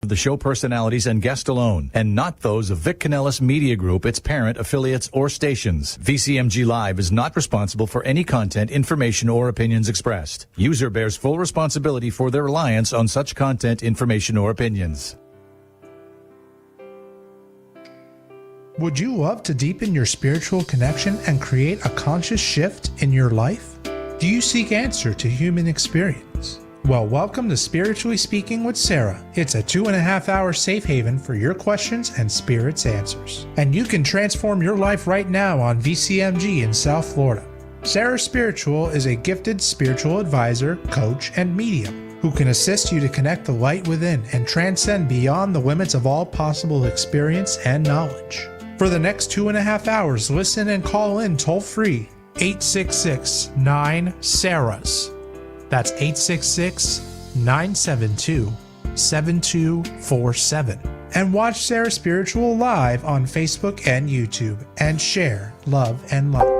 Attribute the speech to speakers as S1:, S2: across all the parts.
S1: The show personalities and guest alone, and not those of Vic Canellis Media Group, its parent, affiliates, or stations. VCMG Live is not responsible for any content, information, or opinions expressed. User bears full responsibility for their reliance on such content, information, or opinions.
S2: Would you love to deepen your spiritual connection and create a conscious shift in your life? Do you seek answer to human experience? Well, welcome to Spiritually Speaking with Sarah. It's a 2.5-hour safe haven for your questions and Spirit's answers. And you can transform your life right now on VCMG in South Florida. Sarah Spiritual is a gifted spiritual advisor, coach, and medium who can assist you to connect the light within and transcend beyond the limits of all possible experience and knowledge. For the next 2.5 hours, listen and call in toll-free 866-9-SARAHS. That's 866-972-7247. And watch Sarah Spiritual live on Facebook and YouTube. And share love and light.
S3: Love.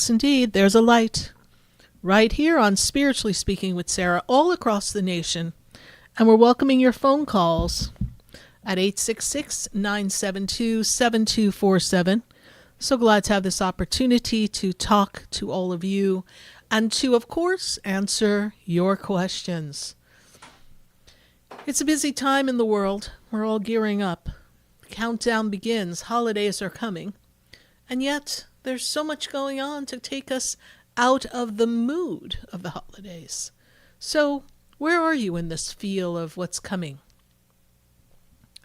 S3: Yes, indeed. There's a light right here on Spiritually Speaking with Sarah all across the nation. And we're welcoming your phone calls at 866-972-7247. So glad to have this opportunity to talk to all of you and to, of course, answer your questions. It's a busy time in the world. We're all gearing up. The countdown begins. Holidays are coming. And yet, there's so much going on to take us out of the mood of the holidays. So, where are you in this feel of what's coming?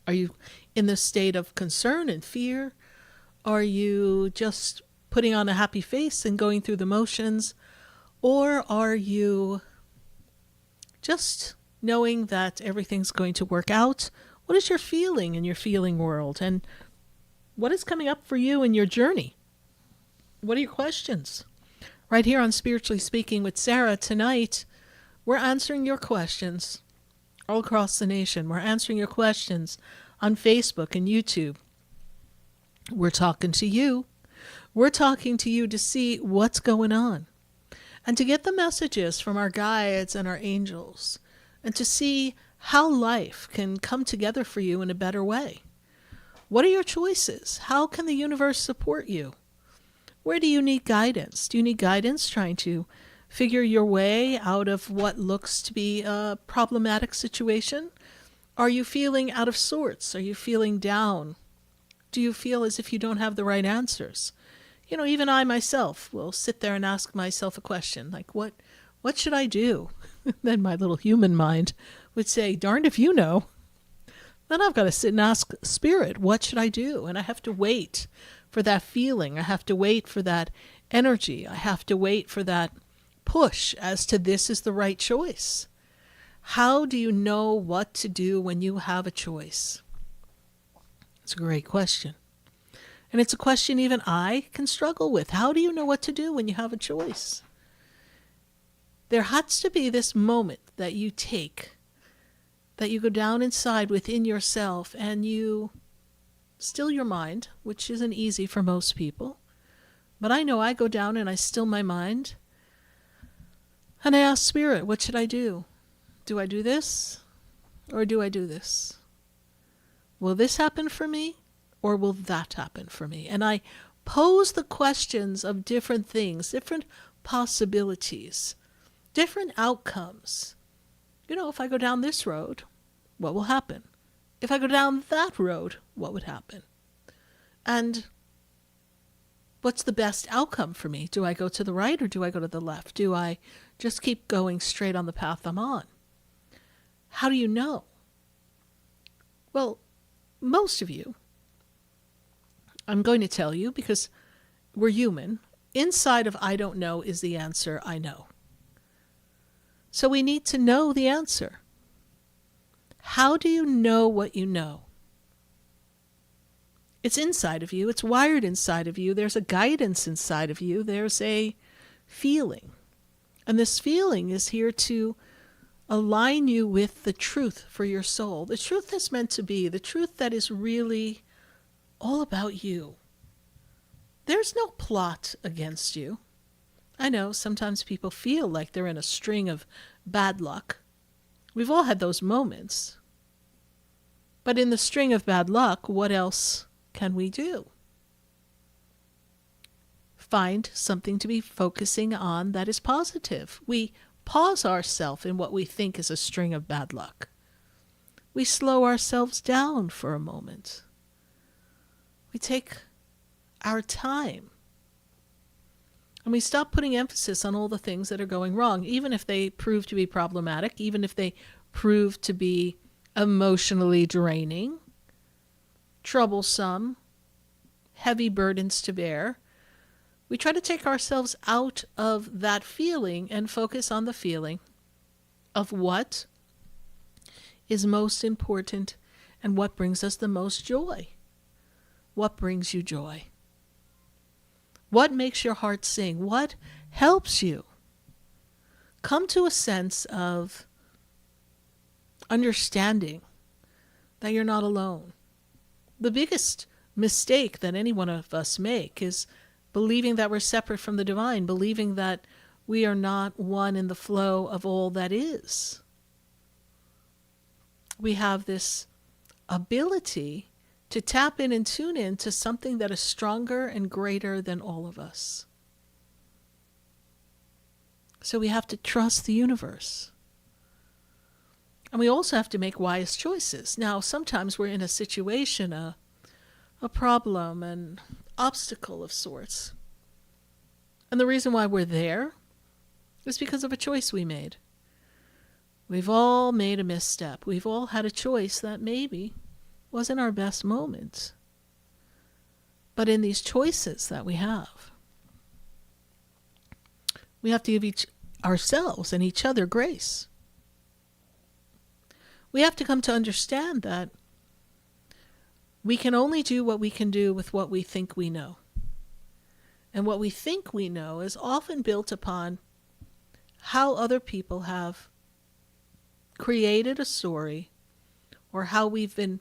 S3: Are you in this state of concern and fear? Are you just putting on a happy face and going through the motions? Or are you just knowing that everything's going to work out? What is your feeling in your feeling world? And what is coming up for you in your journey? What are your questions? Right here on Spiritually Speaking with Sarah tonight, we're answering your questions all across the nation. We're answering your questions on Facebook and YouTube. We're talking to you. We're talking to you to see what's going on and to get the messages from our guides and our angels and to see how life can come together for you in a better way. What are your choices? How can the universe support you? Where do you need guidance? Do you need guidance trying to figure your way out of what looks to be a problematic situation? Are you feeling out of sorts? Are you feeling down? Do you feel as if you don't have the right answers? You know, even I myself will sit there and ask myself a question, like, what should I do? Then my little human mind would say, darned if you know. Then I've got to sit and ask Spirit, what should I do? And I have to wait for that feeling. I have to wait for that energy. I have to wait for that push as to this is the right choice. How do you know what to do when you have a choice? It's a great question. And it's a question even I can struggle with. How do you know what to do when you have a choice? There has to be this moment that you take, that you go down inside within yourself and you still your mind, which isn't easy for most people. But I know I go down and I still my mind. And I ask Spirit, what should I do? Do I do this or do I do this? Will this happen for me or will that happen for me? And I pose the questions of different things, different possibilities, different outcomes. You know, if I go down this road, what will happen? If I go down that road, what would happen? And what's the best outcome for me? Do I go to the right or do I go to the left? Do I just keep going straight on the path I'm on? How do you know? Well, most of you, I'm going to tell you because we're human. Inside of I don't know is the answer I know. So we need to know the answer. How do you know what you know? It's inside of you. It's wired inside of you. There's a guidance inside of you. There's a feeling. And this feeling is here to align you with the truth for your soul. The truth that's meant to be. The truth that is really all about you. There's no plot against you. I know sometimes people feel like they're in a string of bad luck. We've all had those moments. But in the string of bad luck, what else can we do? Find something to be focusing on that is positive. We pause ourselves in what we think is a string of bad luck. We slow ourselves down for a moment. We take our time. And we stop putting emphasis on all the things that are going wrong, even if they prove to be problematic, even if they prove to be emotionally draining, troublesome, heavy burdens to bear. We try to take ourselves out of that feeling and focus on the feeling of what is most important and what brings us the most joy. What brings you joy? What makes your heart sing? What helps you come to a sense of understanding that you're not alone? The biggest mistake that any one of us make is believing that we're separate from the divine, believing that we are not one in the flow of all that is. We have this ability to tap in and tune in to something that is stronger and greater than all of us. So we have to trust the universe. And we also have to make wise choices. Now, sometimes we're in a situation, a problem, an obstacle of sorts. And the reason why we're there is because of a choice we made. We've all made a misstep. We've all had a choice that maybe wasn't our best moment. But in these choices that we have to give ourselves and each other grace. We have to come to understand that we can only do what we can do with what we think we know. And what we think we know is often built upon how other people have created a story or how we've been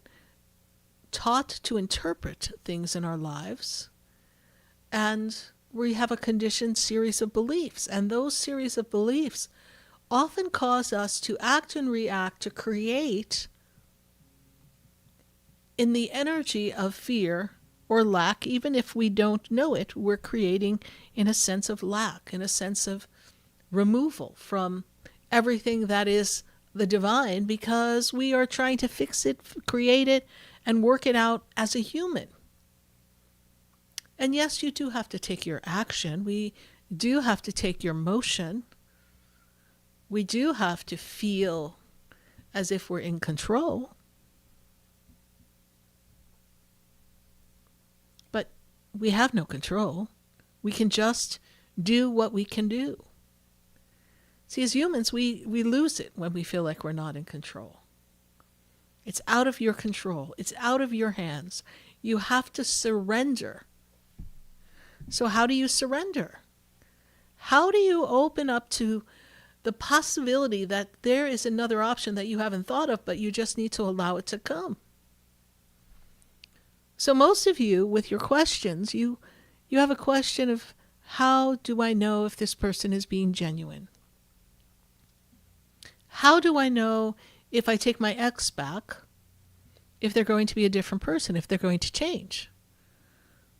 S3: taught to interpret things in our lives. And we have a conditioned series of beliefs. And those series of beliefs often cause us to act and react to create in the energy of fear or lack. Even if we don't know it, we're creating in a sense of lack, in a sense of removal from everything that is the divine, because we are trying to fix it, create it, and work it out as a human. And yes, you do have to take your action. We do have to take your motion. We do have to feel as if we're in control. But we have no control. We can just do what we can do. See, as humans, we lose it when we feel like we're not in control. It's out of your control. It's out of your hands. You have to surrender. So how do you surrender? How do you open up to the possibility that there is another option that you haven't thought of, but you just need to allow it to come? So most of you, with your questions, you have a question of, how do I know if this person is being genuine? How do I know if I take my ex back, if they're going to be a different person, if they're going to change?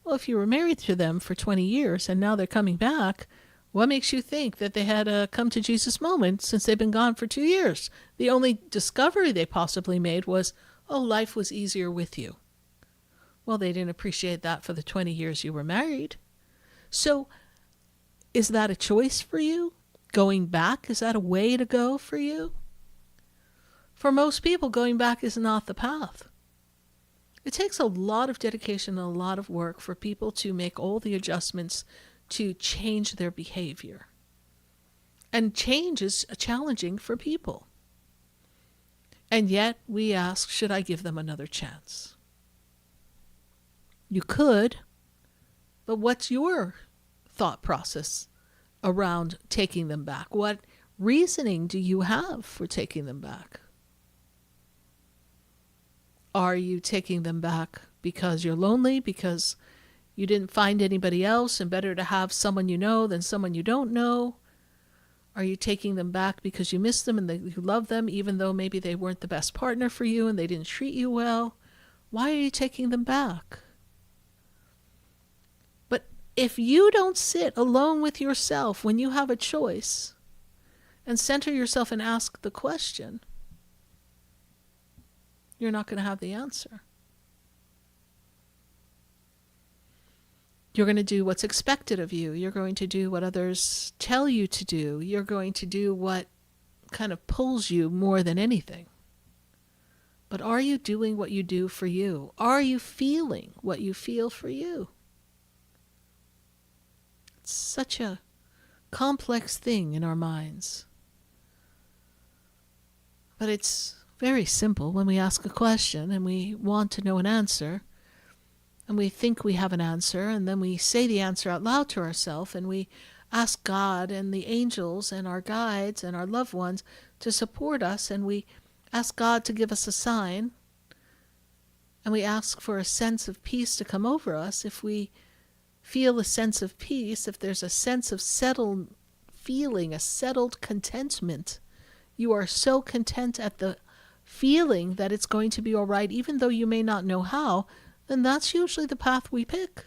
S3: Well, if you were married to them for 20 years and now they're coming back, what makes you think that they had a come to Jesus moment since they've been gone for 2 years? The only discovery they possibly made was, oh, life was easier with you. Well, they didn't appreciate that for the 20 years you were married. So is that a choice for you? Going back, is that a way to go for you? For most people, going back is not the path. It takes a lot of dedication and a lot of work for people to make all the adjustments to change their behavior. And change is challenging for people. And yet we ask, should I give them another chance? You could, but what's your thought process around taking them back? What reasoning do you have for taking them back? Are you taking them back because you're lonely, because you didn't find anybody else and better to have someone you know than someone you don't know? Are you taking them back because you miss them and you love them, even though maybe they weren't the best partner for you and they didn't treat you well? Why are you taking them back? But if you don't sit alone with yourself when you have a choice and center yourself and ask the question, you're not going to have the answer. You're going to do what's expected of you. You're going to do what others tell you to do. You're going to do what kind of pulls you more than anything. But are you doing what you do for you? Are you feeling what you feel for you? It's such a complex thing in our minds. But it's very simple when we ask a question and we want to know an answer. And we think we have an answer, and then we say the answer out loud to ourselves, and we ask God and the angels and our guides and our loved ones to support us, and we ask God to give us a sign, and we ask for a sense of peace to come over us if we feel a sense of peace, if there's a sense of settled feeling, a settled contentment, you are so content at the feeling that it's going to be all right, even though you may not know how, then that's usually the path we pick.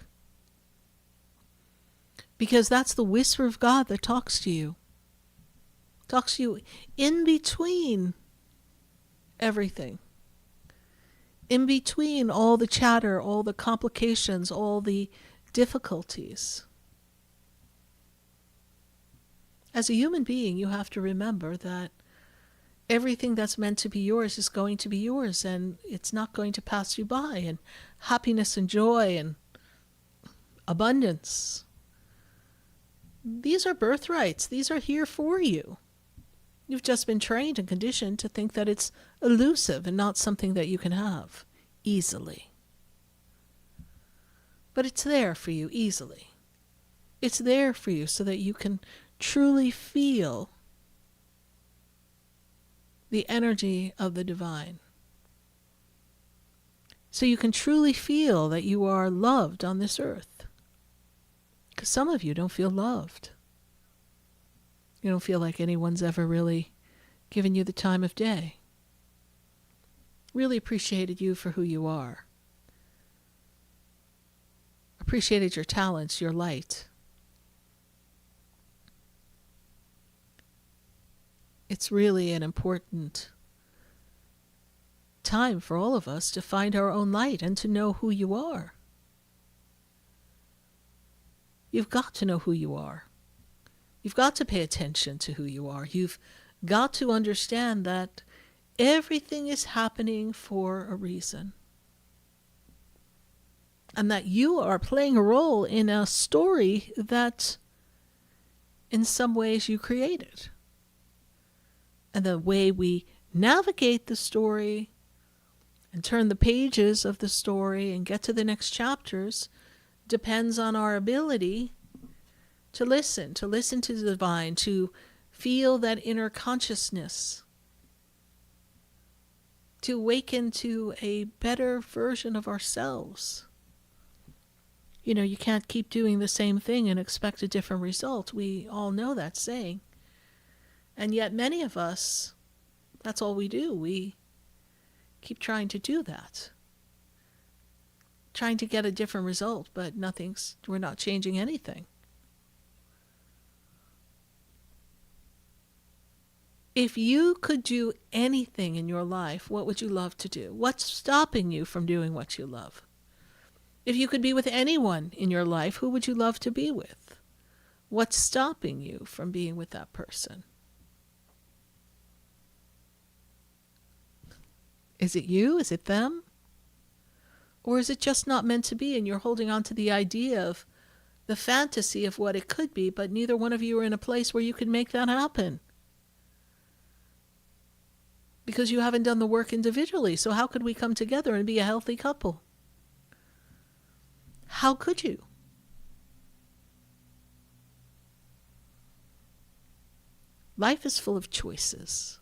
S3: Because that's the whisper of God that talks to you. Talks to you in between everything. In between all the chatter, all the complications, all the difficulties. As a human being, you have to remember that everything that's meant to be yours is going to be yours, and it's not going to pass you by. And happiness and joy and abundance, these are birthrights. These are here for you. You've just been trained and conditioned to think that it's elusive and not something that you can have easily. But it's there for you easily. It's there for you so that you can truly feel the energy of the divine. So you can truly feel that you are loved on this earth. Because some of you don't feel loved. You don't feel like anyone's ever really given you the time of day. Really appreciated you for who you are. Appreciated your talents, your light. It's really an important time for all of us to find our own light and to know who you are. You've got to know who you are. You've got to pay attention to who you are. You've got to understand that everything is happening for a reason. And that you are playing a role in a story that in some ways you created. And the way we navigate the story and turn the pages of the story and get to the next chapters depends on our ability to listen to the divine, to feel that inner consciousness, to awaken to a better version of ourselves. You know, you can't keep doing the same thing and expect a different result. We all know that saying. And yet many of us, that's all we do. We keep trying to do that. Trying to get a different result, but we're not changing anything. If you could do anything in your life, what would you love to do? What's stopping you from doing what you love? If you could be with anyone in your life, who would you love to be with? What's stopping you from being with that person? Is it you? Is it them? Or is it just not meant to be and you're holding on to the idea of the fantasy of what it could be, but neither one of you are in a place where you can make that happen? Because you haven't done the work individually. So how could we come together and be a healthy couple? How could you? Life is full of choices.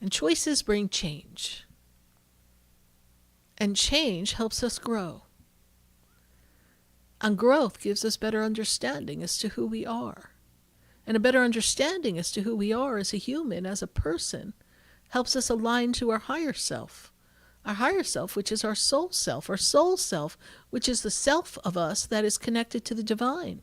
S3: And choices bring change. And change helps us grow. And growth gives us better understanding as to who we are. And a better understanding as to who we are as a human, as a person, helps us align to our higher self. Our higher self, which is our soul self, which is the self of us that is connected to the divine.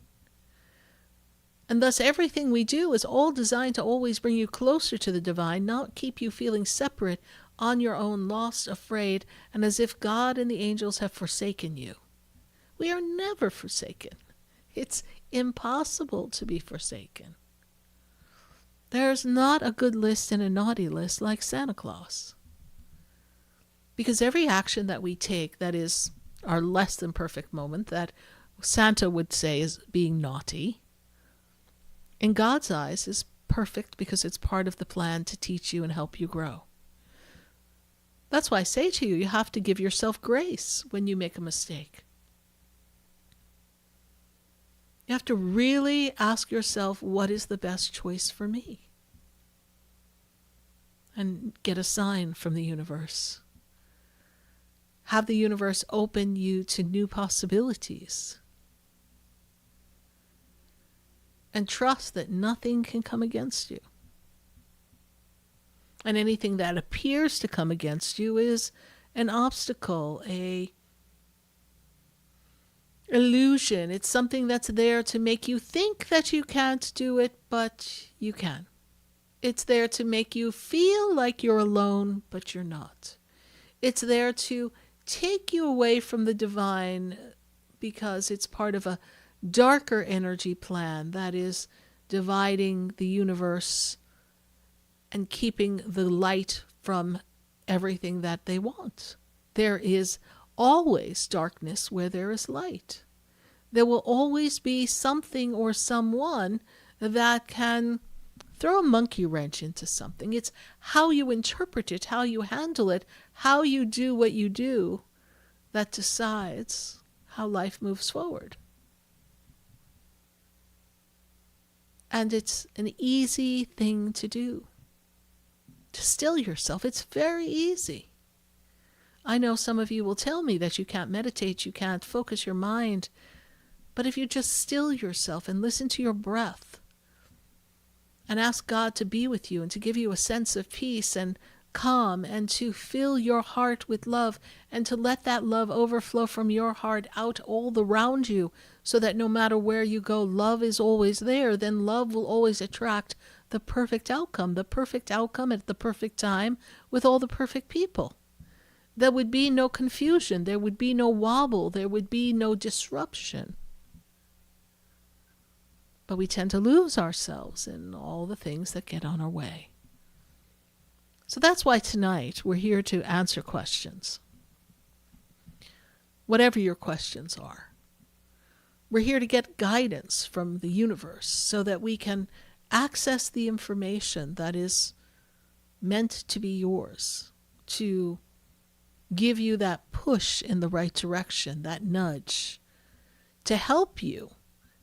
S3: And thus everything we do is all designed to always bring you closer to the divine, not keep you feeling separate, on your own, lost, afraid, and as if God and the angels have forsaken you. We are never forsaken. It's impossible to be forsaken. There's not a good list and a naughty list like Santa Claus. Because every action that we take that is our less than perfect moment, that Santa would say is being naughty, in God's eyes is perfect because it's part of the plan to teach you and help you grow. That's why I say to you, you have to give yourself grace when you make a mistake. You have to really ask yourself, what is the best choice for me? And get a sign from the universe. Have the universe open you to new possibilities. and trust that nothing can come against you. And anything that appears to come against you is an obstacle, a illusion. It's something that's there to make you think that you can't do it, but you can. It's there to make you feel like you're alone, but you're not. It's there to take you away from the divine because it's part of a darker energy plan that is dividing the universe and keeping the light from everything that they want. There is always darkness where there is light. There will always be something or someone that can throw a monkey wrench into something. It's how you interpret it, how you handle it, how you do what you do that decides how life moves forward. And it's an easy thing to do. To still yourself. It's very easy. I know some of you will tell me that you can't meditate, you can't focus your mind. But if you just still yourself and listen to your breath and ask God to be with you and to give you a sense of peace and calm and to fill your heart with love and to let that love overflow from your heart out all around you so that no matter where you go, love is always there, then love will always attract the perfect outcome at the perfect time with all the perfect people. There would be no confusion, there would be no wobble, there would be no disruption. But we tend to lose ourselves in all the things that get on our way. So that's why tonight we're here to answer questions. Whatever your questions are. We're here to get guidance from the universe so that we can access the information that is meant to be yours, to give you that push in the right direction, that nudge, to help you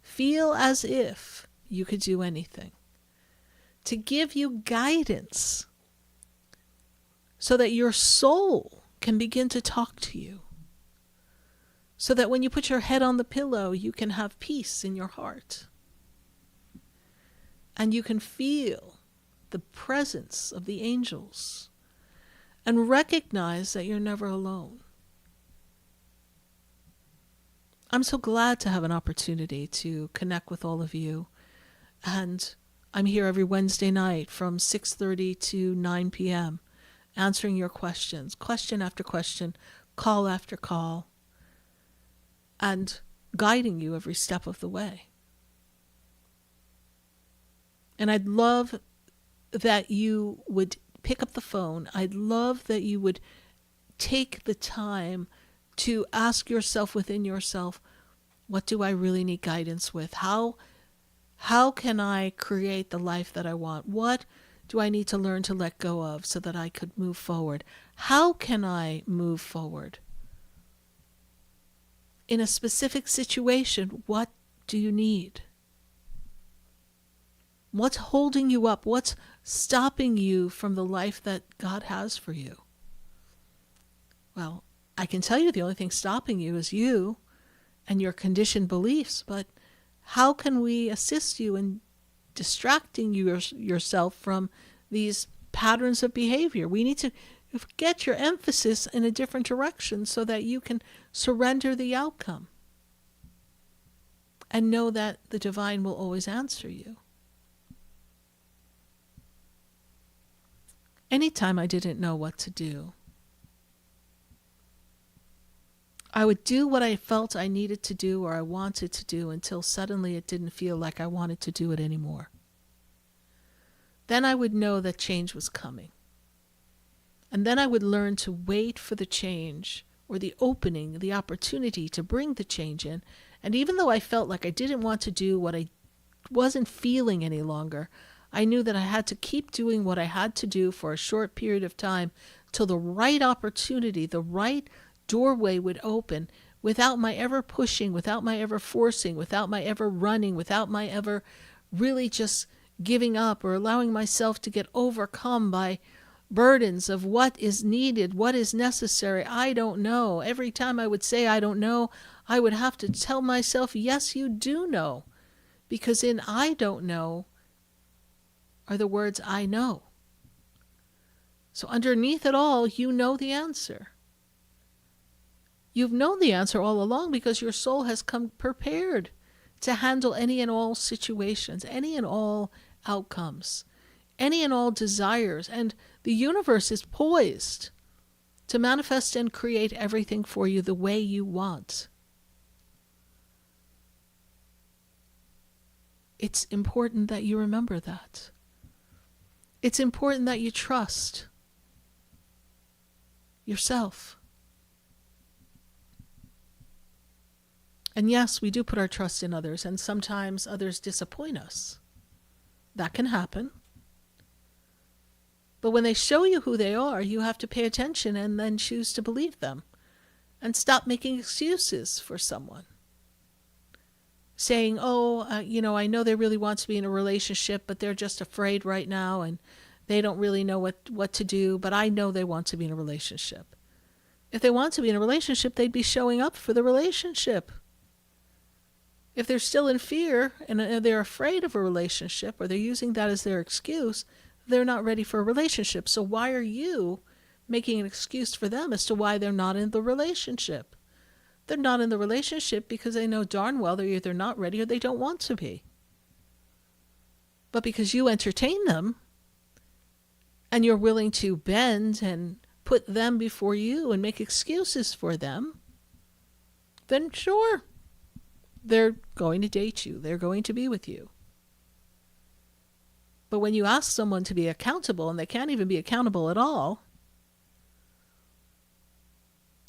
S3: feel as if you could do anything, to give you guidance so that your soul can begin to talk to you, so that when you put your head on the pillow, you can have peace in your heart. And you can feel the presence of the angels and recognize that you're never alone. I'm so glad to have an opportunity to connect with all of you. And I'm here every Wednesday night from 6:30 to 9 p.m. answering your questions, question after question, call after call, and guiding you every step of the way. And I'd love that you would pick up the phone. I'd love that you would take the time to ask yourself within yourself, what do I really need guidance with? How can I create the life that I want? What do I need to learn to let go of so that I could move forward? How can I move forward? In a specific situation, what do you need? What's holding you up? What's stopping you from the life that God has for you? Well, I can tell you the only thing stopping you is you and your conditioned beliefs, but how can we assist you in distracting yourself from these patterns of behavior? We need to get your emphasis in a different direction so that you can surrender the outcome and know that the divine will always answer you. Anytime I didn't know what to do, I would do what I felt I needed to do or I wanted to do until suddenly it didn't feel like I wanted to do it anymore. Then I would know that change was coming. And then I would learn to wait for the change or the opening, the opportunity to bring the change in. And even though I felt like I didn't want to do what I wasn't feeling any longer, I knew that I had to keep doing what I had to do for a short period of time till the right opportunity, the right doorway would open without my ever pushing, without my ever forcing, without my ever running, without my ever really just giving up or allowing myself to get overcome by burdens of what is needed, what is necessary. I don't know. Every time I would say I don't know, I would have to tell myself, yes, you do know. Because in I don't know are the words I know. So underneath it all, you know the answer. You've known the answer all along because your soul has come prepared to handle any and all situations, any and all outcomes, any and all desires. And the universe is poised to manifest and create everything for you the way you want. It's important that you remember that. It's important that you trust yourself. And yes, we do put our trust in others, and sometimes others disappoint us. That can happen. But when they show you who they are, you have to pay attention and then choose to believe them and stop making excuses for someone. Saying, I know they really want to be in a relationship, but they're just afraid right now and they don't really know what to do, but I know they want to be in a relationship. If they want to be in a relationship, they'd be showing up for the relationship. If they're still in fear and they're afraid of a relationship, or they're using that as their excuse, they're not ready for a relationship. So why are you making an excuse for them as to why they're not in the relationship? They're not in the relationship because they know darn well they're either not ready or they don't want to be. But because you entertain them and you're willing to bend and put them before you and make excuses for them, then sure, they're going to date you. They're going to be with you. But when you ask someone to be accountable and they can't even be accountable at all,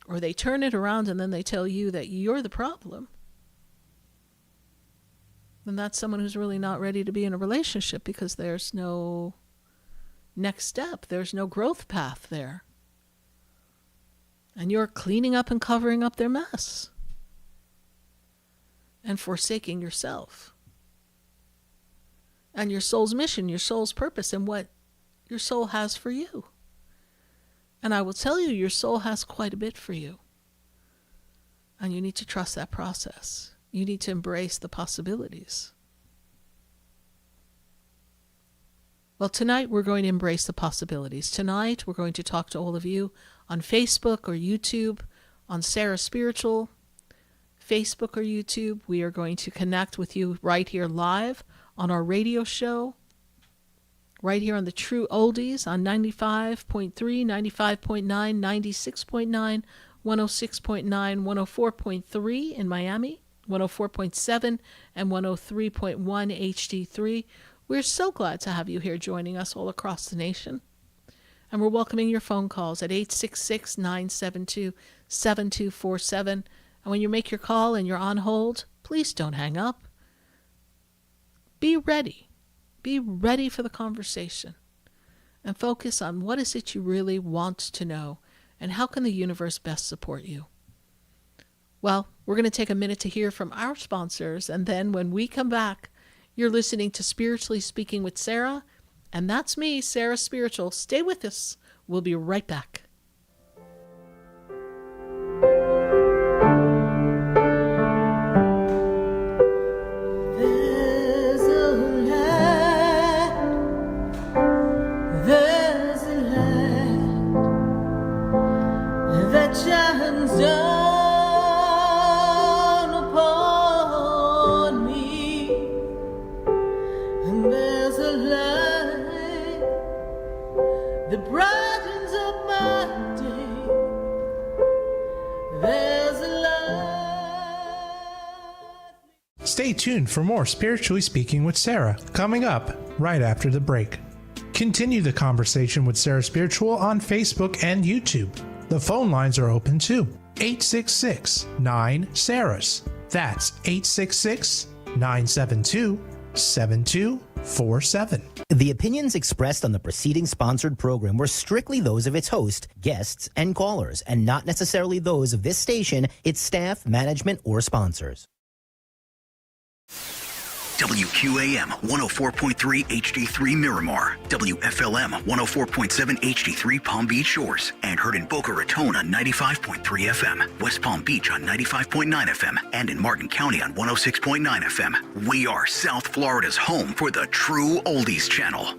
S3: or they turn it around and then they tell you that you're the problem, then that's someone who's really not ready to be in a relationship because there's no next step. There's no growth path there. And you're cleaning up and covering up their mess and forsaking yourself and your soul's mission, your soul's purpose, and what your soul has for you. And I will tell you, your soul has quite a bit for you. And you need to trust that process. You need to embrace the possibilities. Well, tonight we're going to embrace the possibilities. Tonight we're going to talk to all of you on Facebook or YouTube, on Sarah Spiritual, Facebook or YouTube. We are going to connect with you right here live on our radio show, right here on the True Oldies on 95.3, 95.9, 96.9, 106.9, 104.3 in Miami, 104.7, and 103.1 HD3. We're so glad to have you here joining us all across the nation. And we're welcoming your phone calls at 866-972-7247. And when you make your call and you're on hold, please don't hang up. Be ready. Be ready for the conversation. And focus on what is it you really want to know and how can the universe best support you. Well, we're going to take a minute to hear from our sponsors, and then when we come back, you're listening to Spiritually Speaking with Sarah, and that's me, Sarah Spiritual. Stay with us. We'll be right back.
S4: There's a light that shines down upon me, and there's a light that brightens up my day. There's a light.
S2: Stay tuned for more Spiritually Speaking with Sarah, coming up right after the break. Continue the conversation with Sarah Spiritual on Facebook and YouTube. The phone lines are open too. 866-9-SARAHS. That's 866-972-7247.
S5: The opinions expressed on the preceding sponsored program were strictly those of its host, guests, and callers, and not necessarily those of this station, its staff, management, or sponsors.
S6: WQAM 104.3 HD3 Miramar, WFLM 104.7 HD3 Palm Beach Shores, and heard in Boca Raton on 95.3 FM, West Palm Beach on 95.9 FM, and in Martin County on 106.9 FM. We are South Florida's home for the true oldies channel.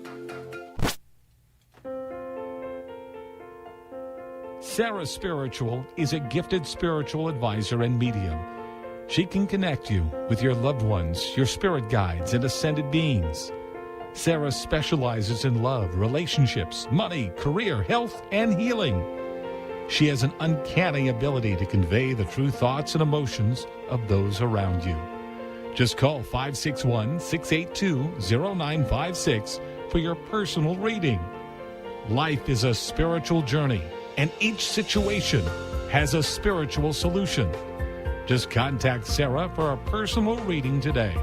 S7: Sarah Spiritual is a gifted spiritual advisor and medium. She can connect you with your loved ones, your spirit guides, and ascended beings. Sarah specializes in love, relationships, money, career, health, and healing. She has an uncanny ability to convey the true thoughts and emotions of those around you. Just call 561-682-0956 for your personal reading. Life is a spiritual journey, and each situation has a spiritual solution. Just contact Sarah for a personal reading today.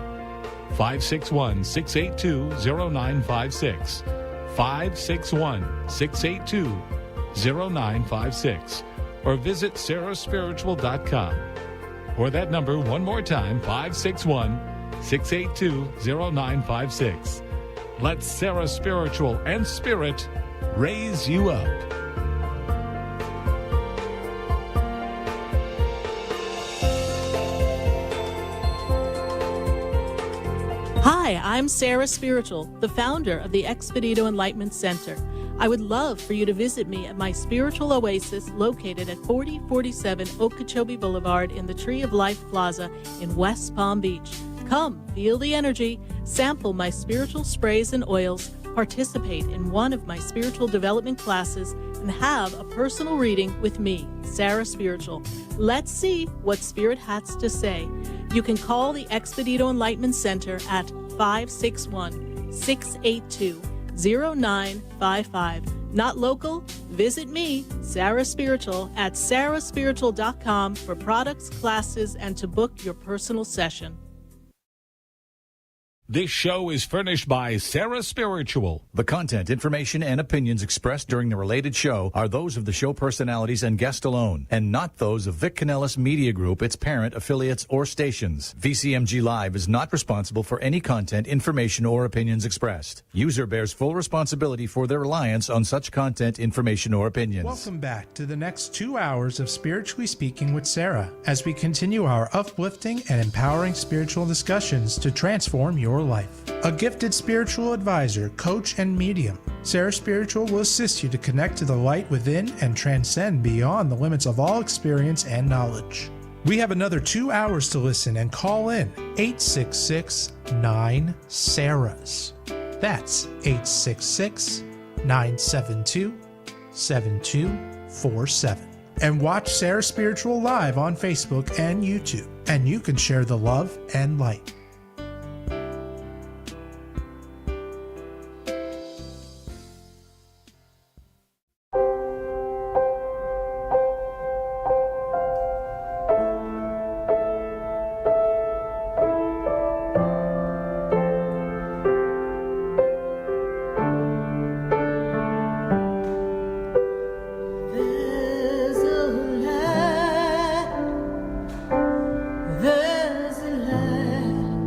S7: 561-682-0956. 561-682-0956. Or visit sarahspiritual.com. Or that number one more time, 561-682-0956. Let Sarah Spiritual and Spirit raise you up.
S3: Hi, I'm Sarah Spiritual, the founder of the Expedito Enlightenment Center. I would love for you to visit me at my spiritual oasis located at 4047 Okeechobee Boulevard in the Tree of Life Plaza in West Palm Beach. Come, feel the energy, sample my spiritual sprays and oils, participate in one of my spiritual development classes, and have a personal reading with me, Sarah Spiritual. Let's see what Spirit has to say. You can call the Expedito Enlightenment Center at 561-682-0955. Not local? Visit me, Sarah Spiritual, at sarahspiritual.com for products, classes, and to book your personal session.
S7: This show is furnished by Sarah Spiritual.
S1: The content, information, and opinions expressed during the related show are those of the show personalities and guest alone, and not those of Vic Canellis Media Group, its parent, affiliates, or stations. VCMG Live is not responsible for any content, information, or opinions expressed. User bears full responsibility for their reliance on such content, information, or opinions.
S2: Welcome back to the next 2 hours of Spiritually Speaking with Sarah, as we continue our uplifting and empowering spiritual discussions to transform your life. A gifted spiritual advisor, coach, and medium, Sarah Spiritual will assist you to connect to the light within and transcend beyond the limits of all experience and knowledge. We have another 2 hours to listen and call in 866-9-SARAHs. That's 866-972-7247. And watch Sarah Spiritual live on Facebook and YouTube, and you can share the love and light.
S4: There's a land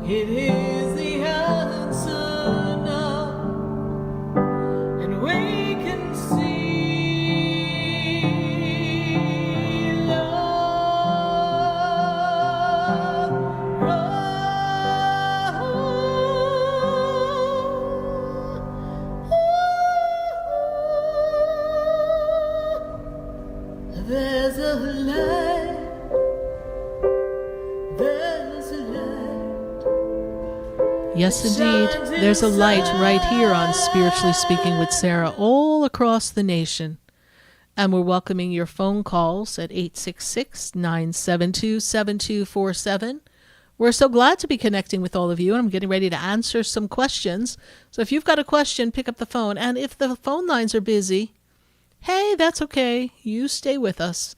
S4: It is the answer now, and we can see love grow. There's a light, there's a light.
S3: Yes, indeed. There's a light right here on Spiritually Speaking with Sarah all across the nation. And we're welcoming your phone calls at 866-972-7247. We're so glad to be connecting with all of you, and I'm getting ready to answer some questions. So if you've got a question, pick up the phone. And if the phone lines are busy, hey, that's okay. You stay with us.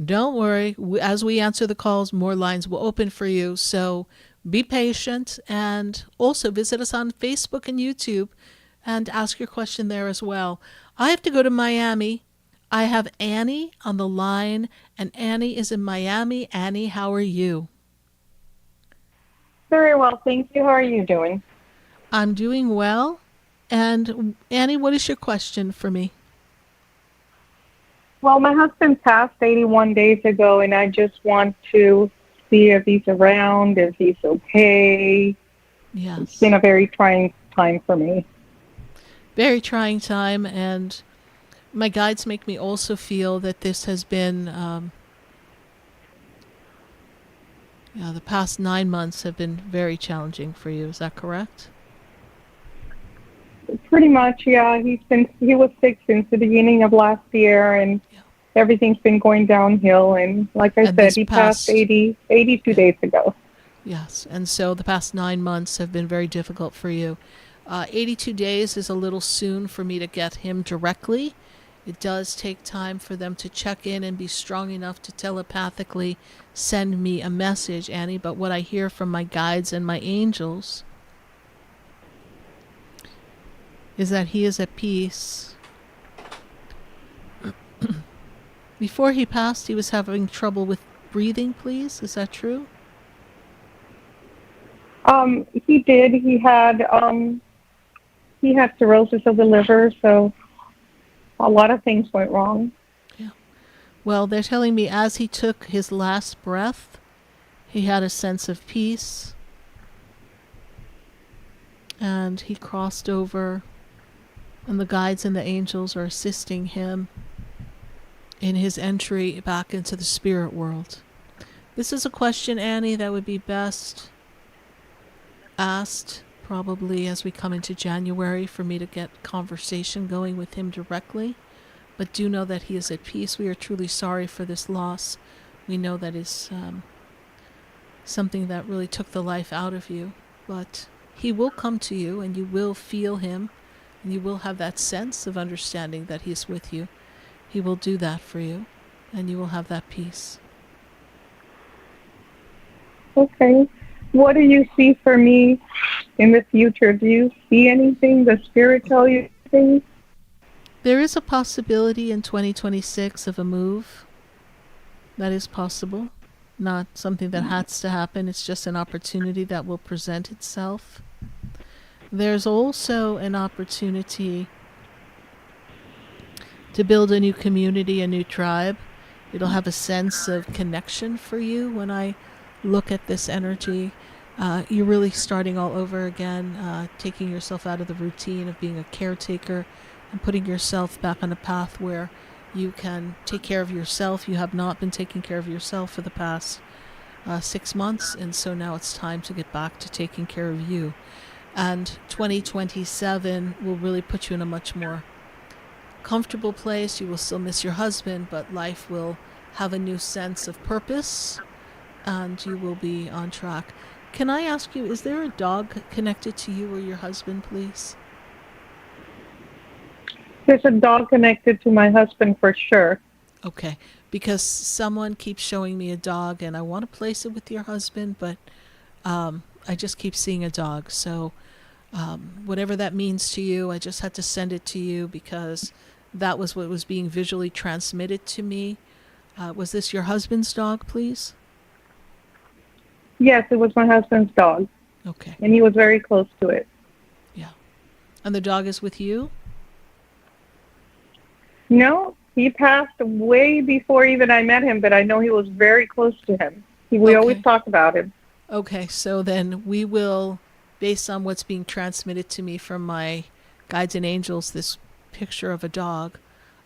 S3: Don't worry. As we answer the calls, more lines will open for you. So be patient, and also visit us on Facebook and YouTube and ask your question there as well. I have to go to Miami. I have Annie on the line, and Annie is in Miami. Annie, how are you?
S8: Very well, thank you. How are you doing?
S3: I'm doing well. And Annie, what is your question for me?
S8: Well, my husband passed 81 days ago, and I just want to see if he's around, if he's okay.
S3: Yes.
S8: It's been a very trying time for me.
S3: Very trying time, and my guides make me also feel that this has been, the past 9 months have been very challenging for you. Is that correct?
S8: Pretty much, yeah. He was sick since the beginning of last year, and everything's been going downhill. And like I said, he passed 82 days ago.
S3: Yes, and so the past 9 months have been very difficult for you. 82 days is a little soon for me to get him directly. It does take time for them to check in and be strong enough to telepathically send me a message, Annie. But what I hear from my guides and my angels is that he is at peace. Before he passed, he was having trouble with breathing, please. Is that true?
S8: He did. He had cirrhosis of the liver, so a lot of things went wrong.
S3: Yeah. Well, they're telling me as he took his last breath, he had a sense of peace, and he crossed over, and the guides and the angels are assisting him in his entry back into the spirit world. This is a question, Annie, that would be best asked probably as we come into January for me to get conversation going with him directly. But do know that he is at peace. We are truly sorry for this loss. We know that is something that really took the life out of you. But he will come to you, and you will feel him, and you will have that sense of understanding that he's with you. He will do that for you, and you will have that peace.
S8: Okay. What do you see for me in the future? Do you see anything? Does Spirit tell you anything?
S3: There is a possibility in 2026 of a move. That is possible. Not something that has to happen. It's just an opportunity that will present itself. There's also an opportunity to build a new community, a new tribe. It'll have a sense of connection for you when I look at this energy. You're really starting all over again, taking yourself out of the routine of being a caretaker and putting yourself back on a path where you can take care of yourself. You have not been taking care of yourself for the past 6 months, and so now it's time to get back to taking care of you. And 2027 will really put you in a much more comfortable place. You will still miss your husband, but life will have a new sense of purpose, and you will be on track. Can I ask you, is there a dog connected to you or your husband, please?
S8: There's a dog connected to my husband for sure.
S3: Okay, because someone keeps showing me a dog, and I want to place it with your husband, but I just keep seeing a dog. So whatever that means to you, I just had to send it to you because that was what was being visually transmitted to me. Was this your husband's dog, please?
S8: Yes, it was my husband's dog.
S3: Okay.
S8: and he was very close to it.
S3: Yeah. And the dog is with you?
S8: No, he passed way before even I met him, but I know he was very close to him. We always
S3: Okay.
S8: talk about him.
S3: Okay, so then we will, based on what's being transmitted to me from my guides and angels, this picture of a dog,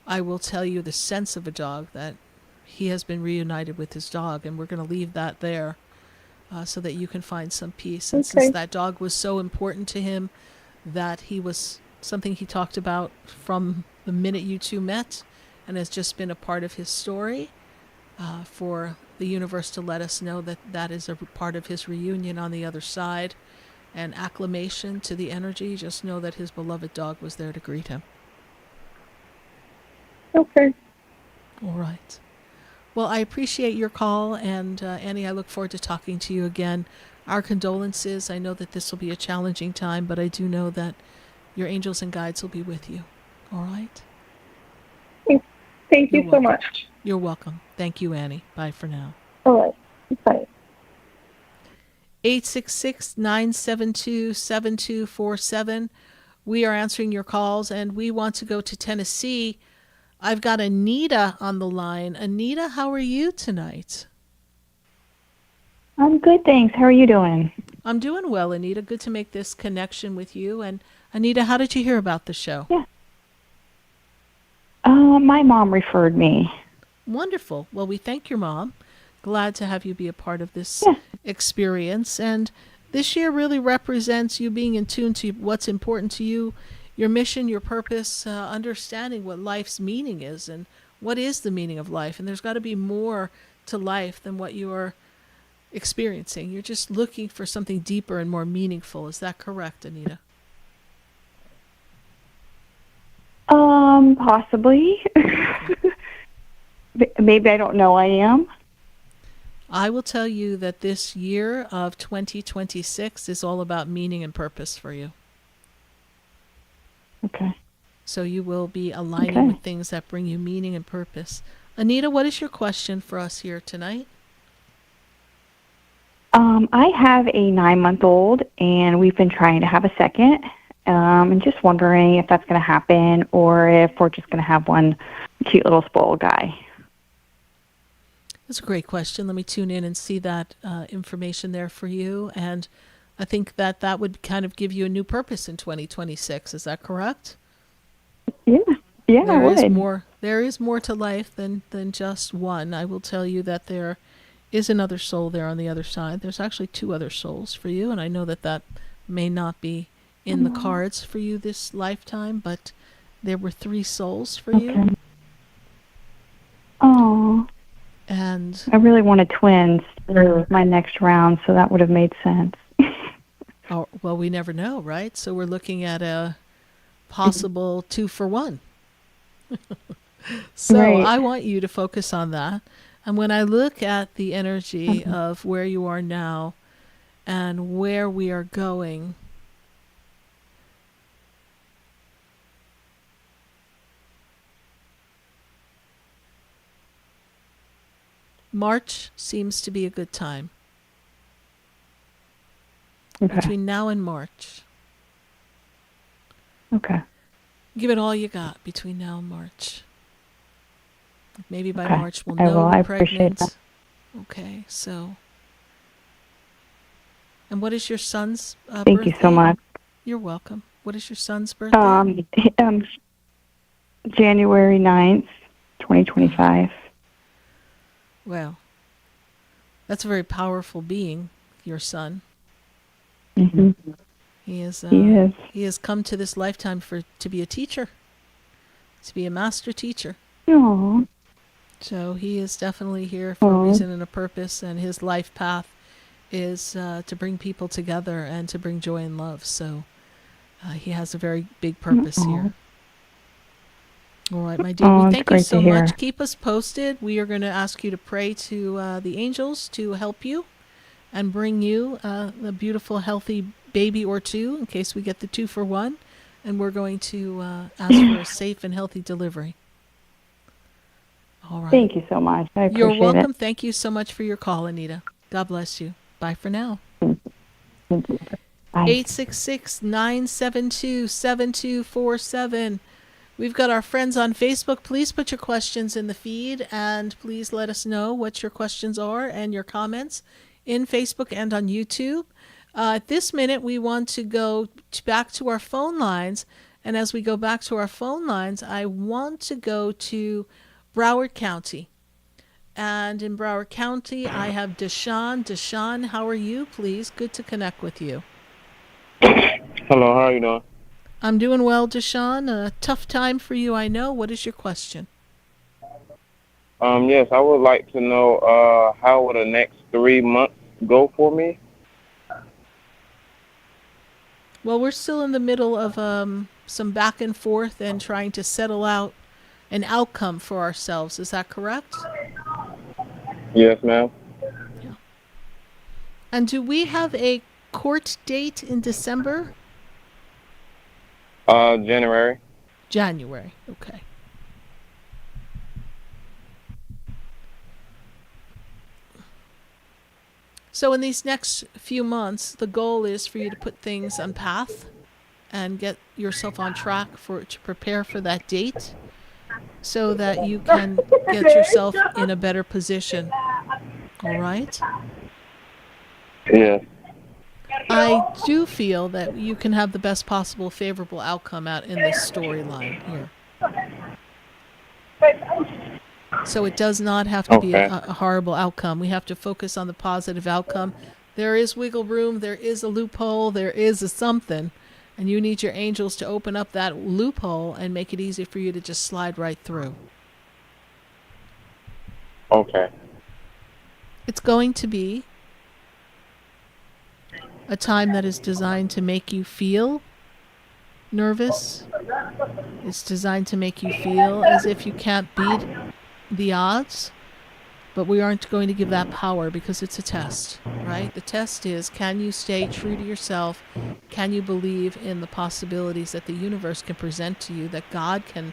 S3: I will tell you the sense of a dog, that he has been reunited with his dog, and we're going to leave that there so that you can find some peace. And since
S8: Okay.
S3: that dog was so important to him, that he was something he talked about from the minute you two met, and has just been a part of his story, for the universe to let us know that that is a part of his reunion on the other side, and acclamation to the energy. Just know that his beloved dog was there to greet him.
S8: Okay.
S3: All right. Well, I appreciate your call, and Annie, I look forward to talking to you again. Our condolences. I know that this will be a challenging time, but I do know that your angels and guides will be with you. All right?
S8: Thank
S3: You're
S8: you so
S3: welcome.
S8: much.
S3: You're welcome. Thank you, Annie. Bye for now.
S8: All right. Bye.
S3: 866-972-7247. We are answering your calls, and we want to go to Tennessee. I've got Anita on the line. Anita, how are you tonight?
S9: I'm good, thanks. How are you doing?
S3: I'm doing well, Anita. Good to make this connection with you. And Anita, how did you hear about the show?
S9: Yeah. My mom referred me.
S3: Wonderful. Well, we thank your mom. Glad to have you be a part of this
S9: Yeah.
S3: experience. And this year really represents you being in tune to what's important to you, your mission, your purpose, understanding what life's meaning is and what is the meaning of life. And there's got to be more to life than what you're experiencing. You're just looking for something deeper and more meaningful. Is that correct, Anita?
S9: Possibly. Maybe I don't know I am.
S3: I will tell you that this year of 2026 is all about meaning and purpose for you.
S9: Okay.
S3: So you will be aligning
S9: Okay.
S3: with things that bring you meaning and purpose. Anita, what is your question for us here tonight?
S9: I have a 9-month-old, and we've been trying to have a second. And just wondering if that's going to happen, or if we're just going to have one cute little spoiled guy.
S3: That's a great question. Let me tune in and see that information there for you. And I think that that would kind of give you a new purpose in 2026. Is that correct?
S9: Yeah. Yeah, I
S3: There is
S9: would.
S3: more. There is more to life than just one. I will tell you that there is another soul there on the other side. There's actually 2 other souls for you, and I know that that may not be in the cards for you this lifetime, but there were 3 souls for you.
S9: Okay. Oh,
S3: And
S9: I really wanted twins for my next round, so that would have made sense.
S3: oh, well, we never know, right? So we're looking at a possible 2 for 1. So
S9: Right.
S3: I want you to focus on that. And when I look at the energy of where you are now and where we are going, March seems to be a good time.
S9: Okay.
S3: Between now and March.
S9: Okay.
S3: Give it all you got between now and March. Maybe by
S9: Okay.
S3: March we'll
S9: I
S3: know
S9: will.
S3: we're
S9: I appreciate
S3: pregnant.
S9: that.
S3: Okay, so. And what is your son's
S9: Thank
S3: birthday?
S9: you so much.
S3: You're welcome. What is your son's birthday?
S9: January 9th, 2025.
S3: Well, that's a very powerful being, your son.
S9: Mm-hmm.
S3: He is.
S9: He is.
S3: He has come to this lifetime to be a teacher, to be a master teacher.
S9: Aww.
S3: So he is definitely here for a reason and a purpose, and his life path is to bring people together and to bring joy and love. So he has a very big purpose here. All right, my dear. We thank you so much. Keep us posted. We are going to ask you to pray to the angels to help you and bring you a beautiful, healthy baby or 2 in case we get the 2 for 1. And we're going to ask for a safe and healthy delivery. All right.
S9: Thank you so much. I appreciate
S3: You're welcome.
S9: it.
S3: Thank you so much for your call, Anita. God bless you. Bye for now.
S9: Thank you. Bye.
S3: 866-972-7247. We've got our friends on Facebook. Please put your questions in the feed, and please let us know what your questions are and your comments in Facebook and on YouTube. At this minute, we want to go back to our phone lines. And as we go back to our phone lines, I want to go to Broward County. And in Broward County, I have Deshaun. Deshaun, how are you, please? Good to connect with you.
S10: Hello, how are you doing?
S3: I'm doing well, Deshaun. A tough time for you, I know. What is your question?
S10: Yes, I would like to know how will the next 3 months go for me?
S3: Well, we're still in the middle of some back and forth and trying to settle out an outcome for ourselves. Is that correct?
S10: Yes, ma'am.
S3: Yeah. And do we have a court date in December?
S10: January.
S3: January, okay. So in these next few months, the goal is for you to put things on path and get yourself on track to prepare for that date so that you can get yourself in a better position. All right?
S10: Yes.
S3: I do feel that you can have the best possible favorable outcome out in this storyline here. So it does not have to be a horrible outcome. We have to focus on the positive outcome. There is wiggle room. There is a loophole. There is a something. And you need your angels to open up that loophole and make it easy for you to just slide right through.
S10: Okay.
S3: It's going to be a time that is designed to make you feel nervous. It's designed to make you feel as if you can't beat the odds, but we aren't going to give that power because it's a test, right? The test is, can you stay true to yourself? Can you believe in the possibilities that the universe can present to you, that God can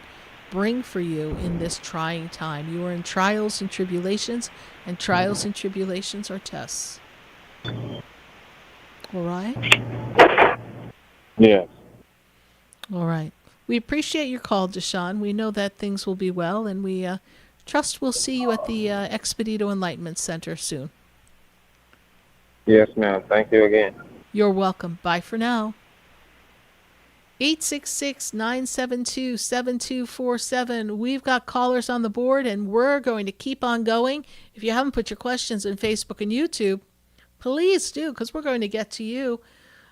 S3: bring for you in this trying time? You are in trials and tribulations are tests. All right?
S10: Yes.
S3: All right. We appreciate your call, Deshaun. We know that things will be well, and we trust we'll see you at the Expedito Enlightenment Center soon.
S10: Yes, ma'am. Thank you again.
S3: You're welcome. Bye for now. 866-972-7247. We've got callers on the board, and we're going to keep on going. If you haven't put your questions in Facebook and YouTube, please do, because we're going to get to you.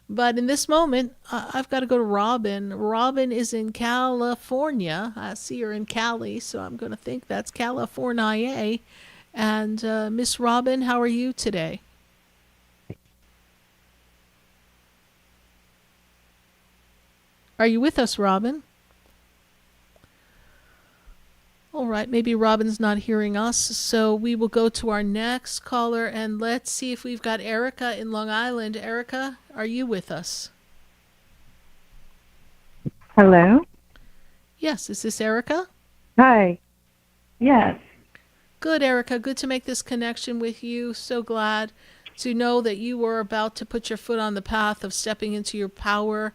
S3: But in this moment, I've got to go to Robin. Robin is in California. I see her in Cali, so I'm going to think that's California. And Miss Robin, how are you today? Are you with us, Robin? All right, maybe Robin's not hearing us, so we will go to our next caller, and let's see if we've got Erica in Long Island. Erica, are you with us?
S11: Hello?
S3: Yes, is this Erica?
S11: Hi. Yes.
S3: Good, Erica. Good to make this connection with you. So glad to know that you were about to put your foot on the path of stepping into your power,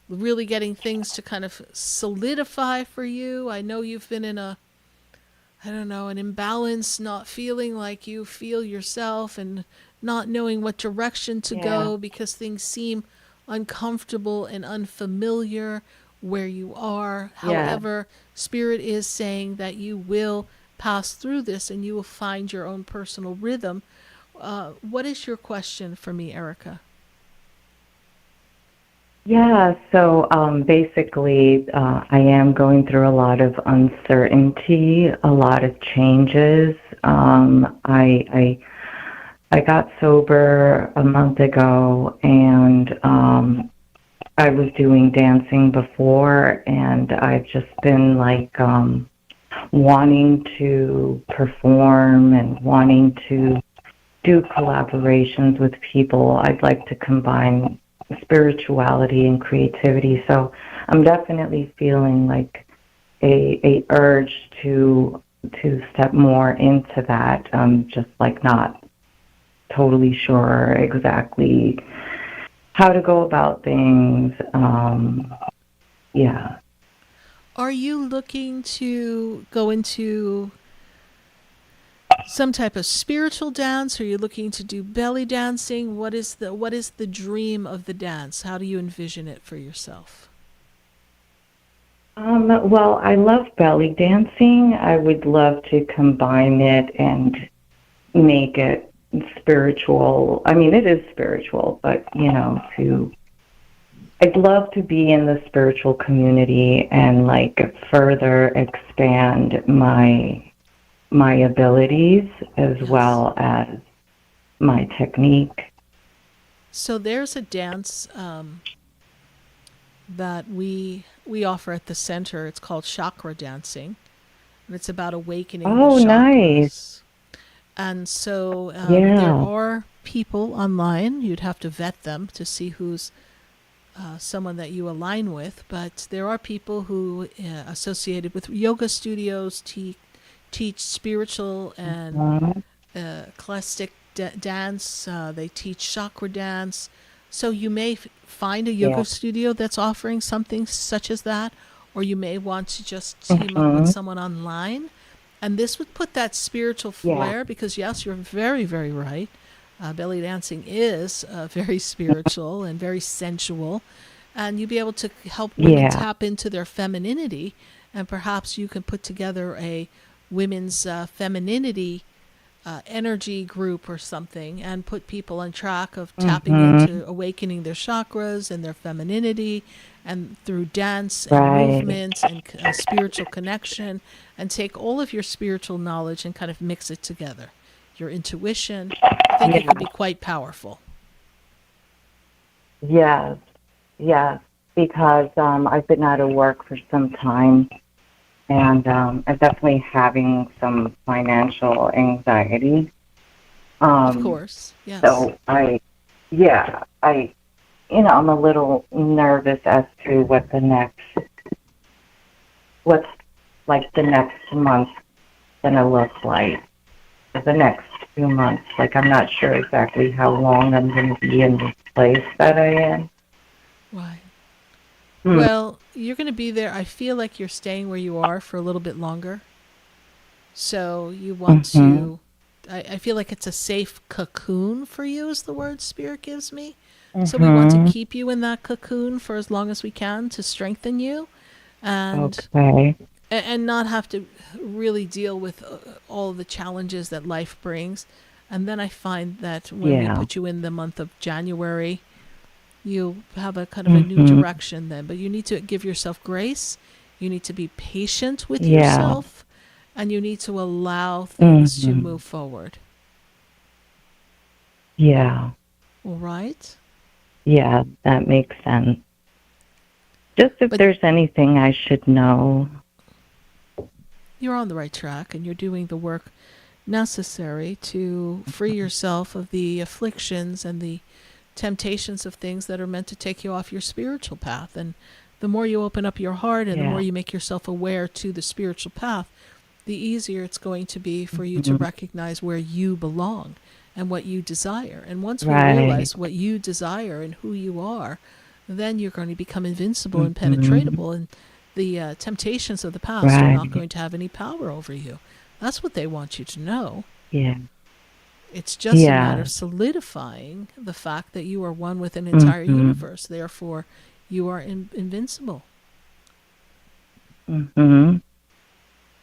S3: really getting things to kind of solidify for you. I know you've been in an imbalance, not feeling like you feel yourself and not knowing what direction to go because things seem uncomfortable and unfamiliar where you are. However, Spirit is saying that you will pass through this and you will find your own personal rhythm. What is your question for me, Erica?
S11: Yeah, so basically I am going through a lot of uncertainty, a lot of changes. I got sober a month ago, and I was doing dancing before, and I've just been like wanting to perform and wanting to do collaborations with people. I'd like to combine spirituality and creativity. So I'm definitely feeling like a urge to step more into that. I'm just like not totally sure exactly how to go about things. Yeah.
S3: Are you looking to go into some type of spiritual dance? Are you looking to do belly dancing? What is the dream of the dance? How do you envision it for yourself?
S11: Well, I love belly dancing. I would love to combine it and make it spiritual. I mean, it is spiritual, but I'd love to be in the spiritual community and like further expand my abilities as well as my technique.
S3: So there's a dance that we offer at the center. It's called chakra dancing, and it's about awakening the chakras.
S11: Nice.
S3: And so
S11: Yeah.
S3: there are people online. You'd have to vet them to see who's someone that you align with. But there are people who associated with yoga studios teach spiritual and classic dance. They teach chakra dance. So you may find a yoga studio that's offering something such as that, or you may want to just team up with someone online. And this would put that spiritual flair, because yes, you're very, very right. Belly dancing is very spiritual and very sensual. And you'd be able to help women tap into their femininity. And perhaps you can put together a women's femininity energy group or something, and put people on track of tapping into awakening their chakras and their femininity, and through dance and movement and spiritual connection, and take all of your spiritual knowledge and kind of mix it together. Your intuition, I think it could be quite powerful.
S11: Yes, because I've been out of work for some time, and I'm definitely having some financial anxiety.
S3: Of course, yes.
S11: So I'm a little nervous as to what's the next month gonna look like. The next few months, like I'm not sure exactly how long I'm gonna be in this place that I am.
S3: Right. Well, you're going to be there. I feel like you're staying where you are for a little bit longer. So you want to, I feel like it's a safe cocoon for you, is the word Spirit gives me. So we want to keep you in that cocoon for as long as we can to strengthen you, and not have to really deal with all the challenges that life brings. And then I find that when we put you in the month of January, you'll have a kind of a new direction then. But you need to give yourself grace. You need to be patient with yourself. And you need to allow things to move forward.
S11: Yeah.
S3: All right?
S11: Yeah, that makes sense. Just if there's anything I should know.
S3: You're on the right track, and you're doing the work necessary to free yourself of the afflictions and the temptations of things that are meant to take you off your spiritual path. And the more you open up your heart and the more you make yourself aware to the spiritual path, the easier it's going to be for you to recognize where you belong and what you desire. And once we realize what you desire and who you are, then you're going to become invincible and penetratable, and the temptations of the past are not going to have any power over you. That's what they want you to know.
S11: Yeah.
S3: It's just a matter of solidifying the fact that you are one with an entire universe. Therefore, you are invincible. And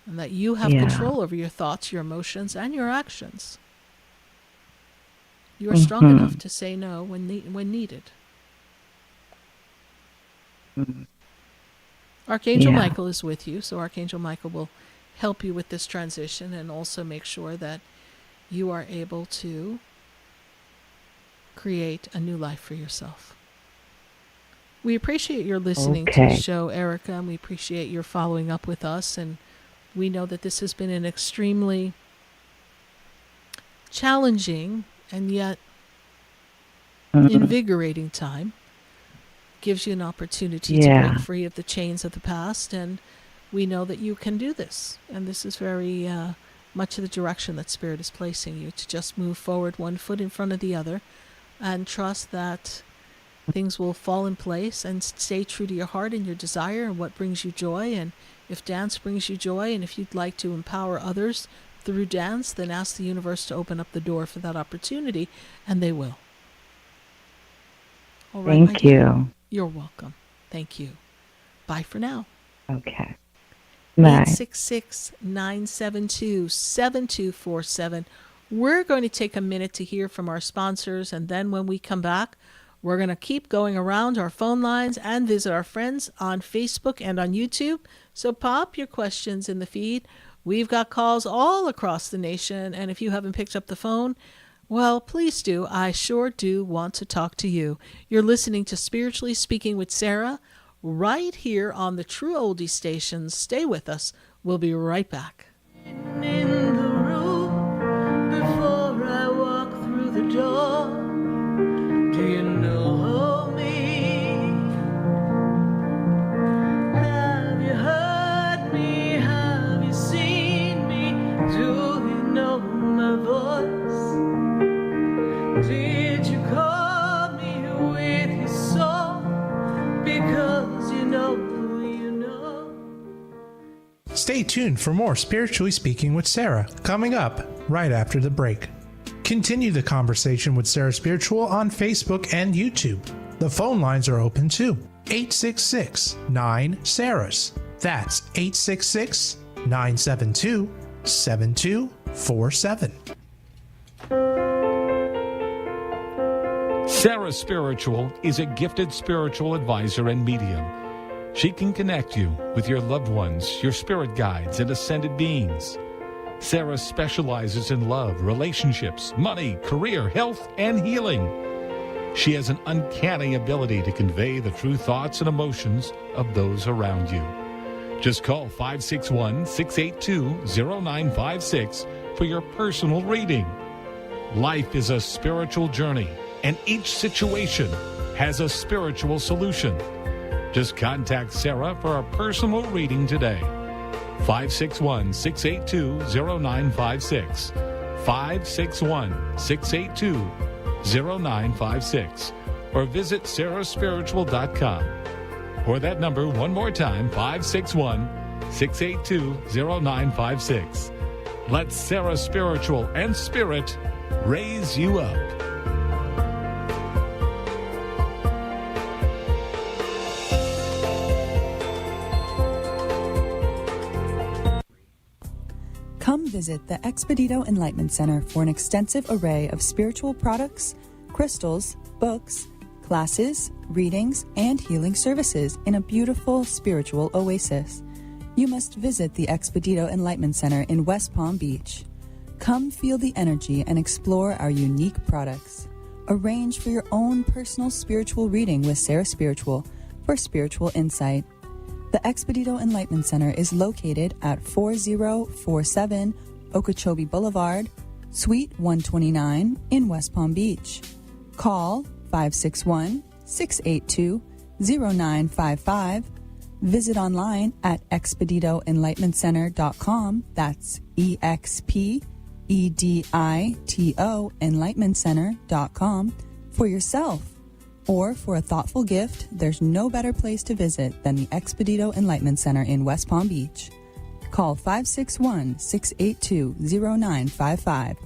S3: that you have control over your thoughts, your emotions, and your actions. You are strong enough to say no when needed. Archangel Michael is with you, so Archangel Michael will help you with this transition and also make sure that you are able to create a new life for yourself. We appreciate your listening to the show, Erica, and we appreciate your following up with us. And we know that this has been an extremely challenging and yet invigorating time. Gives you an opportunity to break free of the chains of the past, and we know that you can do this. And this is very much of the direction that Spirit is placing you, to just move forward one foot in front of the other and trust that things will fall in place, and stay true to your heart and your desire and what brings you joy. And if dance brings you joy, and if you'd like to empower others through dance, then ask the universe to open up the door for that opportunity, and they will. All right,
S11: Thank you.
S3: You're welcome. Thank you. Bye for now.
S11: Okay. Bye.
S3: 866-972-7247. We're going to take a minute to hear from our sponsors, and then when we come back, we're going to keep going around our phone lines and visit our friends on Facebook and on YouTube. So pop your questions in the feed. We've got calls all across the nation, and if you haven't picked up the phone, well, please do. I sure do want to talk to you. You're listening to Spiritually Speaking with Sarah right here on the True Oldie stations. Stay with us. We'll be right back.
S4: In the room before I walk through the door, do you know me? Have you heard me? Have you seen me? Do you know my voice? Did you call me with your soul? Because you know.
S2: Stay tuned for more Spiritually Speaking with Sarah, coming up right after the break. Continue the conversation with Sarah Spiritual on Facebook and YouTube. The phone lines are open too. 866-9-SARAHS. That's 866-972-7247.
S7: Sarah Spiritual is a gifted spiritual advisor and medium. She can connect you with your loved ones, your spirit guides, and ascended beings. Sarah specializes in love, relationships, money, career, health, and healing. She has an uncanny ability to convey the true thoughts and emotions of those around you. Just call 561-682-0956 for your personal reading. Life is a spiritual journey, and each situation has a spiritual solution. Just contact Sarah for a personal reading today. 561-682-0956. 561-682-0956. Or visit sarahspiritual.com. Or that number one more time, 561-682-0956. Let Sarah Spiritual and Spirit raise you up.
S12: Come visit the Expedito Enlightenment Center for an extensive array of spiritual products, crystals, books, classes, readings, and healing services in a beautiful spiritual oasis. You must visit the Expedito Enlightenment Center in West Palm Beach. Come feel the energy and explore our unique products. Arrange for your own personal spiritual reading with Sarah Spiritual for spiritual insight. The Expedito Enlightenment Center is located at 4047 Okeechobee Boulevard, Suite 129 in West Palm Beach. Call 561-682-0955. Visit online at expeditoenlightenmentcenter.com. That's EXPEDITO enlightenmentcenter.com for yourself. Or for a thoughtful gift, there's no better place to visit than the Expedito Enlightenment Center in West Palm Beach. Call 561-682-0955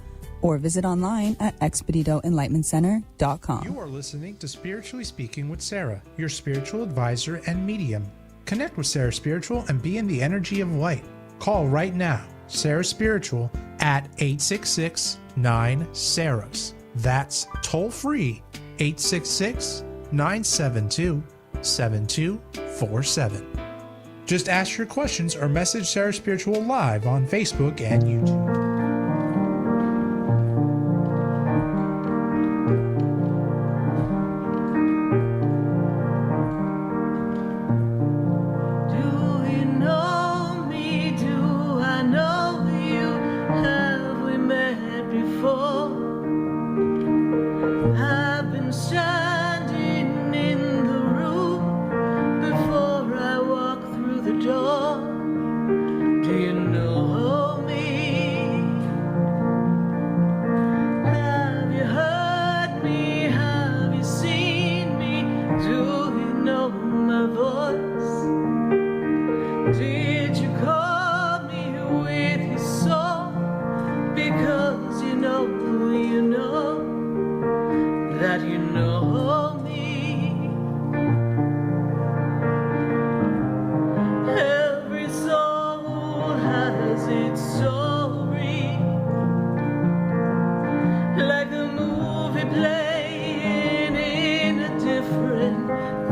S12: or visit online at expeditoenlightenmentcenter.com.
S2: You are listening to Spiritually Speaking with Sarah, your spiritual advisor and medium. Connect with Sarah Spiritual and be in the energy of light. Call right now, Sarah Spiritual, at 866-9-SARAHS. That's toll free, 866-972-7247. Just ask your questions or message Sarah Spiritual live on Facebook and YouTube.
S4: Do you know me? Do you know my voice? Did you call me with your song? Because you know that you know me. Every soul has its story, like a movie playing in a different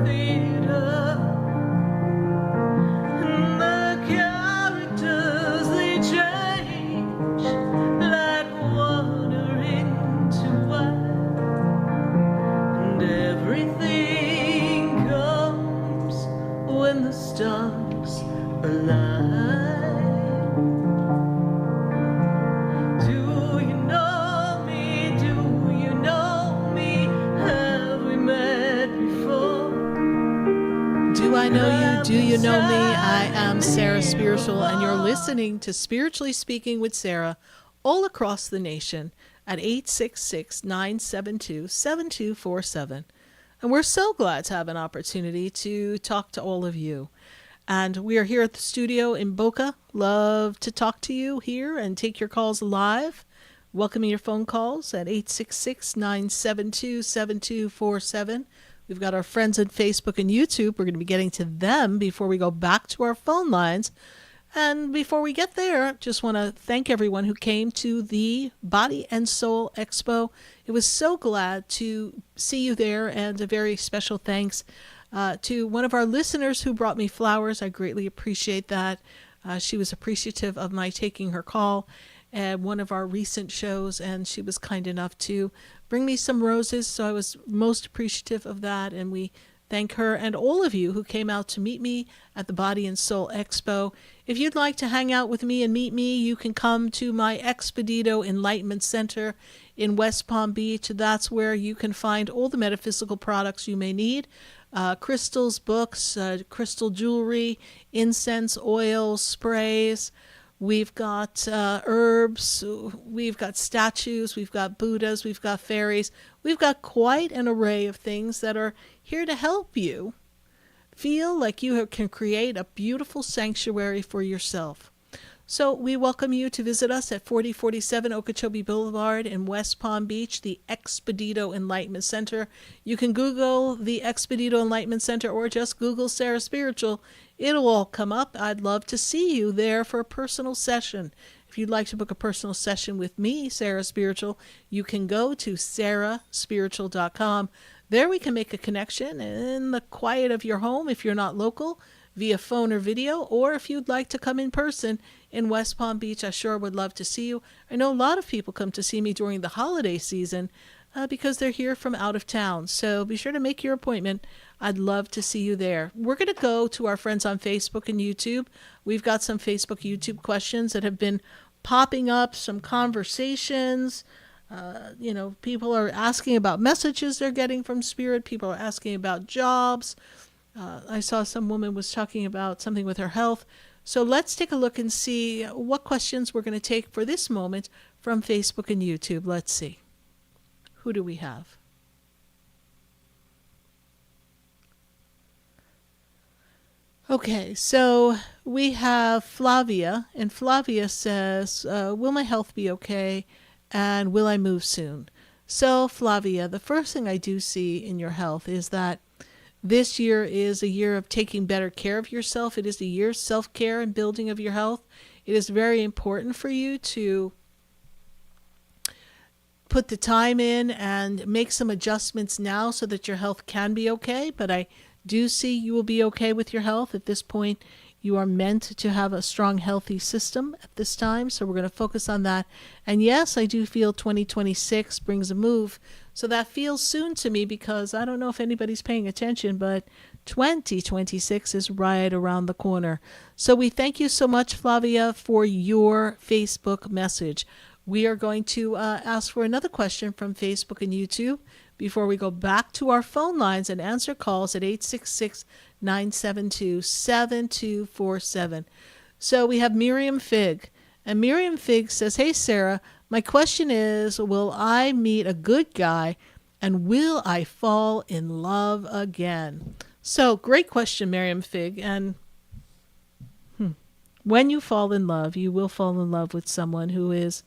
S4: theater. And the characters, they change like water into wine. And everything comes when the stars align. Do you know me? Do you know me? Have we met before?
S3: Do I know you? Do you know me? I am Sarah Spiritual, and you're listening to Spiritually Speaking with Sarah all across the nation at 866-972-7247. And we're so glad to have an opportunity to talk to all of you. And we are here at the studio in Boca. Love to talk to you here and take your calls live. Welcoming your phone calls at 866-972-7247. We've got our friends on Facebook and YouTube. We're going to be getting to them before we go back to our phone lines. And before we get there, just want to thank everyone who came to the Body and Soul Expo. It was so glad to see you there, and a very special thanks to one of our listeners who brought me flowers. I greatly appreciate that. She was appreciative of my taking her call at one of our recent shows, and she was kind enough to bring me some roses, so I was most appreciative of that, and we thank her and all of you who came out to meet me at the Body and Soul Expo. If you'd like to hang out with me and meet me, you can come to my Expedito Enlightenment Center in West Palm Beach. That's where you can find all the metaphysical products you may need. Crystals, books, crystal jewelry, incense, oils, sprays. We've got herbs, we've got statues, we've got Buddhas, we've got fairies. We've got quite an array of things that are here to help you feel like you can create a beautiful sanctuary for yourself. So we welcome you to visit us at 4047 Okeechobee Boulevard in West Palm Beach, the Expedito Enlightenment Center. You can Google the Expedito Enlightenment Center or just Google Sarah Spiritual. It'll all come up. I'd love to see you there for a personal session. If you'd like to book a personal session with me, Sarah Spiritual, you can go to sarahspiritual.com. There we can make a connection in the quiet of your home if you're not local, via phone or video, or if you'd like to come in person in West Palm Beach, I sure would love to see you. I know a lot of people come to see me during the holiday season because they're here from out of town. So be sure to make your appointment. I'd love to see you there. We're going to go to our friends on Facebook and YouTube. We've got some Facebook, YouTube questions that have been popping up, some conversations. People are asking about messages they're getting from Spirit. People are asking about jobs. I saw some woman was talking about something with her health. So let's take a look and see what questions we're going to take for this moment from Facebook and YouTube. Let's see. Who do we have? Okay, so we have Flavia, and Flavia says, will my health be okay, and will I move soon? So, Flavia, the first thing I do see in your health is that this year is a year of taking better care of yourself. It is a year of self-care and building of your health. It is very important for you to put the time in and make some adjustments now so that your health can be okay. But I do see you will be okay with your health. At this point, you are meant to have a strong, healthy system at this time. So we're going to focus on that. And yes, I do feel 2026 brings a move. So that feels soon to me because I don't know if anybody's paying attention, but 2026 is right around the corner. So we thank you so much, Flavia, for your Facebook message. We are going to ask for another question from Facebook and YouTube before we go back to our phone lines and answer calls at 866-972-7247. So we have Miriam Fig. And Miriam Fig says, hey, Sarah, my question is, will I meet a good guy And will I fall in love again? So, great question, Miriam Fig. And when you fall in love, you will fall in love with someone who is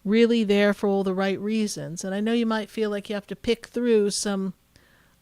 S3: really there for all the right reasons. And I know you might feel like you have to pick through some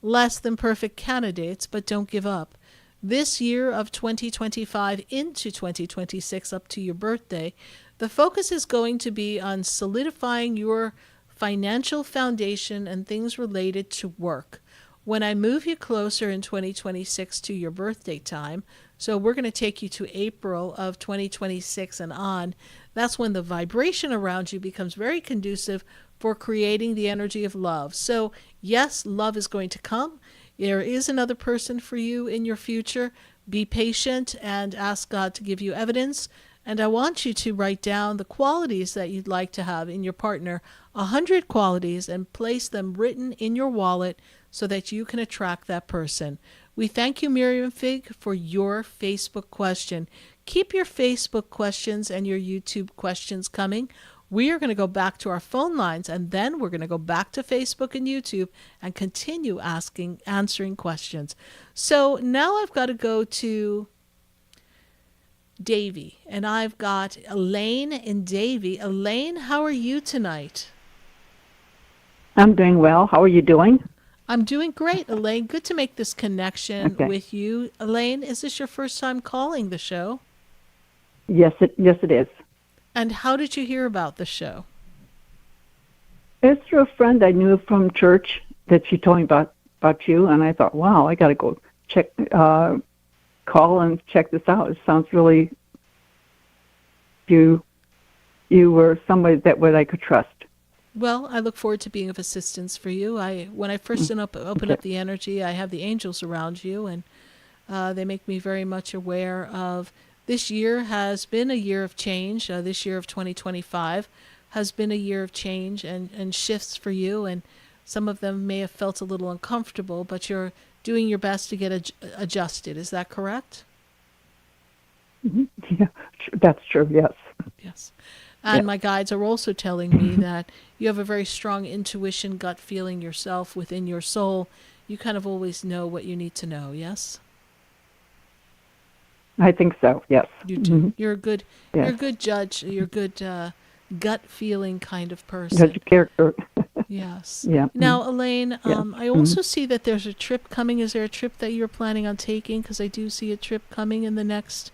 S3: less than perfect candidates, but don't give up. This year of 2025 into 2026, up to your birthday, the focus is going to be on solidifying your financial foundation and things related to work. When I move you closer in 2026 to your birthday time, so we're going to take you to April of 2026 and on, that's when the vibration around you becomes very conducive for creating the energy of love. So yes, love is going to come. There is another person for you in your future. Be patient and ask God to give you evidence. And I want you to write down the qualities that you'd like to have in your partner, 100 qualities, and place them written in your wallet so that you can attract that person. We thank you, Miriam Fig, for your Facebook question. Keep your Facebook questions and your YouTube questions coming. We are going to go back to our phone lines, and then we're going to go back to Facebook and YouTube and continue answering questions. So now I've got to go to Davy, and I've got Elaine and Davy. Elaine, how are you tonight?
S13: I'm doing well. How are you doing?
S3: I'm doing great, Elaine. Good to make this connection with you. Elaine, is this your first time calling the show?
S13: Yes, it is.
S3: And how did you hear about the show?
S13: It's through a friend I knew from church that she told me about you, and I thought, wow, I got to go call and check this out. It sounds really, you were somebody that I could trust.
S3: Well, I look forward to being of assistance for you. When I first open up the energy, I have the angels around you, and they make me very much aware of this year has been a year of change. This year of 2025 has been a year of change and shifts for you, and some of them may have felt a little uncomfortable, but you're doing your best to get adjusted. Is that correct?
S13: Yeah, that's true, yes.
S3: Yes. And my guides are also telling me that you have a very strong intuition, gut feeling yourself within your soul. You kind of always know what you need to know, yes?
S13: I think so, yes.
S3: You do. Mm-hmm. You're a good judge. You're a good gut feeling kind of person.
S13: Judge of character.
S3: Yes.
S13: Yeah.
S3: Now, Elaine, I also see that there's a trip coming. Is there a trip that you're planning on taking? Because I do see a trip coming in the next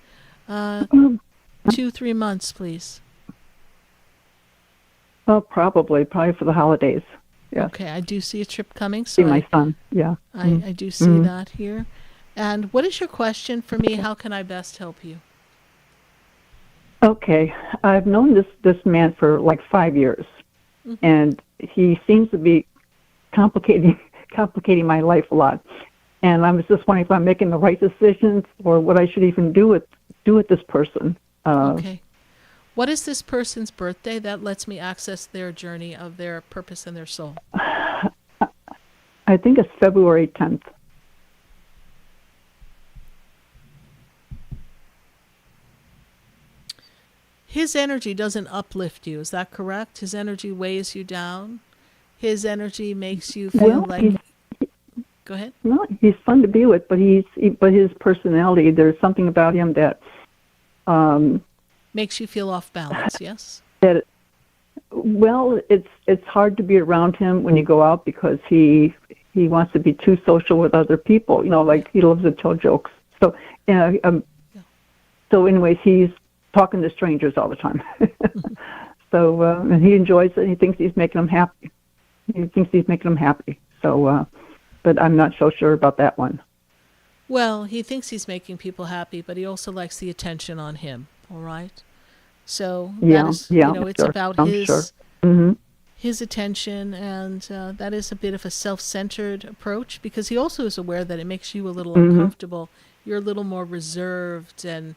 S3: 2-3 months, please.
S13: Well, probably for the holidays. Yes.
S3: Okay, I do see a trip coming. So
S13: see my son, yeah.
S3: I do see that here. And what is your question for me? How can I best help you?
S13: Okay, I've known this man for like 5 years, and he seems to be complicating my life a lot. And I was just wondering if I'm making the right decisions or what I should even do with this person.
S3: Okay. What is this person's birthday? That lets me access their journey of their purpose and their soul.
S13: I think it's February 10th.
S3: His energy doesn't uplift you, is that correct? His energy weighs you down? His energy makes you feel Go ahead.
S13: No, he's fun to be with, but his personality, there's something about him that
S3: makes you feel off balance, yes?
S13: It's hard to be around him when you go out because he wants to be too social with other people, like he loves to tell jokes. So, so anyways, he's talking to strangers all the time. So, and he enjoys it. He thinks he's making them happy. So, but I'm not so sure about that one.
S3: Well, he thinks he's making people happy, but he also likes the attention on him. All right. So it's about his attention, and that is a bit of a self-centered approach because he also is aware that it makes you a little uncomfortable. You're a little more reserved, and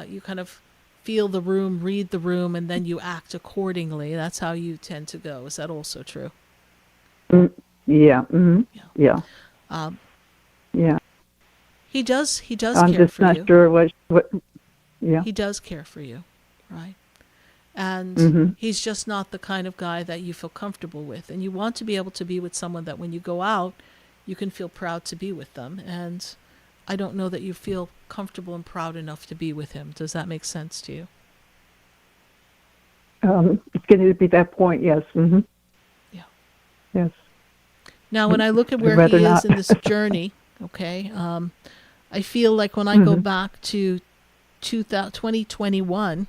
S3: you kind of feel the room, read the room, and then you act accordingly. That's how you tend to go. Is that also true?
S13: Yeah. Yeah. Yeah.
S3: He does
S13: I'm
S3: care
S13: just
S3: for
S13: not
S3: you.
S13: sure what. Yeah.
S3: He does care for you, right? And he's just not the kind of guy that you feel comfortable with. And you want to be able to be with someone that when you go out, you can feel proud to be with them. And I don't know that you feel comfortable and proud enough to be with him. Does that make sense to you?
S13: It's going to be that point, yes.
S3: Yeah.
S13: Yes.
S3: Now, when I look at where he is in this journey, okay, I feel like when I go back to 2021,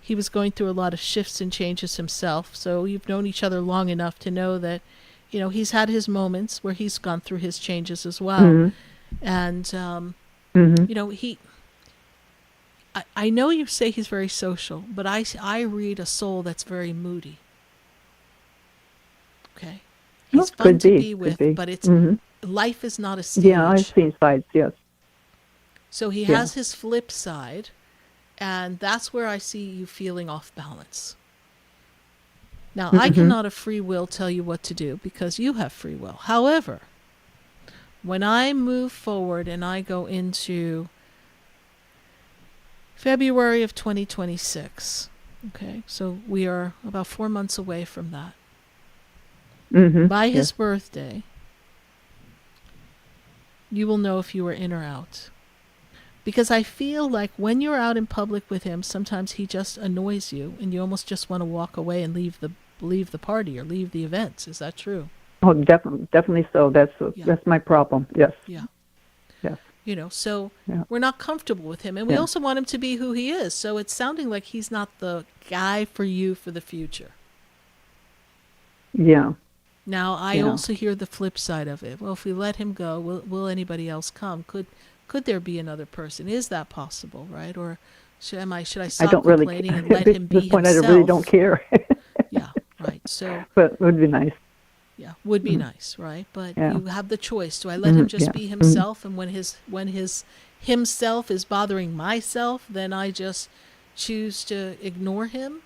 S3: he was going through a lot of shifts and changes himself. So you've known each other long enough to know that, you know, he's had his moments where he's gone through his changes as well. And, you know, I know you say he's very social, but I read a soul that's very moody. Okay. He's fun to be with, but it's life is not a stage.
S13: Yeah, I've seen sides, yes.
S3: So he has his flip side, and that's where I see you feeling off balance. Now, I cannot of free will tell you what to do because you have free will. However, when I move forward and I go into February of 2026, okay, so we are about 4 months away from that. By his birthday, you will know if you are in or out. Because I feel like when you're out in public with him, sometimes he just annoys you and you almost just want to walk away and leave the party or leave the events. Is that true?
S13: Oh, definitely so. That's my problem. Yes.
S3: Yeah.
S13: Yes.
S3: You know, so we're not comfortable with him, and we also want him to be who he is. So it's sounding like he's not the guy for you for the future.
S13: Yeah.
S3: Now, I also hear the flip side of it. Well, if we let him go, will anybody else come? Could there be another person? Is that possible, right? Or should I stop complaining and let him be himself?
S13: At this point, I really don't care.
S3: Yeah, right. So,
S13: but it would be nice.
S3: Yeah, would be nice, right? But you have the choice. Do I let him just be himself, and when his himself is bothering myself, then I just choose to ignore him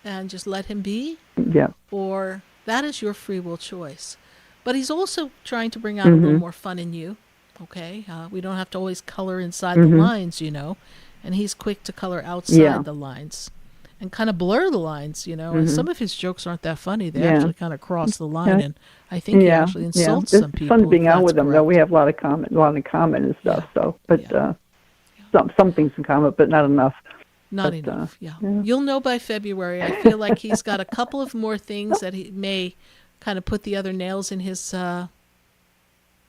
S3: and just let him be?
S13: Yeah.
S3: Or that is your free will choice. But he's also trying to bring out a little more fun in you. Okay, we don't have to always color inside the lines, you know, and he's quick to color outside the lines and kind of blur the lines, you know. And some of his jokes aren't that funny; they actually kind of cross the line, and I think he actually insults some people.
S13: It's fun being out with him, though. We have a lot in common and stuff. So, but some things in common, but not enough.
S3: Not enough. You'll know by February. I feel like he's got a couple of more things that he may kind of put the other nails in his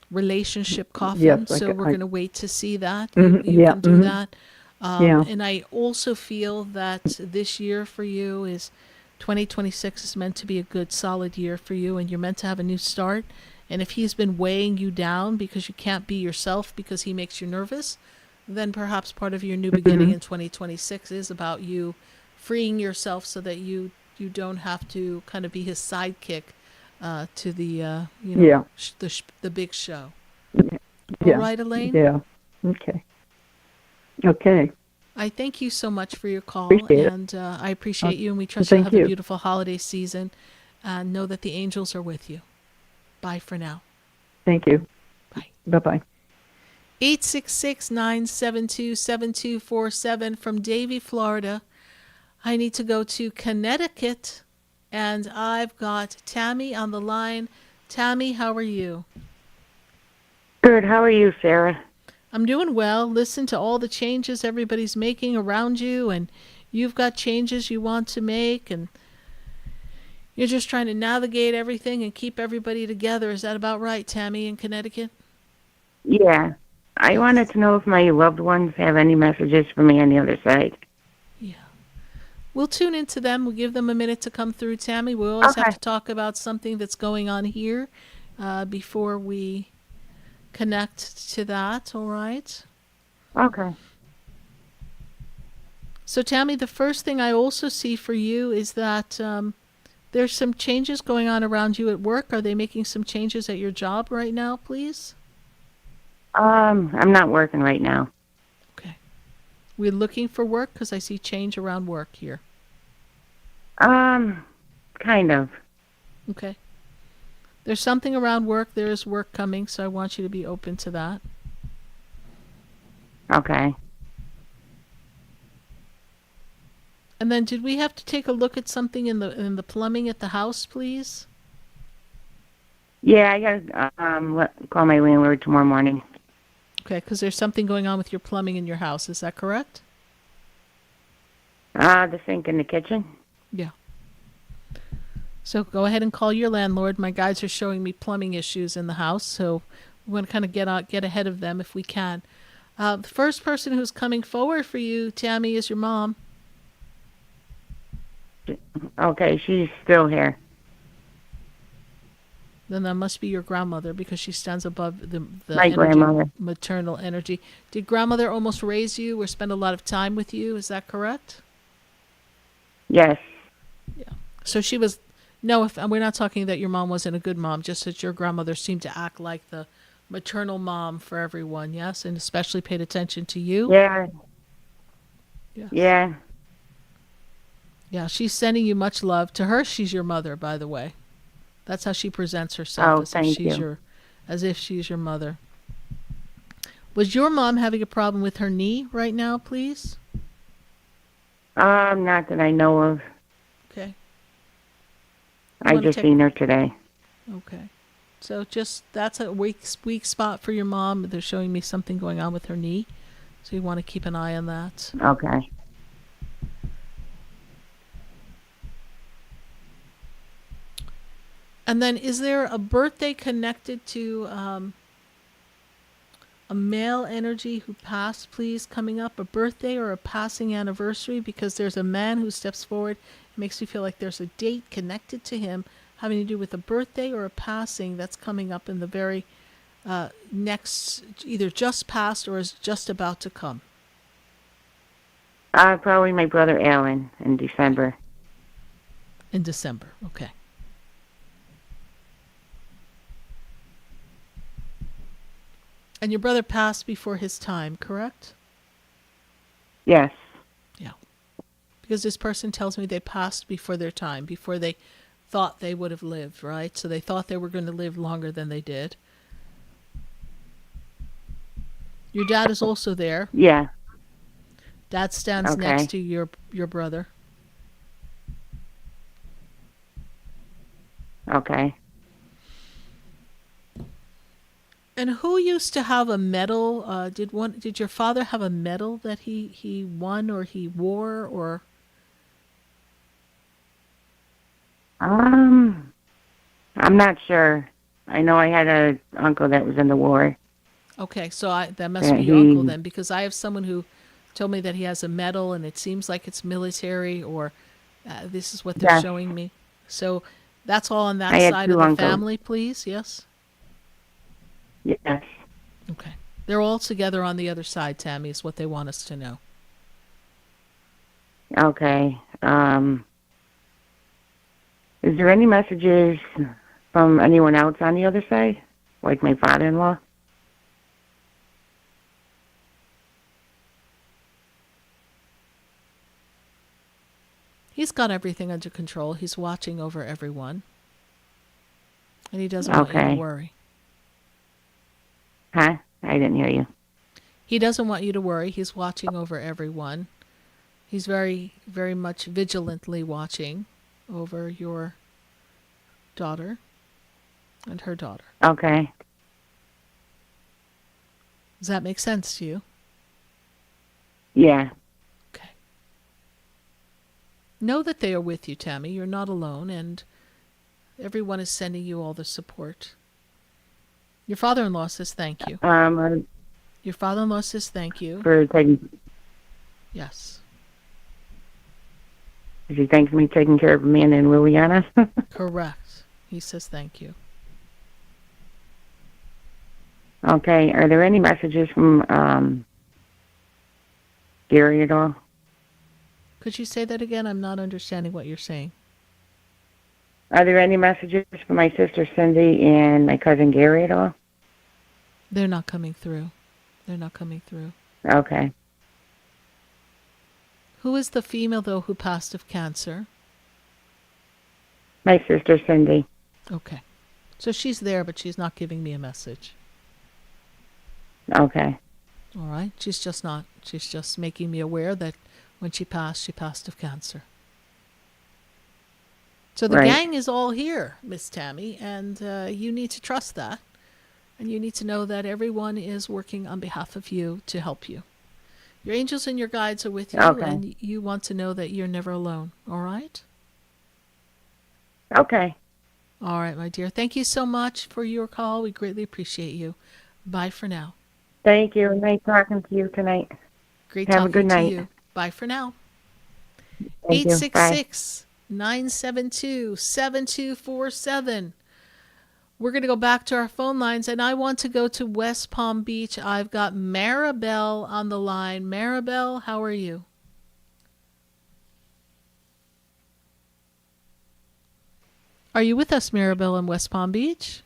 S3: relationship coffin.
S13: Yes,
S3: so we're going to wait to see that. You can do that. And I also feel that this year for you is 2026 is meant to be a good, solid year for you, and you're meant to have a new start. And if he's been weighing you down because you can't be yourself because he makes you nervous, then perhaps part of your new beginning in 2026 is about you freeing yourself so that you don't have to kind of be his sidekick to the the big show. All right, Elaine?
S13: Yeah. Okay.
S3: I thank you so much for your call,
S13: Appreciate
S3: and I appreciate you, and we trust you'll have a beautiful holiday season, and know that the angels are with you. Bye for now.
S13: Thank you.
S3: Bye.
S13: Bye-bye.
S3: 866-972-7247 from Davie, Florida. I need to go to Connecticut, and I've got Tammy on the line. Tammy, how are you?
S14: Good. How are you, Sarah?
S3: I'm doing well. Listen to all the changes everybody's making around you, and you've got changes you want to make, and you're just trying to navigate everything and keep everybody together. Is that about right, Tammy, in Connecticut?
S14: Yeah. I wanted to know if my loved ones have any messages for me on the other side.
S3: Yeah. We'll tune into them. We'll give them a minute to come through, Tammy. We always have to talk about something that's going on here before we connect to that, all right?
S14: Okay.
S3: So, Tammy, the first thing I also see for you is that there's some changes going on around you at work. Are they making some changes at your job right now, please?
S14: I'm not working right now.
S3: Okay. We're looking for work because I see change around work here.
S14: Kind of.
S3: Okay. There's something around work. There is work coming, so I want you to be open to that.
S14: Okay.
S3: And then did we have to take a look at something in the plumbing at the house, please?
S14: Yeah, I gotta call my landlord tomorrow morning.
S3: Okay, because there's something going on with your plumbing in your house. Is that correct?
S14: The sink in the kitchen.
S3: Yeah. So go ahead and call your landlord. My guides are showing me plumbing issues in the house, so we want to kind of get ahead of them if we can. The first person who's coming forward for you, Tammy, is your mom.
S14: Okay, she's still here.
S3: Then that must be your grandmother because she stands above the
S14: My
S3: energy,
S14: grandmother.
S3: maternal energy. Did grandmother almost raise you or spend a lot of time with you? Is that correct?
S14: Yes.
S3: Yeah. So she was. No, we're not talking that your mom wasn't a good mom, just that your grandmother seemed to act like the maternal mom for everyone, yes? And especially paid attention to you?
S14: Yeah.
S3: Yes.
S14: Yeah.
S3: Yeah, she's sending you much love. To her, she's your mother, by the way. That's how she presents herself, as if she's your mother. Was your mom having a problem with her knee right now, please?
S14: Not that I know of.
S3: Okay.
S14: I just seen her today.
S3: Okay. So that's a weak spot for your mom. They're showing me something going on with her knee. So you want to keep an eye on that.
S14: Okay.
S3: And then is there a birthday connected to a male energy who passed, please, coming up? A birthday or a passing anniversary? Because there's a man who steps forward. It makes me feel like there's a date connected to him having to do with a birthday or a passing that's coming up in the very next, either just past or is just about to come.
S14: Probably my brother Alan in December.
S3: In December, okay. And your brother passed before his time, correct?
S14: Yes.
S3: Yeah. Because this person tells me they passed before their time, before they thought they would have lived, right? So they thought they were going to live longer than they did. Your dad is also there.
S14: Yeah.
S3: Dad stands next to your brother.
S14: Okay.
S3: And who used to have a medal? Did your father have a medal that he won or he wore or?
S14: I'm not sure. I know I had an uncle that was in the war.
S3: Okay, so that must be your uncle then, because I have someone who told me that he has a medal and it seems like it's military or this is what they're showing me. So that's all on that side of the family, please. Yes.
S14: Yes.
S3: Okay. They're all together on the other side, Tammy, is what they want us to know.
S14: Okay. Is there any messages from anyone else on the other side? Like my father-in-law?
S3: He's got everything under control. He's watching over everyone. And he doesn't want you to worry.
S14: Huh? I didn't hear you.
S3: He doesn't want you to worry. He's watching over everyone. He's very, very much vigilantly watching over your daughter and her daughter.
S14: Okay.
S3: Does that make sense to you?
S14: Yeah.
S3: Okay. Know that they are with you, Tammy. You're not alone, and everyone is sending you all the support. Your father-in-law says thank you.
S14: Your
S3: father-in-law says thank you.
S14: For taking...
S3: Yes.
S14: He thanks me taking care of Amanda and Liliana?
S3: Correct. He says thank you.
S14: Okay. Are there any messages from Gary at all?
S3: Could you say that again? I'm not understanding what you're saying.
S14: Are there any messages from my sister Cindy and my cousin Gary at all?
S3: They're not coming through. They're not coming through.
S14: Okay.
S3: Who is the female, though, who passed of cancer?
S14: My sister Cindy.
S3: Okay. So she's there, but she's not giving me a message.
S14: Okay.
S3: All right. She's just making me aware that When she passed of cancer. So the
S14: Right.
S3: gang is all here, Miss Tammy, and you need to trust that. And you need to know that everyone is working on behalf of you to help you. Your angels and your guides are with you,
S14: Okay.
S3: and you want to know that you're never alone. All right?
S14: Okay.
S3: All right, my dear. Thank you so much for your call. We greatly appreciate you. Bye for now.
S14: Thank you. Nice talking to you tonight.
S3: Great
S14: Have a good
S3: talking to
S14: night.
S3: you. Bye for now.
S14: Thank you. Bye.
S3: 866-972-7247. We're going to go back to our phone lines, and I want to go to West Palm Beach. I've got Maribel on the line. Maribel, how are you? Are you with us, Maribel, in West Palm Beach?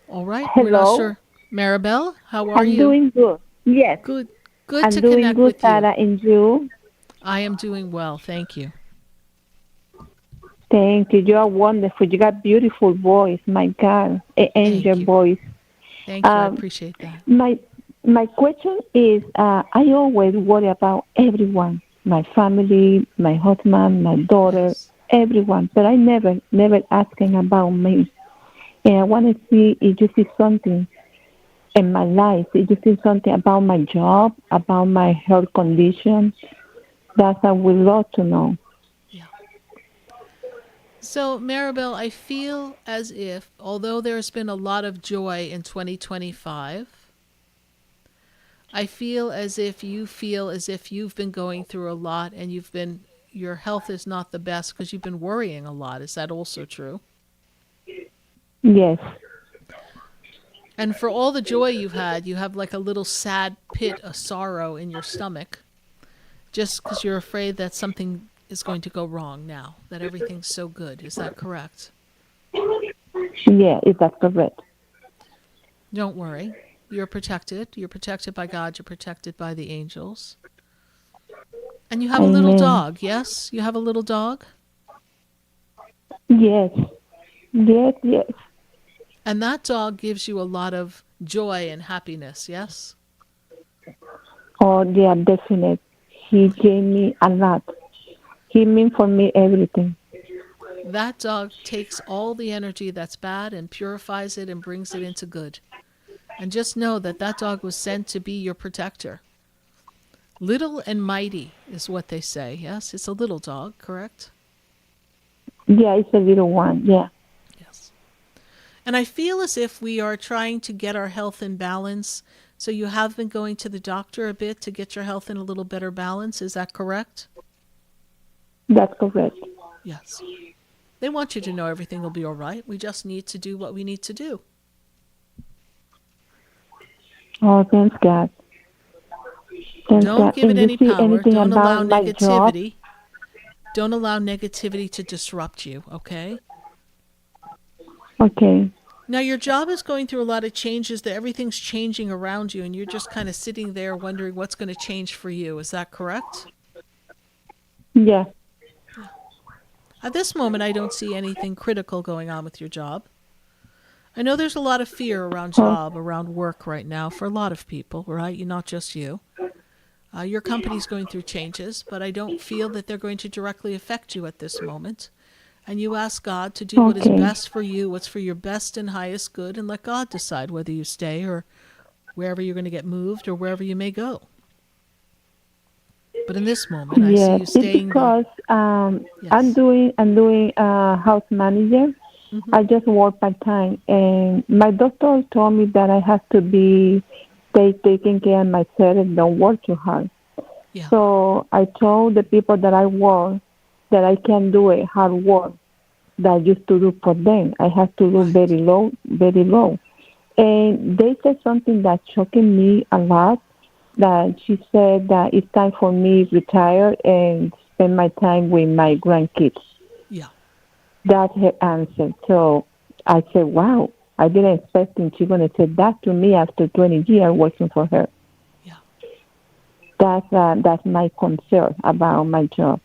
S3: All right. We're not
S15: Hello.
S3: sure. Maribel, how are
S15: I'm
S3: you?
S15: doing good. Yes.
S3: Good. Good
S15: I'm
S3: to
S15: doing
S3: connect
S15: good,
S3: with you.
S15: Sarah, and you?
S3: I am doing well. Thank you.
S15: Thank you. You are wonderful. You got beautiful voice. My God, angel voice.
S3: Thank you. I appreciate that.
S15: My question is, I always worry about everyone, my family, my husband, my daughter, everyone, but I never asking about me. And I want to see if you see something in my life, if you see something about my job, about my health condition. That I would love to know.
S3: So, Maribel, I feel as if, although there's been a lot of joy in 2025, I feel as if you've been going through a lot and your health is not the best because you've been worrying a lot. Is that also true?
S15: Yes.
S3: And for all the joy you've had, you have like a little sad pit of sorrow in your stomach just because you're afraid that something is going to go wrong now, that everything's so good. Is that correct?
S15: Yeah, is that correct?
S3: Don't worry. You're protected. You're protected by God. You're protected by the angels. And you have a little dog, yes? You have a little dog?
S15: Yes. Yes, yes.
S3: And that dog gives you a lot of joy and happiness, yes?
S15: Oh, yeah, definitely. He gave me a lot. He means for me everything.
S3: That dog takes all the energy that's bad and purifies it and brings it into good. And just know that that dog was sent to be your protector. Little and mighty is what they say, yes? It's a little dog, correct?
S15: Yeah, it's a little one, yeah.
S3: Yes. And I feel as if we are trying to get our health in balance. So you have been going to the doctor a bit to get your health in a little better balance. Is that correct?
S15: That's correct.
S3: Yes. They want you to know everything will be all right. We just need to do what we need to do.
S15: Oh, thanks God. Thanks
S3: Don't
S15: God.
S3: give it
S15: And
S3: any
S15: you see
S3: power.
S15: anything
S3: Don't allow
S15: about my job?
S3: negativity. Don't allow negativity to disrupt you, okay?
S15: Okay.
S3: Now, your job is going through a lot of changes. That everything's changing around you, and you're just kind of sitting there wondering what's going to change for you. Is that correct?
S15: Yeah.
S3: At this moment, I don't see anything critical going on with your job. I know there's a lot of fear around job, around work right now for a lot of people, right? Not just you. Your company's going through changes, but I don't feel that they're going to directly affect you at this moment. And you ask God to do what is best for you, what's for your best and highest good, and let God decide whether you stay or wherever you're going to get moved or wherever you may go. But in this moment, I see you staying
S15: it's because I'm doing house manager.
S3: Mm-hmm.
S15: I just work part time, and my doctor told me that I have to be taking care of myself and don't work too hard.
S3: Yeah.
S15: So I told the people that I work that I can do it hard work that I used to do for them. I have to do very low, very low. And they said something that shocked me a lot. That she said that it's time for me to retire and spend my time with my grandkids.
S3: Yeah.
S15: That's her answer. So I said, wow, I didn't expect she's going to say that to me after 20 years working for her.
S3: Yeah.
S15: That's my concern about my job.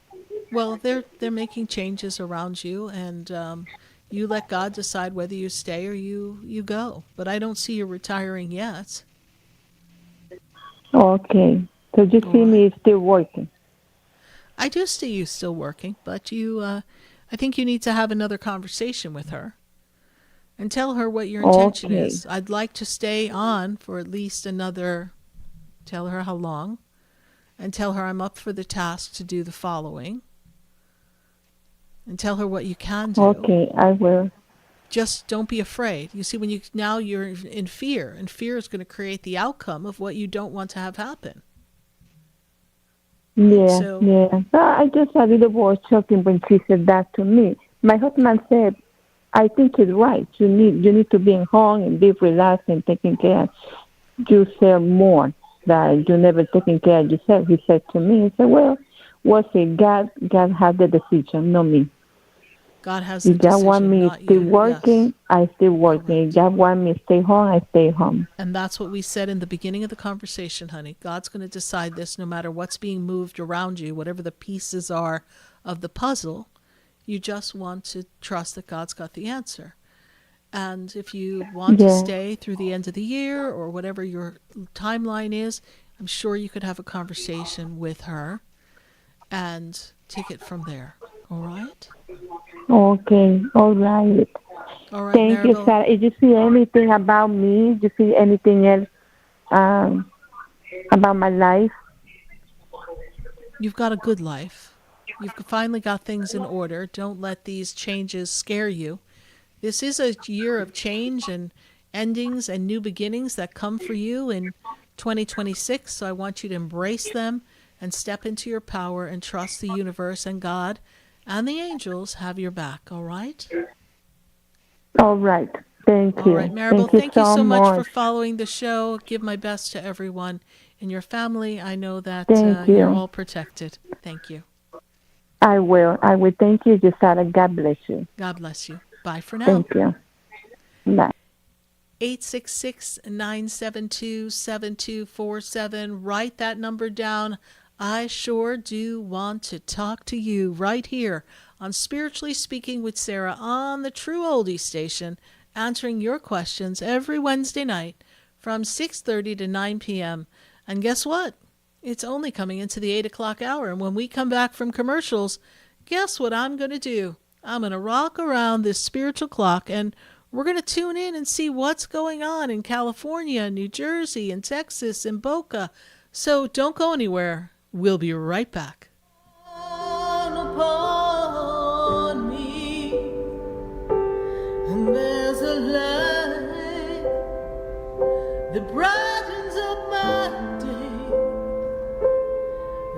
S3: Well, they're making changes around you, and you let God decide whether you stay or you go. But I don't see you retiring yet.
S15: Okay. So you see me still working.
S3: I do see you still working, but I think you need to have another conversation with her and tell her what your intention
S15: Okay.
S3: is. I'd like to stay on for at least another, tell her how long, and tell her I'm up for the task to do the following, and tell her what you can do.
S15: Okay, I will.
S3: Just don't be afraid. You see, when you're in fear, and fear is going to create the outcome of what you don't want to have happen.
S15: Yeah, yeah. I just a little was shocking when she said that to me. My husband said, I think he's right. You need to be in home and be relaxed and taking care of yourself more. That you never taking care of yourself. He said to me, he said, well, what's it? God had the decision, not me.
S3: God has the
S15: If God want
S3: decision,
S15: me
S3: not
S15: still
S3: you.
S15: working,
S3: Yes.
S15: I still working. If God want me stay home, I stay home.
S3: And that's what we said in the beginning of the conversation, honey. God's going to decide this no matter what's being moved around you, whatever the pieces are of the puzzle. You just want to trust that God's got the answer. And if you want to stay through the end of the year or whatever your timeline is, I'm sure you could have a conversation with her and take it from there. All right?
S15: Okay, all right.
S3: All right,
S15: Thank you,
S3: Maribel.
S15: Sarah. If you see anything about me, you see anything else about my life?
S3: You've got a good life. You've finally got things in order. Don't let these changes scare you. This is a year of change and endings and new beginnings that come for you in 2026. So I want you to embrace them and step into your power and trust the universe and God and the angels have your back. All right?
S15: All right. Thank you.
S3: All right, Maribel, thank you
S15: so
S3: so much for following the show. Give my best to everyone in your family. I know that
S15: Thank you.
S3: you're all protected. Thank you.
S15: I will. Thank you, Sarah. God bless you.
S3: God bless you. Bye for now.
S15: Thank you. Bye.
S3: 866-972-7247. Write that number down. I sure do want to talk to you right here on Spiritually Speaking with Sarah on the True Oldie Station, answering your questions every Wednesday night from 6:30 to 9 p.m. And guess what? It's only coming into the 8 o'clock hour. And when we come back from commercials, guess what I'm going to do? I'm going to rock around this spiritual clock, and we're going to tune in and see what's going on in California, New Jersey, and Texas, and Boca. So don't go anywhere. We'll be right back.
S4: Upon me, and there's a light that brightens up my day.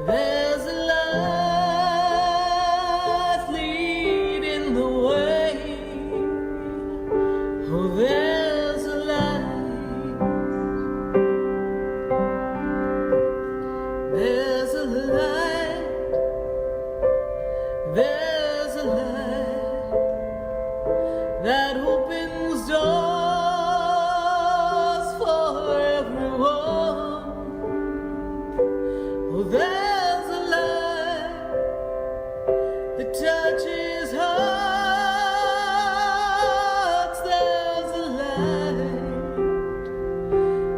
S4: There's a light leading the way. Oh, there's a light. There's a light. There's a light that opens doors for everyone. Oh, there's a light that touches hearts. There's a light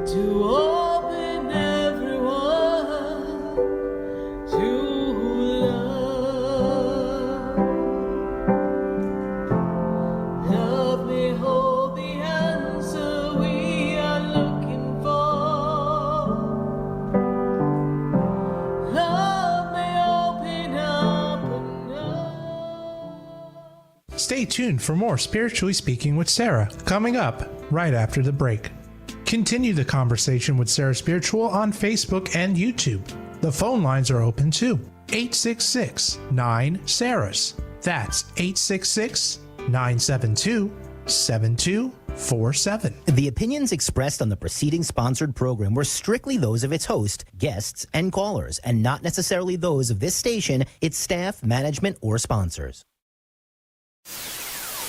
S4: to open everyone to love. Love may hold the answer we are looking for. Love may open up
S2: Stay tuned for more Spiritually Speaking with Sarah, coming up right after the break. Continue the conversation with Sarah Spiritual on Facebook and YouTube. The phone lines are open too. 866-9-SARAHS. That's 866-972-7247.
S5: The opinions expressed on the preceding sponsored program were strictly those of its host, guests, and callers, and not necessarily those of this station, its staff, management, or sponsors.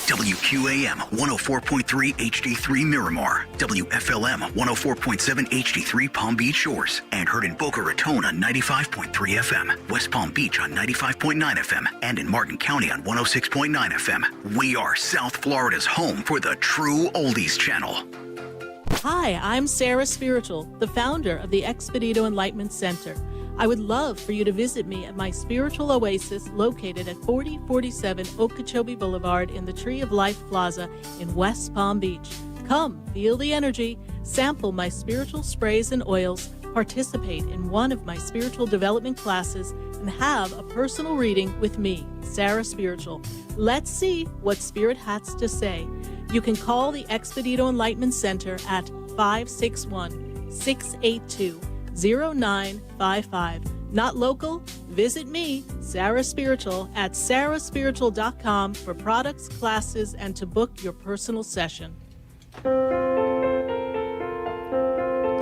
S6: WQAM 104.3 HD3 Miramar, WFLM 104.7 HD3 Palm Beach Shores, and heard in Boca Raton on 95.3 FM, West Palm Beach on 95.9 FM, and in Martin County on 106.9 FM. We are South Florida's home for the True Oldies channel.
S3: Hi, I'm Sarah Spiritual, the founder of the Expedito Enlightenment Center. I would love for you to visit me at my spiritual oasis located at 4047 Okeechobee Boulevard in the Tree of Life Plaza in West Palm Beach. Come, feel the energy, sample my spiritual sprays and oils, participate in one of my spiritual development classes, and have a personal reading with me, Sarah Spiritual. Let's see what Spirit has to say. You can call the Expedito Enlightenment Center at 561-682-0955. Not local? Visit me, Sarah Spiritual, at sarahspiritual.com for products, classes, and to book your personal session.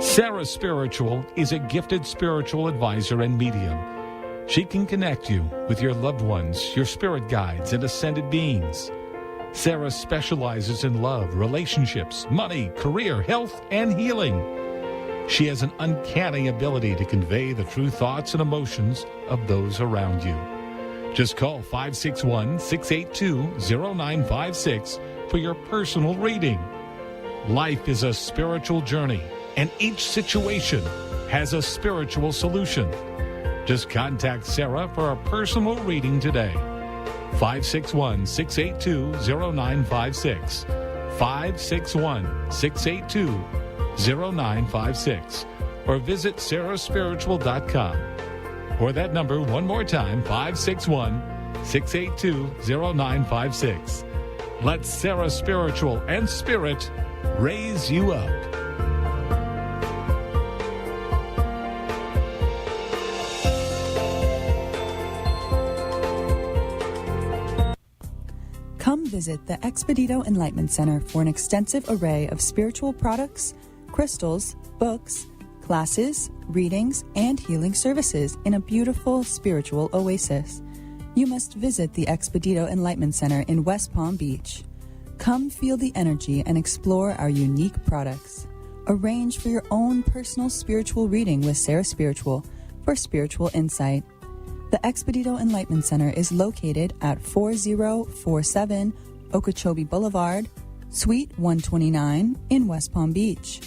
S7: Sarah Spiritual is a gifted spiritual advisor and medium. She can connect you with your loved ones, your spirit guides, and ascended beings. Sarah specializes in love, relationships, money, career, health, and healing. She has an uncanny ability to convey the true thoughts and emotions of those around you. Just call 561-682-0956 for your personal reading. Life is a spiritual journey, and each situation has a spiritual solution. Just contact Sarah for a personal reading today. 561-682-0956. 561-682-0956. Or visit sarahspiritual.com. Or that number one more time, 561-682-0956. Let Sarah Spiritual and Spirit raise you up.
S12: Come visit the Expedito Enlightenment Center for an extensive array of spiritual products, crystals, books, classes, readings, and healing services in a beautiful spiritual oasis. You must visit the Expedito Enlightenment Center in West Palm Beach. Come feel the energy and explore our unique products. Arrange for your own personal spiritual reading with Sarah Spiritual for spiritual insight. The Expedito Enlightenment Center is located at 4047 Okeechobee Boulevard, Suite 129 in West Palm Beach.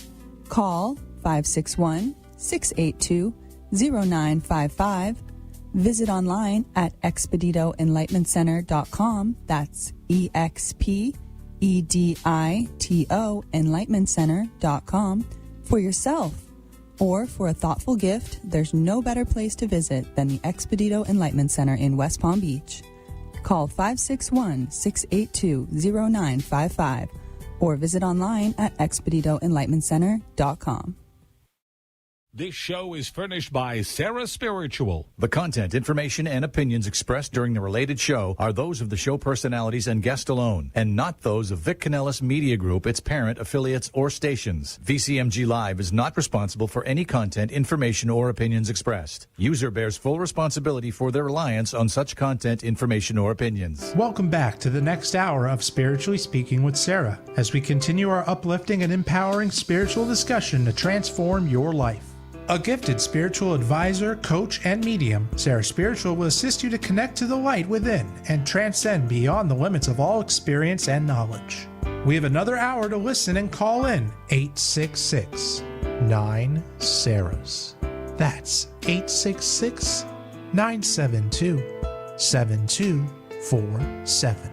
S12: Call 561-682-0955. Visit online at expeditoenlightenmentcenter.com. That's EXPEDITO enlightenmentcenter.com for yourself. Or for a thoughtful gift, there's no better place to visit than the Expedito Enlightenment Center in West Palm Beach. Call 561-682-0955 or visit online at expeditoenlightenmentcenter.com.
S7: This show is furnished by Sarah Spiritual.
S1: The content, information, and opinions expressed during the related show are those of the show personalities and guest alone, and not those of Vic Canellis Media Group, its parent, affiliates, or stations. VCMG Live is not responsible for any content, information, or opinions expressed. User bears full responsibility for their reliance on such content, information, or opinions.
S2: Welcome back to the next hour of Spiritually Speaking with Sarah, as we continue our uplifting and empowering spiritual discussion to transform your life. A gifted spiritual advisor, coach, and medium, Sarah Spiritual will assist you to connect to the light within and transcend beyond the limits of all experience and knowledge. We have another hour to listen and call in 866-9-SARAHs. That's 866-972-7247.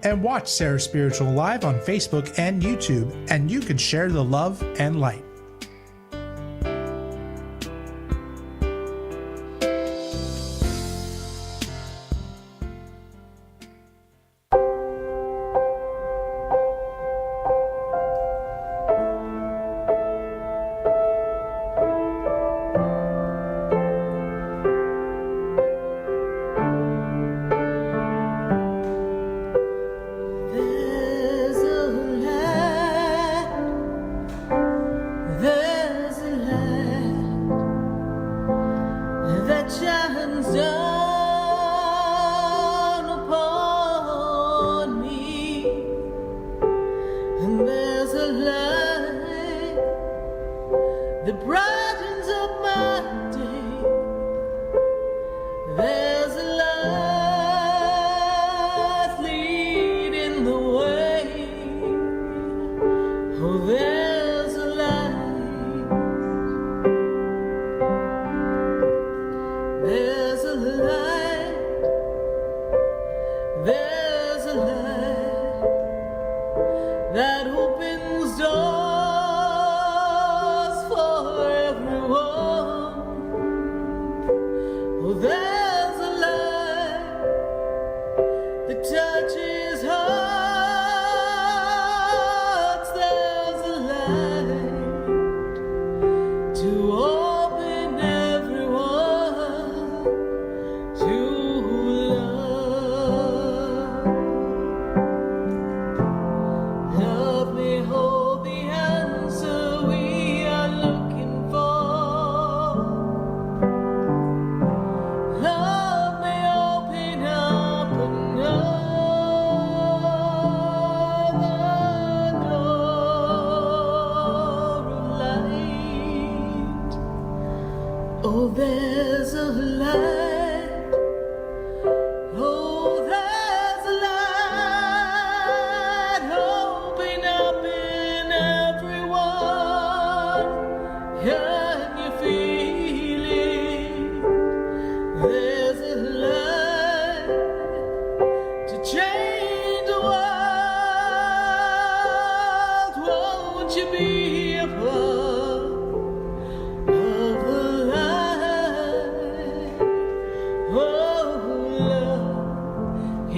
S2: And watch Sarah Spiritual live on Facebook and YouTube, and you can share the love and light.
S4: There's a light that shines down upon me, and there's a light that brightens up my day. There's a light leading the way. Oh, there's a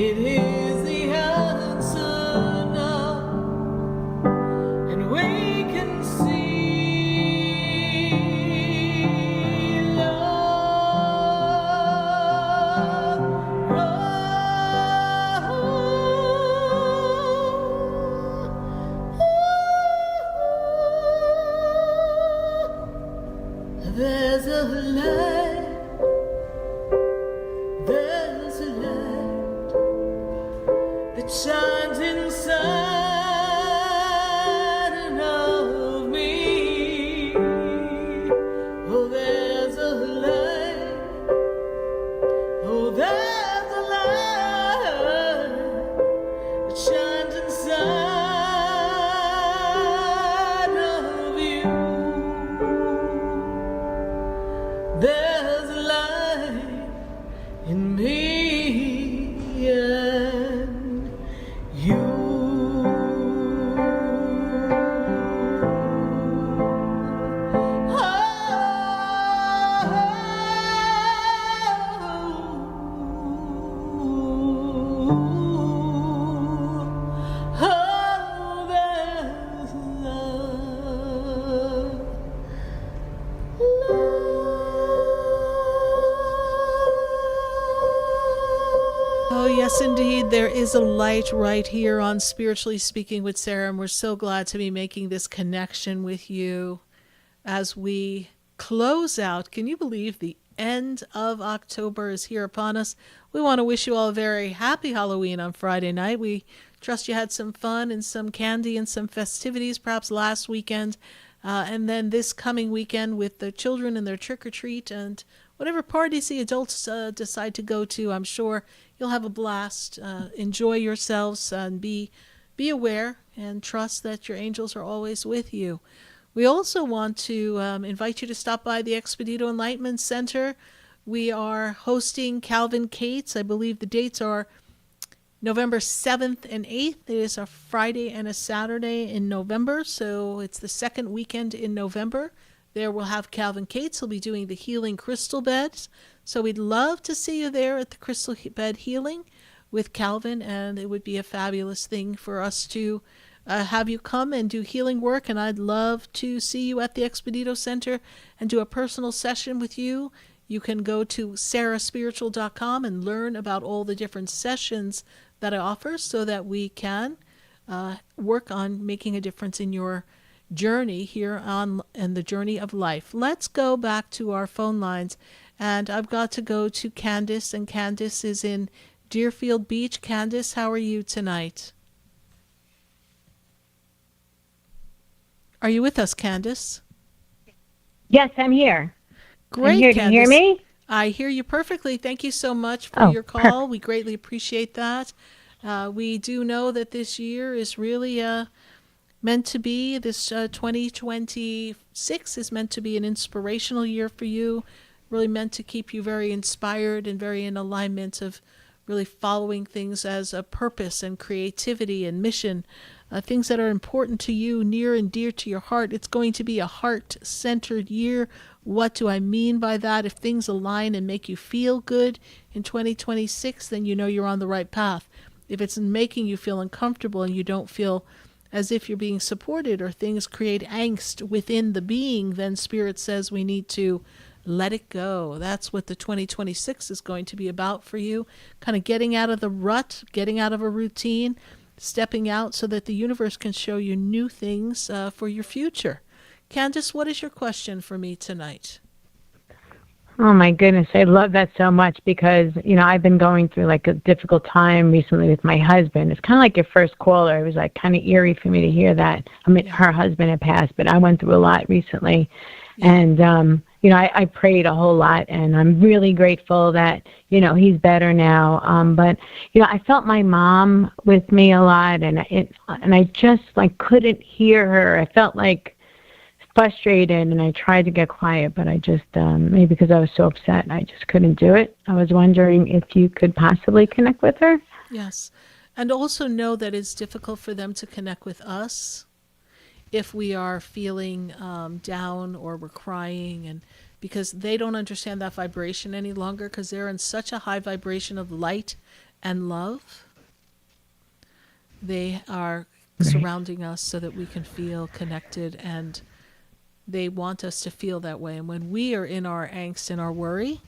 S4: It is the answer now, and we can see love grow. There's a light, there's a light that shines inside of me. Oh, there's a light. Oh, there's a light that shines inside of you. There's a light in me. And you.
S3: Oh, yes, indeed. There is a light right here on Spiritually Speaking with Sarah, and we're so glad to be making this connection with you as we close out. Can you believe the end of October is here upon us? We want to wish you all a very happy Halloween on Friday night. We trust you had some fun and some candy and some festivities, perhaps last weekend, and then this coming weekend with the children and their trick-or-treat and whatever parties the adults decide to go to. I'm sure you'll have a blast. Enjoy yourselves and be aware and trust that your angels are always with you. We also want to invite you to stop by the Expedito Enlightenment Center. We are hosting Calvin Cates. I believe the dates are November 7th and 8th. It is a Friday and a Saturday in November, so it's the second weekend in November. There we'll have Calvin Cates. He'll be doing the healing crystal beds. So we'd love to see you there at the crystal bed healing with Calvin, and it would be a fabulous thing for us to have you come and do healing work. And I'd love to see you at the Expedito Center and do a personal session with you. You can go to sarahspiritual.com and learn about all the different sessions that I offer so that we can work on making a difference in your journey here on and the journey of life. Let's go back to our phone lines, and I've got to go to Candace, and Candace is in Deerfield Beach. Candace, how are you tonight? Are you with us, Candace?
S16: Yes, I'm here.
S3: Great,
S16: I'm here.
S3: Candace.
S16: Do you hear me?
S3: I hear you perfectly. Thank you so much for your call. We greatly appreciate that. We do know that this year is really meant to be, this 2026 is meant to be an inspirational year for you, really meant to keep you very inspired and very in alignment of really following things as a purpose and creativity and mission, things that are important to you, near and dear to your heart. It's going to be a heart-centered year. What do I mean by that? If things align and make you feel good in 2026, then you know you're on the right path. If it's making you feel uncomfortable and you don't feel as if you're being supported, or things create angst within the being, then Spirit says we need to let it go. That's what the 2026 is going to be about for you, kind of getting out of the rut, getting out of a routine, stepping out so that the universe can show you new things for your future. Candace, what is your question for me tonight?
S16: Oh my goodness, I love that so much because, I've been going through like a difficult time recently with my husband. It's kind of like your first caller. It was like kind of eerie for me to hear that. I mean, her husband had passed, but I went through a lot recently. Yeah. And, I prayed a whole lot, and I'm really grateful that, he's better now. But, I felt my mom with me a lot, and I just like couldn't hear her. I felt like frustrated, and I tried to get quiet, but I just, maybe because I was so upset, I just couldn't do it. I was wondering if you could possibly connect with her.
S3: Yes. And also know that it's difficult for them to connect with us. if we are feeling down or we're crying, and because they don't understand that vibration any longer because they're in such a high vibration of light and love. They are surrounding us so that we can feel connected, and they want us to feel that way. And when we are in our angst and our worry,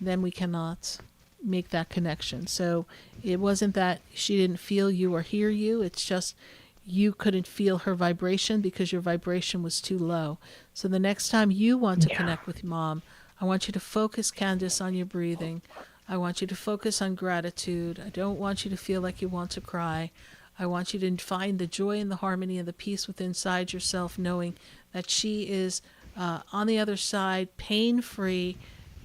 S3: then we cannot make that connection. So it wasn't that she didn't feel you or hear you. It's just you couldn't feel her vibration because your vibration was too low. So the next time you want to connect with Mom, I want you to focus, Candace, on your breathing. I want you to focus on gratitude. I don't want you to feel like you want to cry. I want you to find the joy and the harmony and the peace within inside yourself, knowing that she is on the other side, pain-free.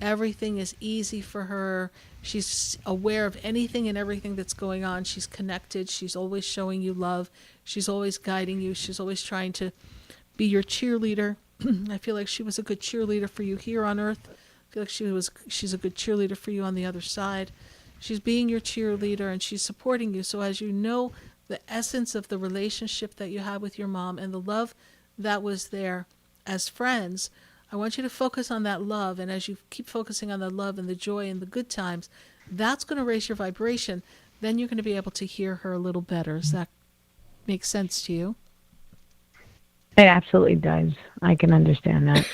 S3: Everything is easy for her. She's aware of anything and everything that's going on. She's connected. She's always showing you love. She's always guiding you. She's always trying to be your cheerleader. I feel like she was a good cheerleader for you here on earth. I feel like she's a good cheerleader for you on the other side. She's being your cheerleader and she's supporting you. So as you know the essence of the relationship that you had with your mom and the love that was there as friends, I want you to focus on that love. And as you keep focusing on the love and the joy and the good times, that's going to raise your vibration. Then you're going to be able to hear her a little better. Does that make sense to you?
S16: It absolutely does. I can understand that.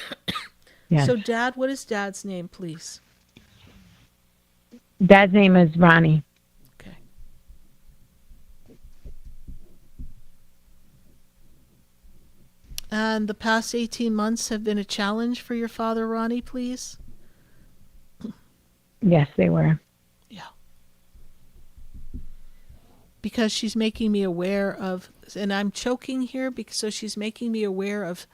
S16: Yes.
S3: So, Dad, what is Dad's name, please?
S16: Dad's name is Ronnie.
S3: Okay. And the past 18 months have been a challenge for your father, Ronnie, please?
S16: Yes, they were.
S3: Yeah. Because she's making me aware of, and I'm choking here because so she's making me aware of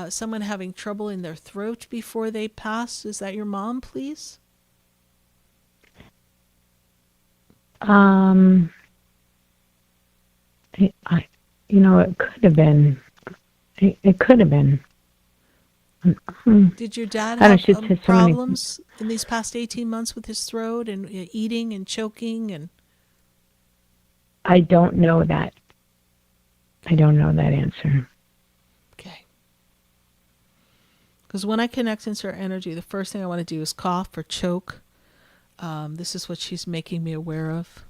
S3: someone having trouble in their throat before they pass. Is that your mom, please?
S16: It could have been. It could have been.
S3: Did your dad have problems in these past 18 months with his throat and eating and choking and?
S16: I don't know that. I don't know that answer.
S3: Okay. Because when I connect into her energy, the first thing I want to do is cough or choke. This is what she's making me aware of.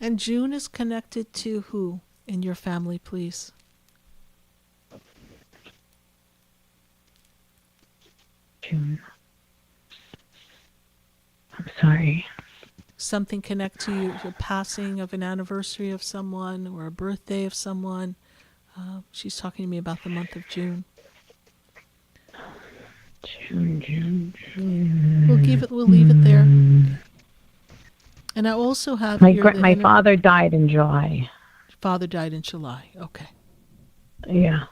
S3: And June is connected to who in your family, please?
S16: June. I'm sorry.
S3: Something connect to you, the passing of an anniversary of someone or a birthday of someone. She's talking to me about the month of June.
S16: June.
S3: We'll leave it there. And I also have
S16: my father died in July.
S3: Father died in July. Okay.
S16: Yeah.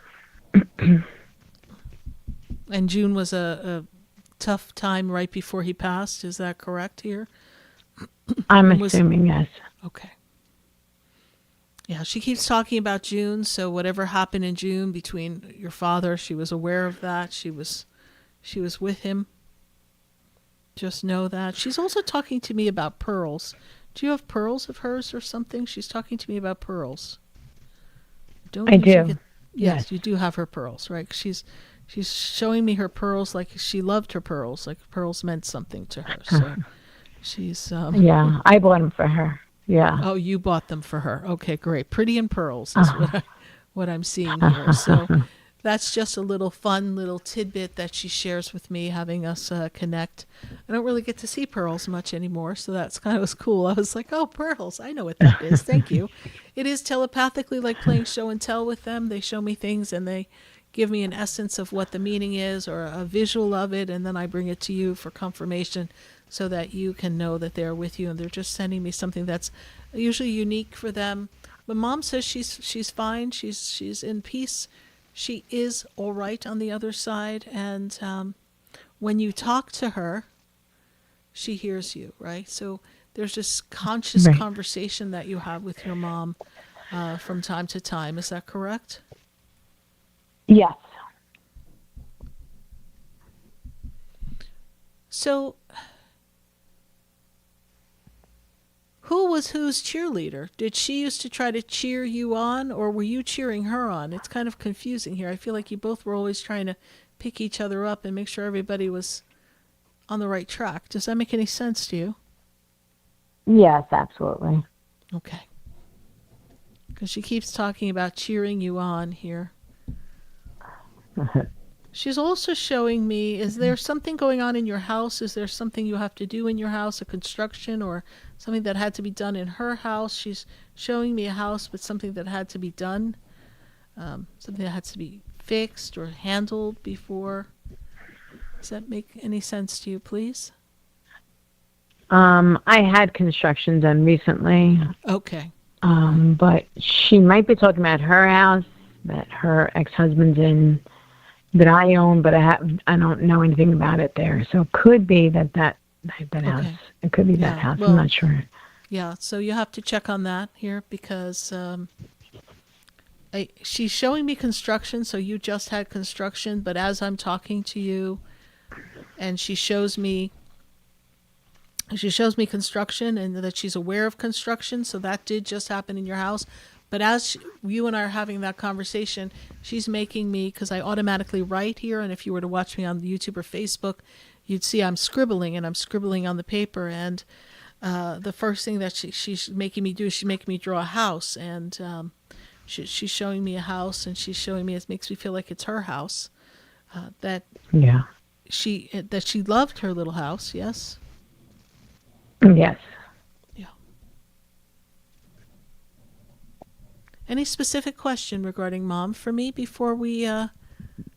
S3: And June was a tough time right before he passed. Is that correct here?
S16: I'm assuming, yes.
S3: Okay. Yeah, she keeps talking about June. So whatever happened in June between your father, she was aware of that. She was with him. Just know that. She's also talking to me about pearls. Do you have pearls of hers or something? She's talking to me about pearls.
S16: I do.
S3: Yes, you do have her pearls, right? She's showing me her pearls like she loved her pearls, like pearls meant something to her. So she's...
S16: yeah, I bought them for her. Yeah.
S3: Oh, you bought them for her. Okay, great. Pretty in pearls is what I'm seeing here. So... that's just a little fun little tidbit that she shares with me, having us connect. I don't really get to see pearls much anymore, so that's kind of cool. I was like, oh, pearls, I know what that is. Thank you. It is telepathically like playing show and tell with them. They show me things and they give me an essence of what the meaning is or a visual of it, and then I bring it to you for confirmation so that you can know that they're with you and they're just sending me something that's usually unique for them. But Mom says she's fine. She's in peace. She is all right on the other side, and when you talk to her, she hears you, right? So there's this conscious conversation that you have with your mom, from time to time. Is that correct?
S16: Yes.
S3: So, who was whose cheerleader? Did she used to try to cheer you on, or were you cheering her on? It's kind of confusing here. I feel like you both were always trying to pick each other up and make sure everybody was on the right track. Does that make any sense to you?
S16: Yes, absolutely.
S3: Okay. Because she keeps talking about cheering you on here. She's also showing me, is there something going on in your house? Is there something you have to do in your house, a construction or something that had to be done in her house? She's showing me a house with something that had to be done, something that had to be fixed or handled before. Does that make any sense to you, please?
S16: I had construction done recently.
S3: Okay.
S16: But she might be talking about her house that her ex-husband's in, that I own, but I don't know anything about it there. So it could be that house. It could be that house.
S3: Well,
S16: I'm not sure.
S3: Yeah, so you have to check on that here because she's showing me construction, so you just had construction, but as I'm talking to you and she shows me construction and that she's aware of construction, so that did just happen in your house. But as you and I are having that conversation, she's making me, because I automatically write here, and if you were to watch me on YouTube or Facebook, you'd see I'm scribbling, and I'm scribbling on the paper. And the first thing that she's making me do is she's making me draw a house. And she's showing me a house, and she's showing me, it makes me feel like it's her house. That she loved her little house, yes?
S16: Yes.
S3: Any specific question regarding Mom for me before we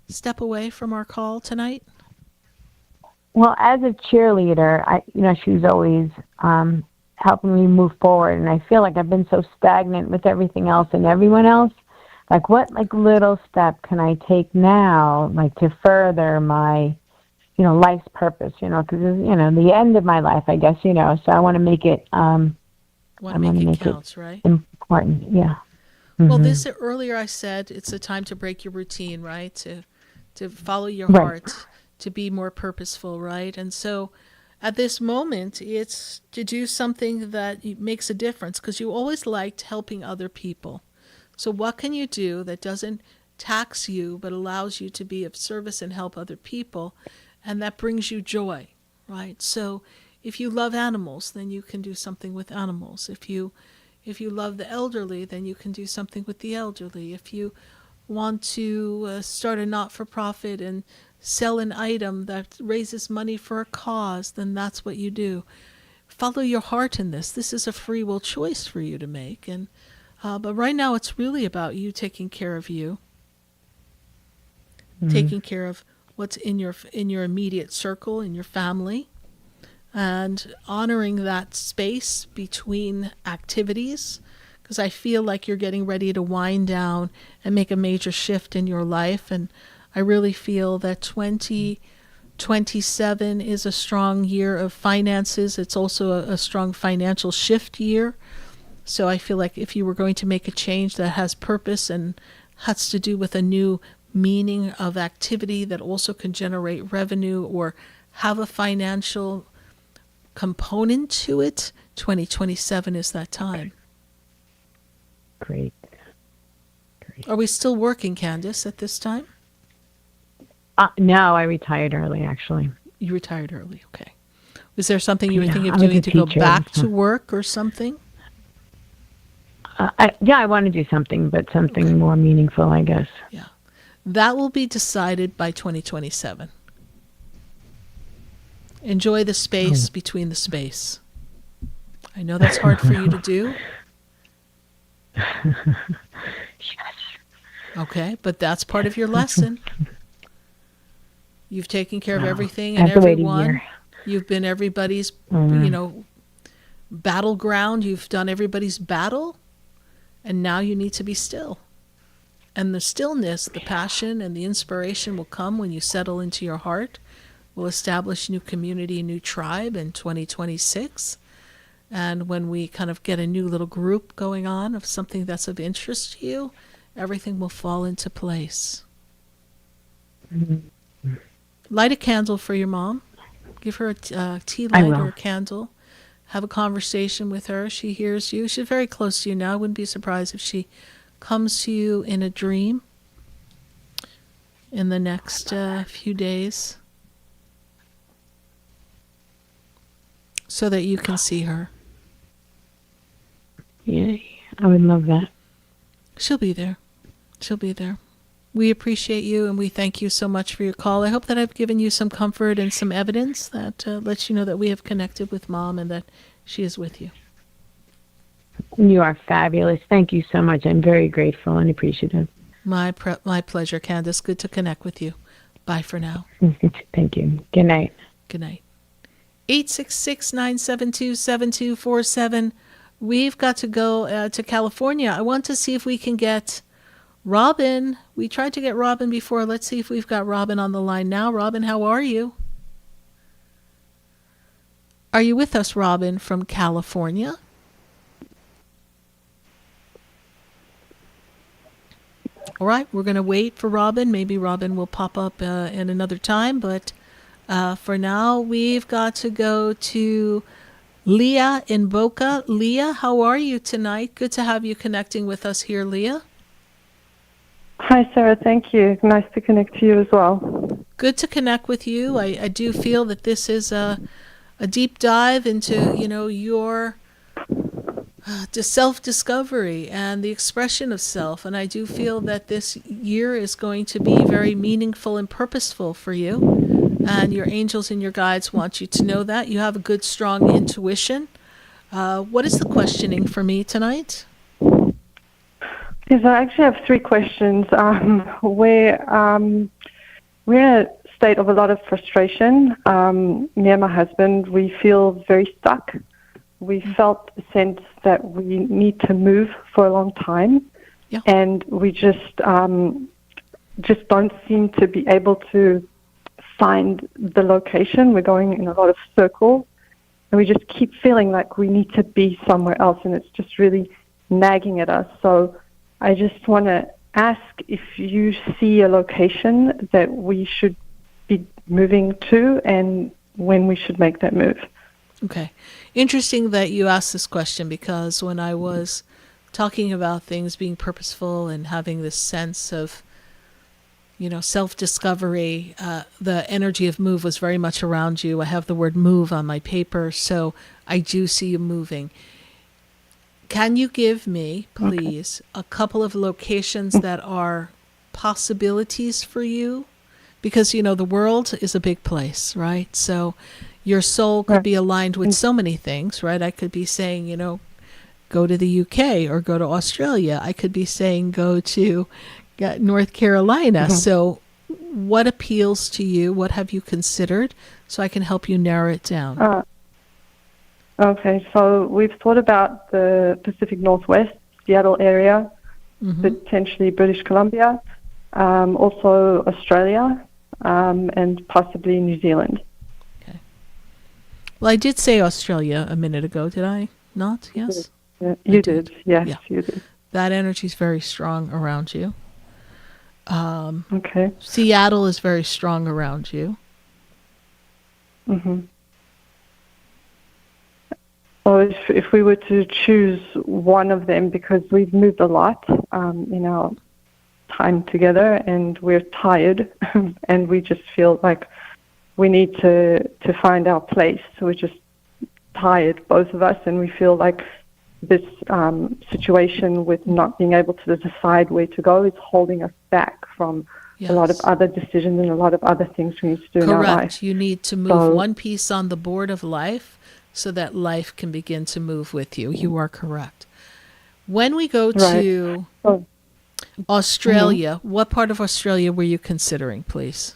S3: step away from our call tonight?
S16: Well, as a cheerleader, she was always helping me move forward, and I feel like I've been so stagnant with everything else and everyone else. Like, what little step can I take now, to further my, life's purpose? Because the end of my life, I guess. So I want to make it. I want to make it
S3: counts, right?
S16: Important. Yeah.
S3: Well, this earlier I said it's a time to break your routine, right? To follow your heart, to be more purposeful, right? And so at this moment, it's to do something that makes a difference because you always liked helping other people. So what can you do that doesn't tax you but allows you to be of service and help other people, and that brings you joy, right? So if you love animals, then you can do something with animals. If you love the elderly, then you can do something with the elderly. If you want to start a not-for-profit and sell an item that raises money for a cause, then that's what you do. Follow your heart in this. This is a free will choice for you to make. And but right now it's really about you taking care of you, taking care of what's in your immediate circle, in your family, and honoring that space between activities, because I feel like you're getting ready to wind down and make a major shift in your life. And I really feel that 2027 is a strong year of finances. It's also a strong financial shift year. So I feel like if you were going to make a change that has purpose and has to do with a new meaning of activity that also can generate revenue or have a financial component to it, 2027 is that time.
S16: Great.
S3: Are we still working, Candace, at this time?
S16: No, I retired early, actually.
S3: You retired early, okay. Was there something you were thinking of
S16: I was
S3: doing
S16: a
S3: to go
S16: teacher,
S3: back
S16: so-
S3: to work or something?
S16: I want to do something, but something more meaningful, I guess.
S3: Yeah. That will be decided by 2027. Enjoy the space between the space. I know that's hard for you to do. Okay, but that's part of your lesson. You've taken care of everything and
S16: have to wait a
S3: everyone.
S16: year.
S3: You've been everybody's, battleground. You've done everybody's battle, and now you need to be still. And the stillness, the passion, and the inspiration will come when you settle into your heart. We'll establish new community, new tribe in 2026. And when we kind of get a new little group going on of something that's of interest to you, everything will fall into place.
S16: Mm-hmm.
S3: Light a candle for your mom. Give her a tea light or a candle. Have a conversation with her. She hears you. She's very close to you now. I wouldn't be surprised if she comes to you in a dream in the next few days so that you can see her.
S16: Yeah, I would love that.
S3: She'll be there. She'll be there. We appreciate you, and we thank you so much for your call. I hope that I've given you some comfort and some evidence that lets you know that we have connected with Mom and that she is with you.
S16: You are fabulous. Thank you so much. I'm very grateful and appreciative.
S3: My pleasure, Candace. Good to connect with you. Bye for now.
S16: Thank you. Good night.
S3: Good night. 866-972-7247. We've got to go to California. I want to see if we can get Robin. We tried to get Robin before. Let's see if we've got Robin on the line now. Robin, how are you? Are you with us, Robin, from California? All right, we're going to wait for Robin. Maybe Robin will pop up in another time, but for now, we've got to go to Leah in Boca. Leah, how are you tonight? Good to have you connecting with us here, Leah.
S17: Hi, Sarah. Thank you. Nice to connect to you as well.
S3: Good to connect with you. I do feel that this is a deep dive into, your self-discovery and the expression of self. And I do feel that this year is going to be very meaningful and purposeful for you. And your angels and your guides want you to know that. You have a good, strong intuition. What is the questioning for me tonight?
S17: Yes, I actually have three questions. We're in a state of a lot of frustration. Me and my husband, we feel very stuck. We felt a sense that we need to move for a long time, and we just don't seem to be able to find the location. We're going in a lot of circles, and we just keep feeling like we need to be somewhere else, and it's just really nagging at us. So I just want to ask if you see a location that we should be moving to and when we should make that move.
S3: Okay. Interesting that you asked this question, because when I was talking about things being purposeful and having this sense of, self-discovery, the energy of move was very much around you. I have the word move on my paper, so I do see you moving. Can you give me, please, a couple of locations that are possibilities for you? Because, the world is a big place, right? So your soul could be aligned with so many things, right? I could be saying, go to the UK or go to Australia. I could be saying go to North Carolina. Mm-hmm. So what appeals to you? What have you considered? So I can help you narrow it down.
S17: Okay, so we've thought about the Pacific Northwest, Seattle area, potentially British Columbia, also Australia, and possibly New Zealand.
S3: Okay. Well, I did say Australia a minute ago, did I not? Yes?
S17: You did. Yes, you did.
S3: That energy is very strong around you.
S17: Okay.
S3: Seattle is very strong around you.
S17: Mm-hmm. So if we were to choose one of them, because we've moved a lot in our time together and we're tired and we just feel like we need to find our place. So we're just tired, both of us, and we feel like this situation with not being able to decide where to go is holding us back from a lot of other decisions and a lot of other things we need to do in our life.
S3: Correct. You need to move one piece on the board of life so that life can begin to move with you. You are correct. When we go to Australia, what part of Australia were you considering, please?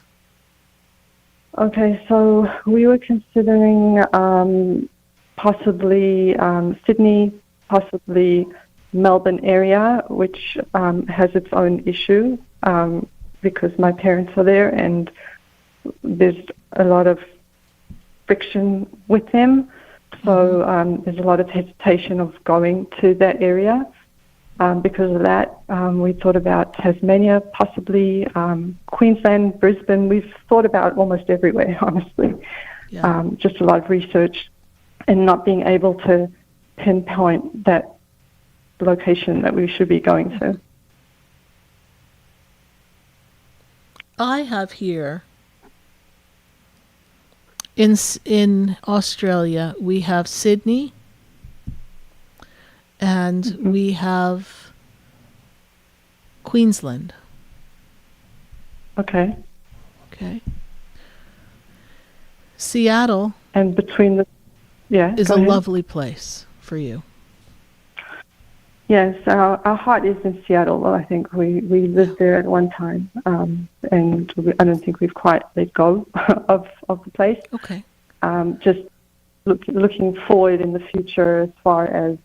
S17: Okay, so we were considering possibly Sydney, possibly Melbourne area, which has its own issue because my parents are there and there's a lot of friction with them. So there's a lot of hesitation of going to that area. Because of that, we thought about Tasmania, possibly Queensland, Brisbane. We've thought about almost everywhere, honestly.
S3: Yeah.
S17: Just a lot of research and not being able to pinpoint that location that we should be going to.
S3: I have here in Australia, we have Sydney, and we have Queensland.
S17: Okay.
S3: Okay. Seattle
S17: and between the
S3: is a lovely place for you.
S17: Yes, our heart is in Seattle. Well, I think we lived there at one time, and I don't think we've quite let go of the place.
S3: Okay.
S17: Just looking forward in the future as far as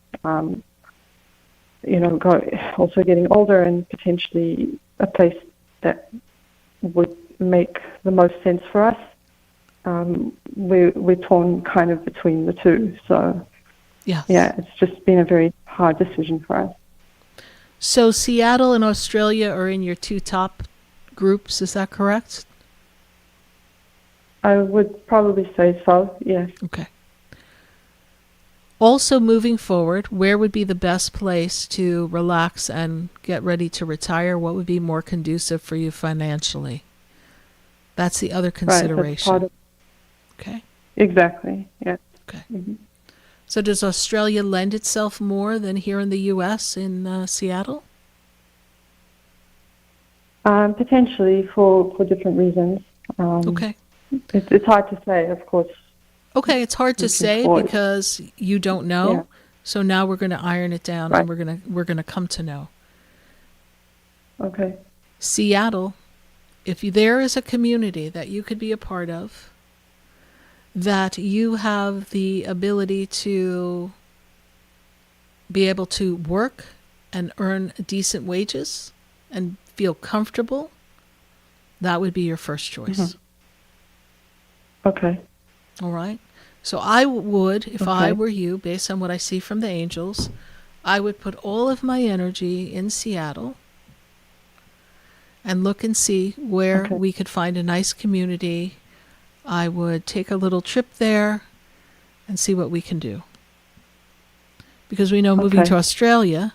S17: also getting older and potentially a place that would make the most sense for us. We're torn kind of between the two, so.
S3: Yes.
S17: Yeah, it's just been a very hard decision for us.
S3: So Seattle and Australia are in your two top groups, is that correct?
S17: I would probably say so, yes.
S3: Okay. Also moving forward, where would be the best place to relax and get ready to retire? What would be more conducive for you financially? That's the other consideration.
S17: Right, that's part of,
S3: okay.
S17: Exactly, yeah.
S3: Okay.
S17: Mm-hmm.
S3: So does Australia lend itself more than here in the U.S. in Seattle?
S17: Potentially for different reasons.
S3: Okay.
S17: It's hard to say, of course.
S3: Okay, it's hard to say
S17: forward.
S3: because you don't know.
S17: Yeah.
S3: So now we're going to iron it down,
S17: right.
S3: and we're going to come to know.
S17: Okay.
S3: Seattle, if there is a community that you could be a part of, that you have the ability to be able to work and earn decent wages and feel comfortable, that would be your first choice.
S17: Mm-hmm. Okay.
S3: All right. So I would, if I were you, based on what I see from the angels, I would put all of my energy in Seattle and look and see where we could find a nice community. I would take a little trip there and see what we can do. Because we know moving to Australia,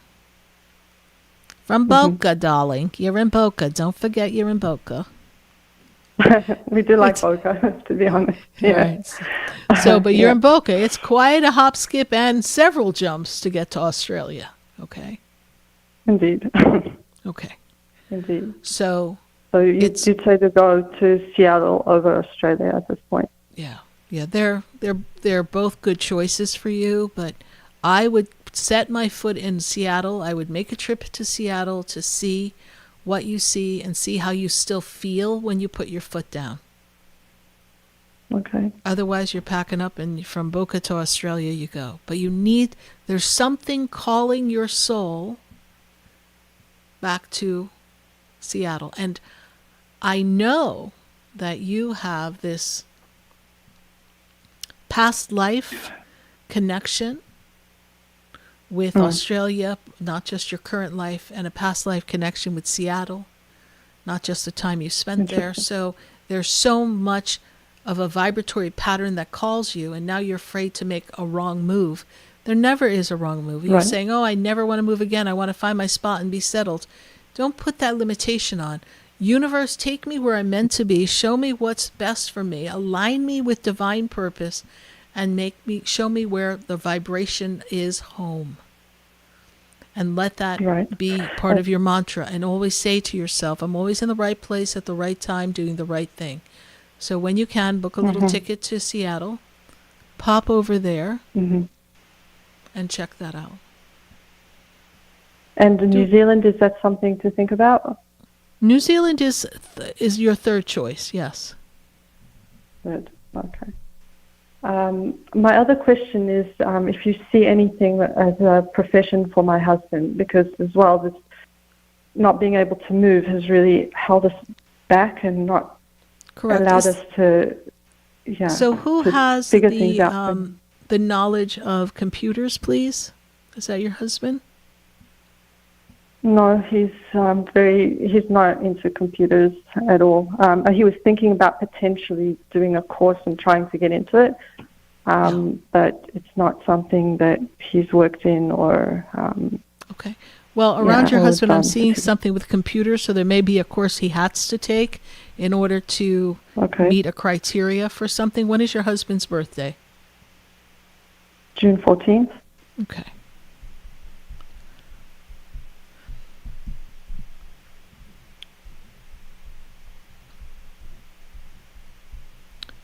S3: from Boca, darling. You're in Boca. Don't forget you're in Boca.
S17: We do like Boca, to be honest. Yeah.
S3: Right. So, but you're in Boca. It's quite a hop, skip, and several jumps to get to Australia. Okay?
S17: Indeed.
S3: Okay.
S17: Indeed.
S3: So
S17: you'd say to go to Seattle over Australia at this point.
S3: Yeah. Yeah, they're both good choices for you, but I would set my foot in Seattle. I would make a trip to Seattle to see what you see and see how you still feel when you put your foot down.
S17: Okay.
S3: Otherwise, you're packing up and from Boca to Australia you go. But there's something calling your soul back to Seattle. And I know that you have this past life connection with Australia, not just your current life, and a past life connection with Seattle, not just the time you spent there. So there's so much of a vibratory pattern that calls you, and now you're afraid to make a wrong move. There never is a wrong move. You're saying, I never want to move again. I want to find my spot and be settled. Don't put that limitation on. Universe, take me where I'm meant to be. Show me what's best for me. Align me with divine purpose and show me where the vibration is home. And let that be part of your mantra. And always say to yourself, I'm always in the right place at the right time doing the right thing. So when you can, book a little ticket to Seattle, pop over there, and check that out.
S17: And New Zealand, is that something to think about?
S3: New Zealand is your third choice, yes.
S17: Good, okay. My other question is if you see anything as a profession for my husband, because as well, this not being able to move has really held us back and not allowed us to,
S3: So who has
S17: figure things out.
S3: the knowledge of computers, please? Is that your husband?
S17: No, he's not into computers at all. He was thinking about potentially doing a course and trying to get into it, but it's not something that he's worked in or.
S3: Okay. Well, around your husband, I'm seeing something with computers, so there may be a course he has to take in order to meet a criteria for something. When is your husband's birthday?
S17: June 14th.
S3: Okay.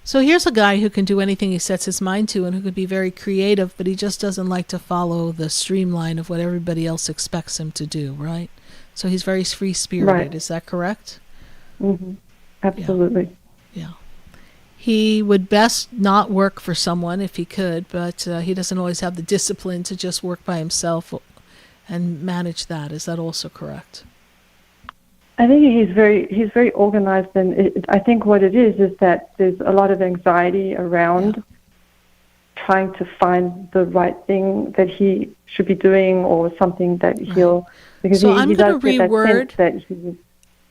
S3: So here's a guy who can do anything he sets his mind to and who can be very creative, but he just doesn't like to follow the streamline of what everybody else expects him to do, right? So he's very free-spirited.
S17: Right.
S3: Is that correct?
S17: Mm-hmm. Absolutely.
S3: Yeah. He would best not work for someone if he could, but he doesn't always have the discipline to just work by himself and manage that. Is that also correct?
S17: I think he's very organized, and I think what it is that there's a lot of anxiety around trying to find the right thing that he should be doing or something that he'll. Because
S3: so
S17: he
S3: I'm going to reword.
S17: That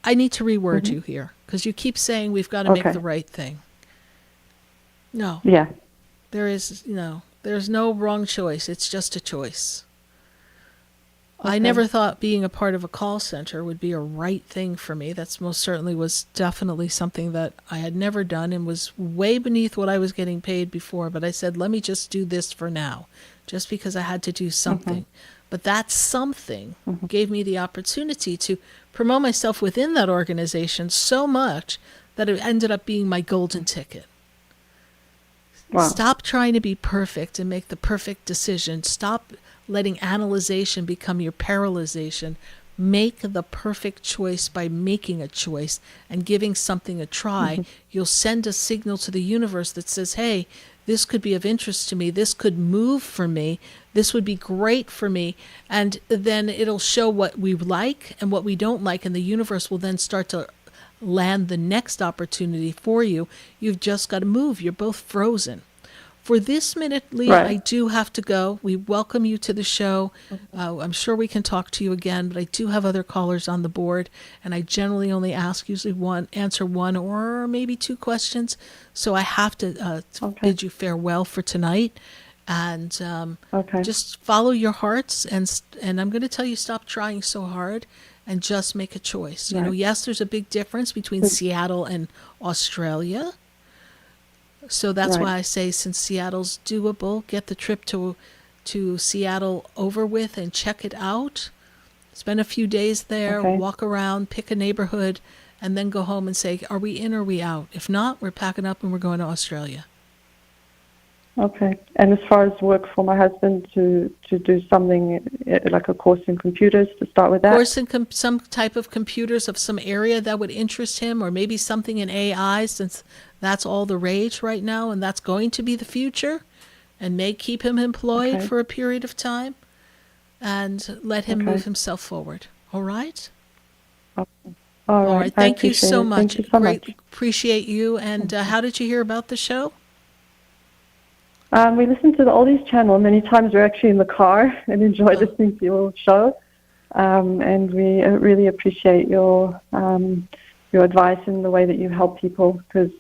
S3: I need to reword you here because you keep saying we've got to make the right thing. No.
S17: Yeah.
S3: There's no wrong choice. It's just a choice. I never thought being a part of a call center would be a right thing for me. That's most certainly was definitely something that I had never done and was way beneath what I was getting paid before. But I said, let me just do this for now, just because I had to do something. But that something gave me the opportunity to promote myself within that organization so much that it ended up being my golden ticket. Wow. Stop trying to be perfect and make the perfect decision. Stop letting analyzation become your paralyzation. Make the perfect choice by making a choice and giving something a try. You'll send a signal to the universe that says, hey, this could be of interest to me. This could move for me. This would be great for me. And then it'll show what we like and what we don't like. And the universe will then start to land the next opportunity for you. You've just got to move. You're both frozen. For this minute, Leah, I do have to go. We welcome you to the show. I'm sure we can talk to you again, but I do have other callers on the board, and I generally only answer one or maybe two questions. So I have to bid you farewell for tonight, and just follow your hearts. And I'm going to tell you, stop trying so hard, and just make a choice. You know, yes, there's a big difference between Seattle and Australia. So that's why I say, since Seattle's doable, get the trip to Seattle over with and check it out. Spend a few days there, walk around, pick a neighborhood, and then go home and say, are we in or are we out? If not, we're packing up and we're going to Australia.
S17: Okay. And as far as work for my husband, to do something like a course in computers, to start with that?
S3: Course in some type of computers of some area that would interest him, or maybe something in AI, since that's all the rage right now, and that's going to be the future, and may keep him employed for a period of time, and let him move himself forward. All right?
S17: All right.
S3: Thank you so much.
S17: Thank you so much.
S3: Appreciate you. And how did you hear about the show?
S17: We listen to the Oldies channel many times. We're actually in the car and enjoy listening to your show. And we really appreciate your advice and the way that you help people, because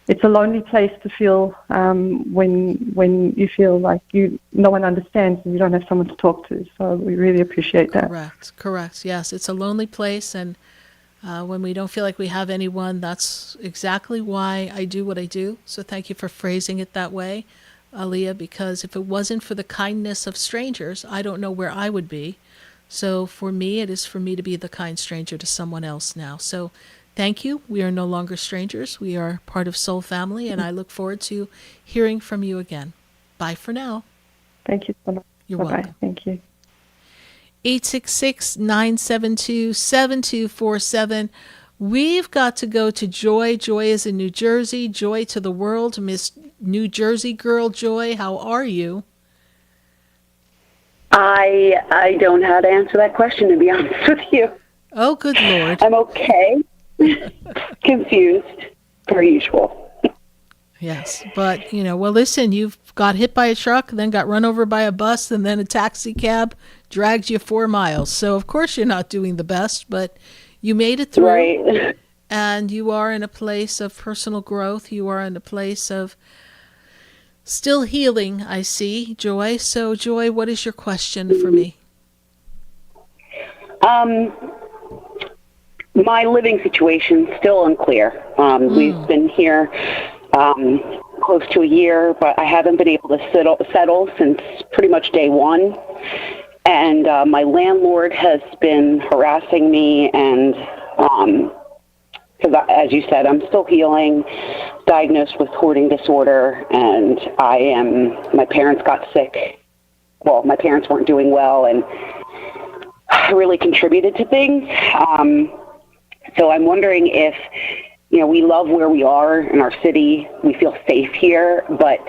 S17: it's a lonely place to feel when you feel like no one understands and you don't have someone to talk to. So we really appreciate that.
S3: Correct. Yes, it's a lonely place, and when we don't feel like we have anyone, that's exactly why I do what I do. So thank you for phrasing it that way, Aliyah, because if it wasn't for the kindness of strangers, I don't know where I would be. So for me, it is for me to be the kind stranger to someone else now. So thank you. We are no longer strangers. We are part of Soul Family, and I look forward to hearing from you again. Bye for now.
S17: Thank you so much.
S3: You're
S17: Bye-bye.
S3: welcome.
S17: Thank you.
S3: 866-972-7247. We've got to go to Joy. Joy is in New Jersey. Joy to the world. Miss New Jersey girl, Joy, how are you?
S18: I don't know how to answer that question, to be honest with you.
S3: Oh, good Lord.
S18: I'm okay. Confused, per usual.
S3: Yes. But, well, listen, you've got hit by a truck, then got run over by a bus, and then a taxi cab dragged you 4 miles. So, of course, you're not doing the best, but you made it through.
S18: Right.
S3: And you are in a place of personal growth. You are in a place of still healing, I see, Joy. So, Joy, what is your question for me?
S18: My living situation still unclear. We've been here close to a year, but I haven't been able to settle since pretty much day one. And my landlord has been harassing me, and because, as you said, I'm still healing, diagnosed with hoarding disorder, and my parents got sick. Well, my parents weren't doing well, and I really contributed to things. So I'm wondering if, we love where we are in our city. We feel safe here, but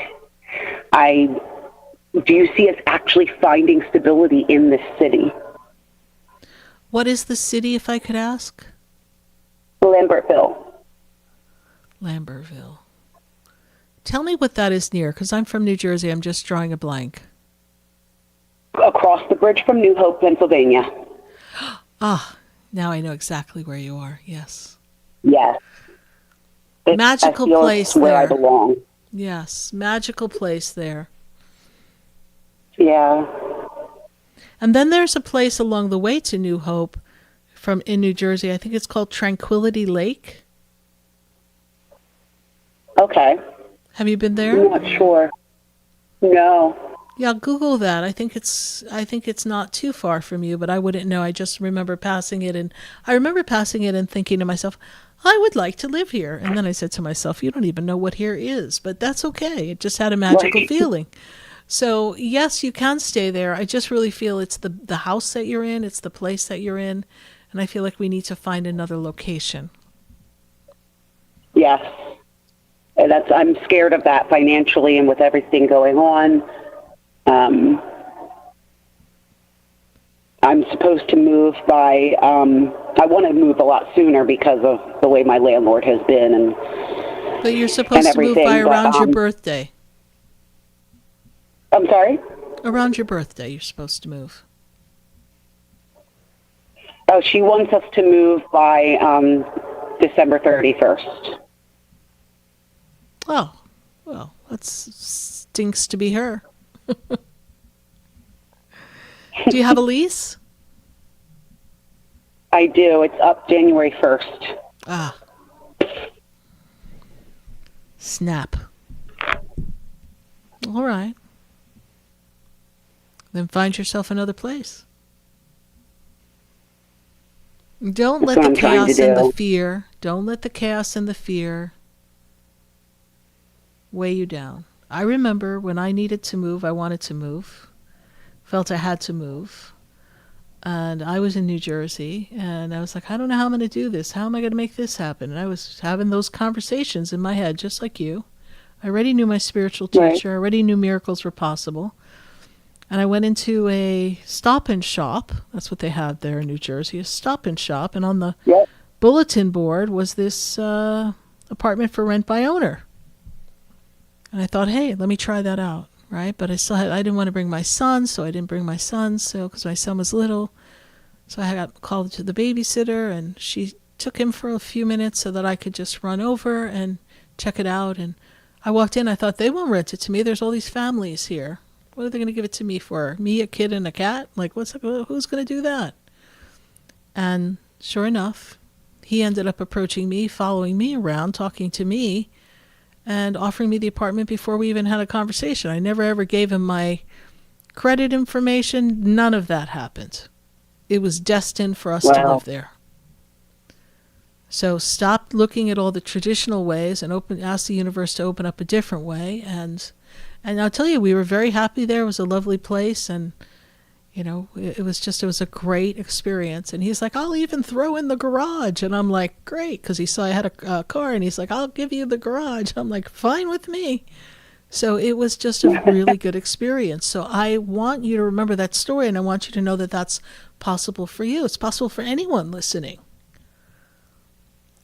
S18: do you see us actually finding stability in this city?
S3: What is the city, if I could ask?
S18: Lambertville.
S3: Lambertville. Tell me what that is near, because I'm from New Jersey. I'm just drawing a blank.
S18: Across the bridge from New Hope, Pennsylvania.
S3: Now I know exactly where you are. Yes.
S18: Yes.
S3: Magical place
S18: where
S3: there.
S18: I belong.
S3: Yes, magical place there.
S18: Yeah.
S3: And then there's a place along the way to New Hope in New Jersey. I think it's called Tranquility Lake.
S18: Okay.
S3: Have you been there?
S18: I'm not sure. No.
S3: Yeah, Google that. I think it's not too far from you, but I wouldn't know. I just remember passing it, and thinking to myself, I would like to live here. And then I said to myself, you don't even know what here is, but that's okay. It just had a magical feeling. So yes, you can stay there. I just really feel it's the house that you're in, it's the place that you're in, and I feel like we need to find another location.
S18: Yes. And I'm scared of that financially and with everything going on. I'm supposed to move by, I want to move a lot sooner because of the way my landlord has been.
S3: But you're supposed to move by around your birthday.
S18: I'm sorry?
S3: Around your birthday, you're supposed to move.
S18: Oh, she wants us to move by December 31st.
S3: Oh, well, that stinks to be her. Do you have a lease?
S18: I do. It's up January 1st.
S3: Snap. All right. Then find yourself another place. Don't let the chaos and the fear, weigh you down. I remember when I needed to move, I wanted to move, felt I had to move. And I was in New Jersey, and I was like, I don't know how I'm going to do this. How am I going to make this happen? And I was having those conversations in my head, just like you. I already knew my spiritual teacher. I already knew miracles were possible. And I went into a Stop and Shop. That's what they have there in New Jersey, a Stop and Shop. And on the bulletin board was this apartment for rent by owner. And I thought, hey, let me try that out, right? But I didn't want to bring my son, so I didn't bring my son, because my son was little. So I got called to the babysitter, and she took him for a few minutes so that I could just run over and check it out. And I walked in, I thought, they won't rent it to me. There's all these families here. What are they going to give it to me for? Me, a kid, and a cat? Like, who's going to do that? And sure enough, he ended up approaching me, following me around, talking to me, and offering me the apartment before we even had a conversation. I never ever gave him my credit information. None of that happened. It was destined for us to live there. So stop looking at all the traditional ways and ask the universe to open up a different way. And I'll tell you, we were very happy there. It was a lovely place, and it was a great experience. And he's like, I'll even throw in the garage. And I'm like, great, because he saw I had a car, and he's like, I'll give you the garage. I'm like, fine with me. So it was just a really good experience. So I want you to remember that story, and I want you to know that that's possible for you. It's possible for anyone listening.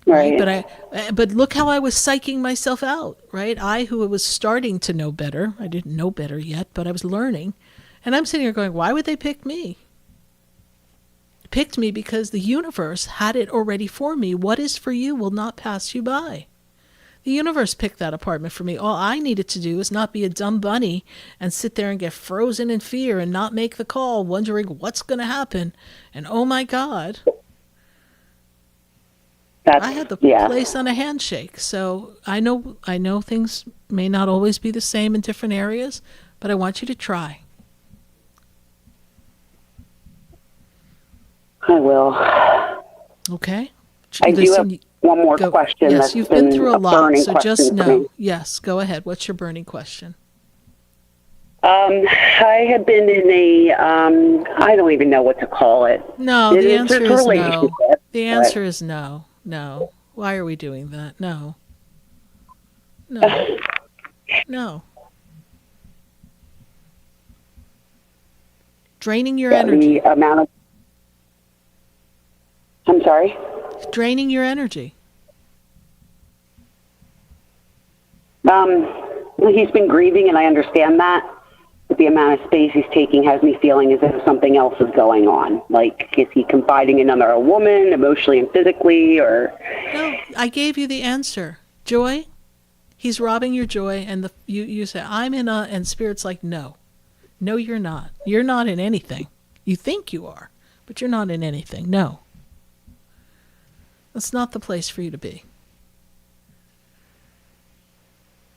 S3: Right. But look how I was psyching myself out, right? I, who was starting to know better, I didn't know better yet, but I was learning. And I'm sitting here going, why would they pick me? Picked me because the universe had it already for me. What is for you will not pass you by. The universe picked that apartment for me. All I needed to do is not be a dumb bunny and sit there and get frozen in fear and not make the call, wondering what's going to happen. And oh my God, I had the place on a handshake. So I know things may not always be the same in different areas, but I want you to try.
S18: I will.
S3: Okay.
S18: I do have one more question.
S3: Yes, you've been through a lot, so just know. Yes, go ahead. What's your burning question?
S18: I have been in a, I don't even know what to call it.
S3: No, the answer is no. The answer is no. No. Why are we doing that? No. No. No. Draining your energy.
S18: The amount of... I'm sorry?
S3: Draining your energy.
S18: He's been grieving, and I understand that. But the amount of space he's taking has me feeling as if something else is going on. Like, is he confiding in another woman, emotionally and physically, or...
S3: No, I gave you the answer. Joy, he's robbing your joy, and you say, I'm in a... And Spirit's like, no. No, you're not. You're not in anything. You think you are, but you're not in anything. No. That's not the place for you to be.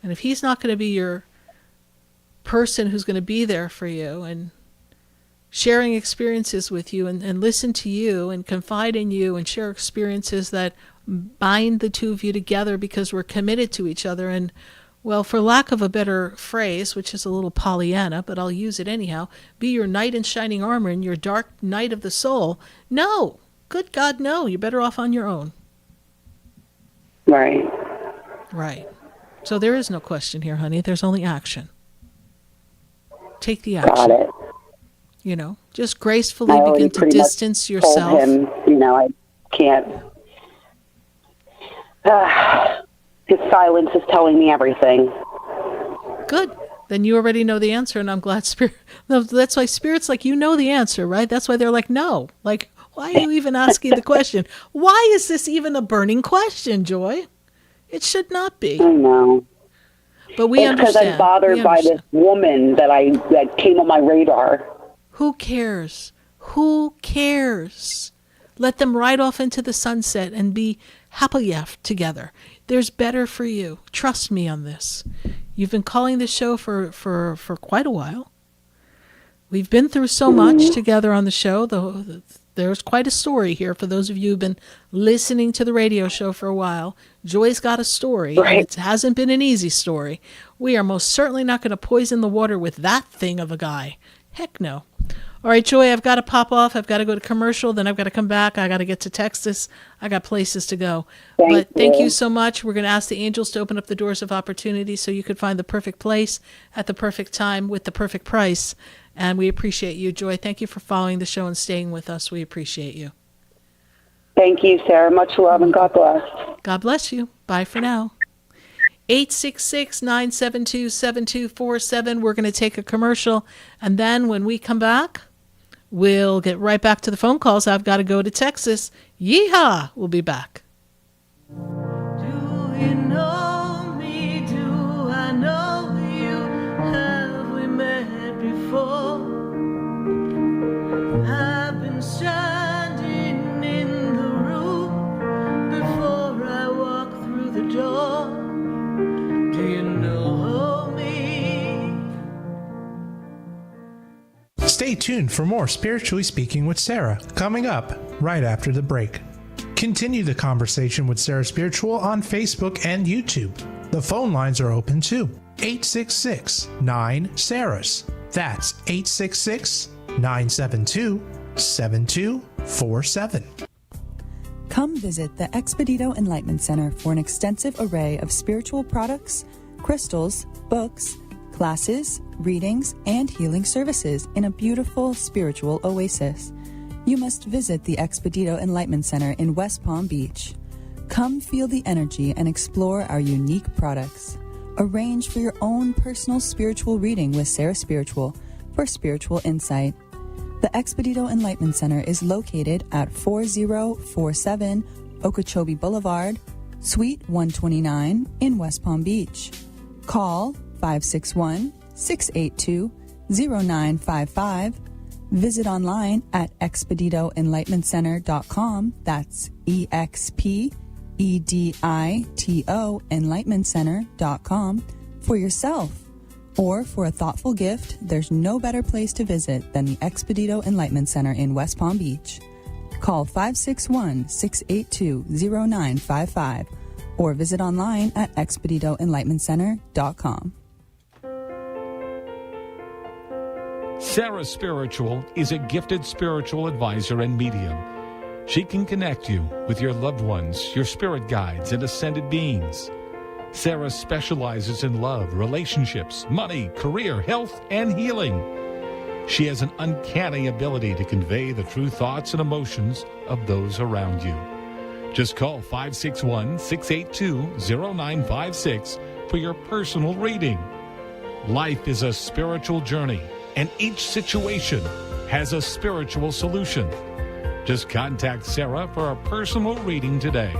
S3: And if he's not going to be your person who's going to be there for you and sharing experiences with you and listen to you and confide in you and share experiences that bind the two of you together because we're committed to each other and, well, for lack of a better phrase, which is a little Pollyanna, but I'll use it anyhow, be your knight in shining armor and your dark night of the soul. No. Good God, no. You're better off on your own.
S18: Right.
S3: Right. So there is no question here, honey. There's only action. Take the action.
S18: Got it.
S3: You know, just gracefully begin to distance yourself.
S18: Told him, I can't. His silence is telling me everything.
S3: Good. Then you already know the answer, and I'm glad Spirit... No, that's why Spirit's like, you know the answer, right? That's why they're like, no. Like, why are you even asking the question? Why is this even a burning question, Joy? It should not be.
S18: I know.
S3: But we understand.
S18: Because I'm bothered by this woman that came on my radar.
S3: Who cares? Who cares? Let them ride off into the sunset and be happy together. There's better for you. Trust me on this. You've been calling this show for quite a while. We've been through so much together on the show. There's quite a story here for those of you who've been listening to the radio show for a while. Joy's got a story, and it hasn't been an easy story. We are most certainly not going to poison the water with that thing of a guy. Heck no. All right, Joy, I've got to pop off. I've got to go to commercial. Then I've got to come back. I got to get to Texas. I got places to go. Thank you so much. We're going to ask the angels to open up the doors of opportunity so you could find the perfect place at the perfect time with the perfect price. And we appreciate you, Joy. Thank you for following the show and staying with us. We appreciate you.
S18: Thank you, Sarah. Much love and God bless.
S3: God bless you. Bye for now. 866-972-7247. We're going to take a commercial. And then when we come back, we'll get right back to the phone calls. I've got to go to Texas. Yeehaw! We'll be back.
S4: Do you know me? Do I know you? Have we met before? I've been standing in the room before I walk through the door. Do you know me?
S2: Stay tuned for more Spiritually Speaking with Sarah, coming up right after the break. Continue the conversation with Sarah Spiritual on Facebook and YouTube. The phone lines are open too. 866-9-SARAHS. That's 866-972-7247.
S12: Come visit the Expedito Enlightenment Center for an extensive array of spiritual products, crystals, books, classes, readings, and healing services in a beautiful spiritual oasis. You must visit the Expedito Enlightenment Center in West Palm Beach. Come feel the energy and explore our unique products. Arrange for your own personal spiritual reading with Sarah Spiritual for spiritual insight. The Expedito Enlightenment Center is located at 4047 Okeechobee Boulevard, Suite 129 in West Palm Beach. Call 561-682-0955. Visit online at expeditoenlightenmentcenter.com. That's EXPEDITO enlightenmentcenter.com for yourself. Or for a thoughtful gift, there's no better place to visit than the Expedito Enlightenment Center in West Palm Beach. Call 561-682-0955 or visit online at expeditoenlightenmentcenter.com.
S7: Sarah Spiritual is a gifted spiritual advisor and medium. She can connect you with your loved ones, your spirit guides, and ascended beings. Sarah specializes in love, relationships, money, career, health, and healing. She has an uncanny ability to convey the true thoughts and emotions of those around you. Just call 561-682-0956 for your personal reading. Life is a spiritual journey, and each situation has a spiritual solution. Just contact Sarah for a personal reading today.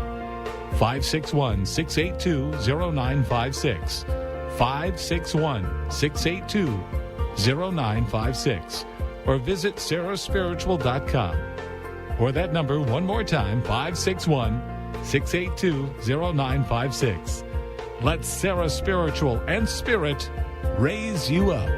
S7: 561-682-0956. 561-682-0956. Or visit sarahspiritual.com. Or that number one more time, 561-682-0956. Let Sarah Spiritual and Spirit raise you up.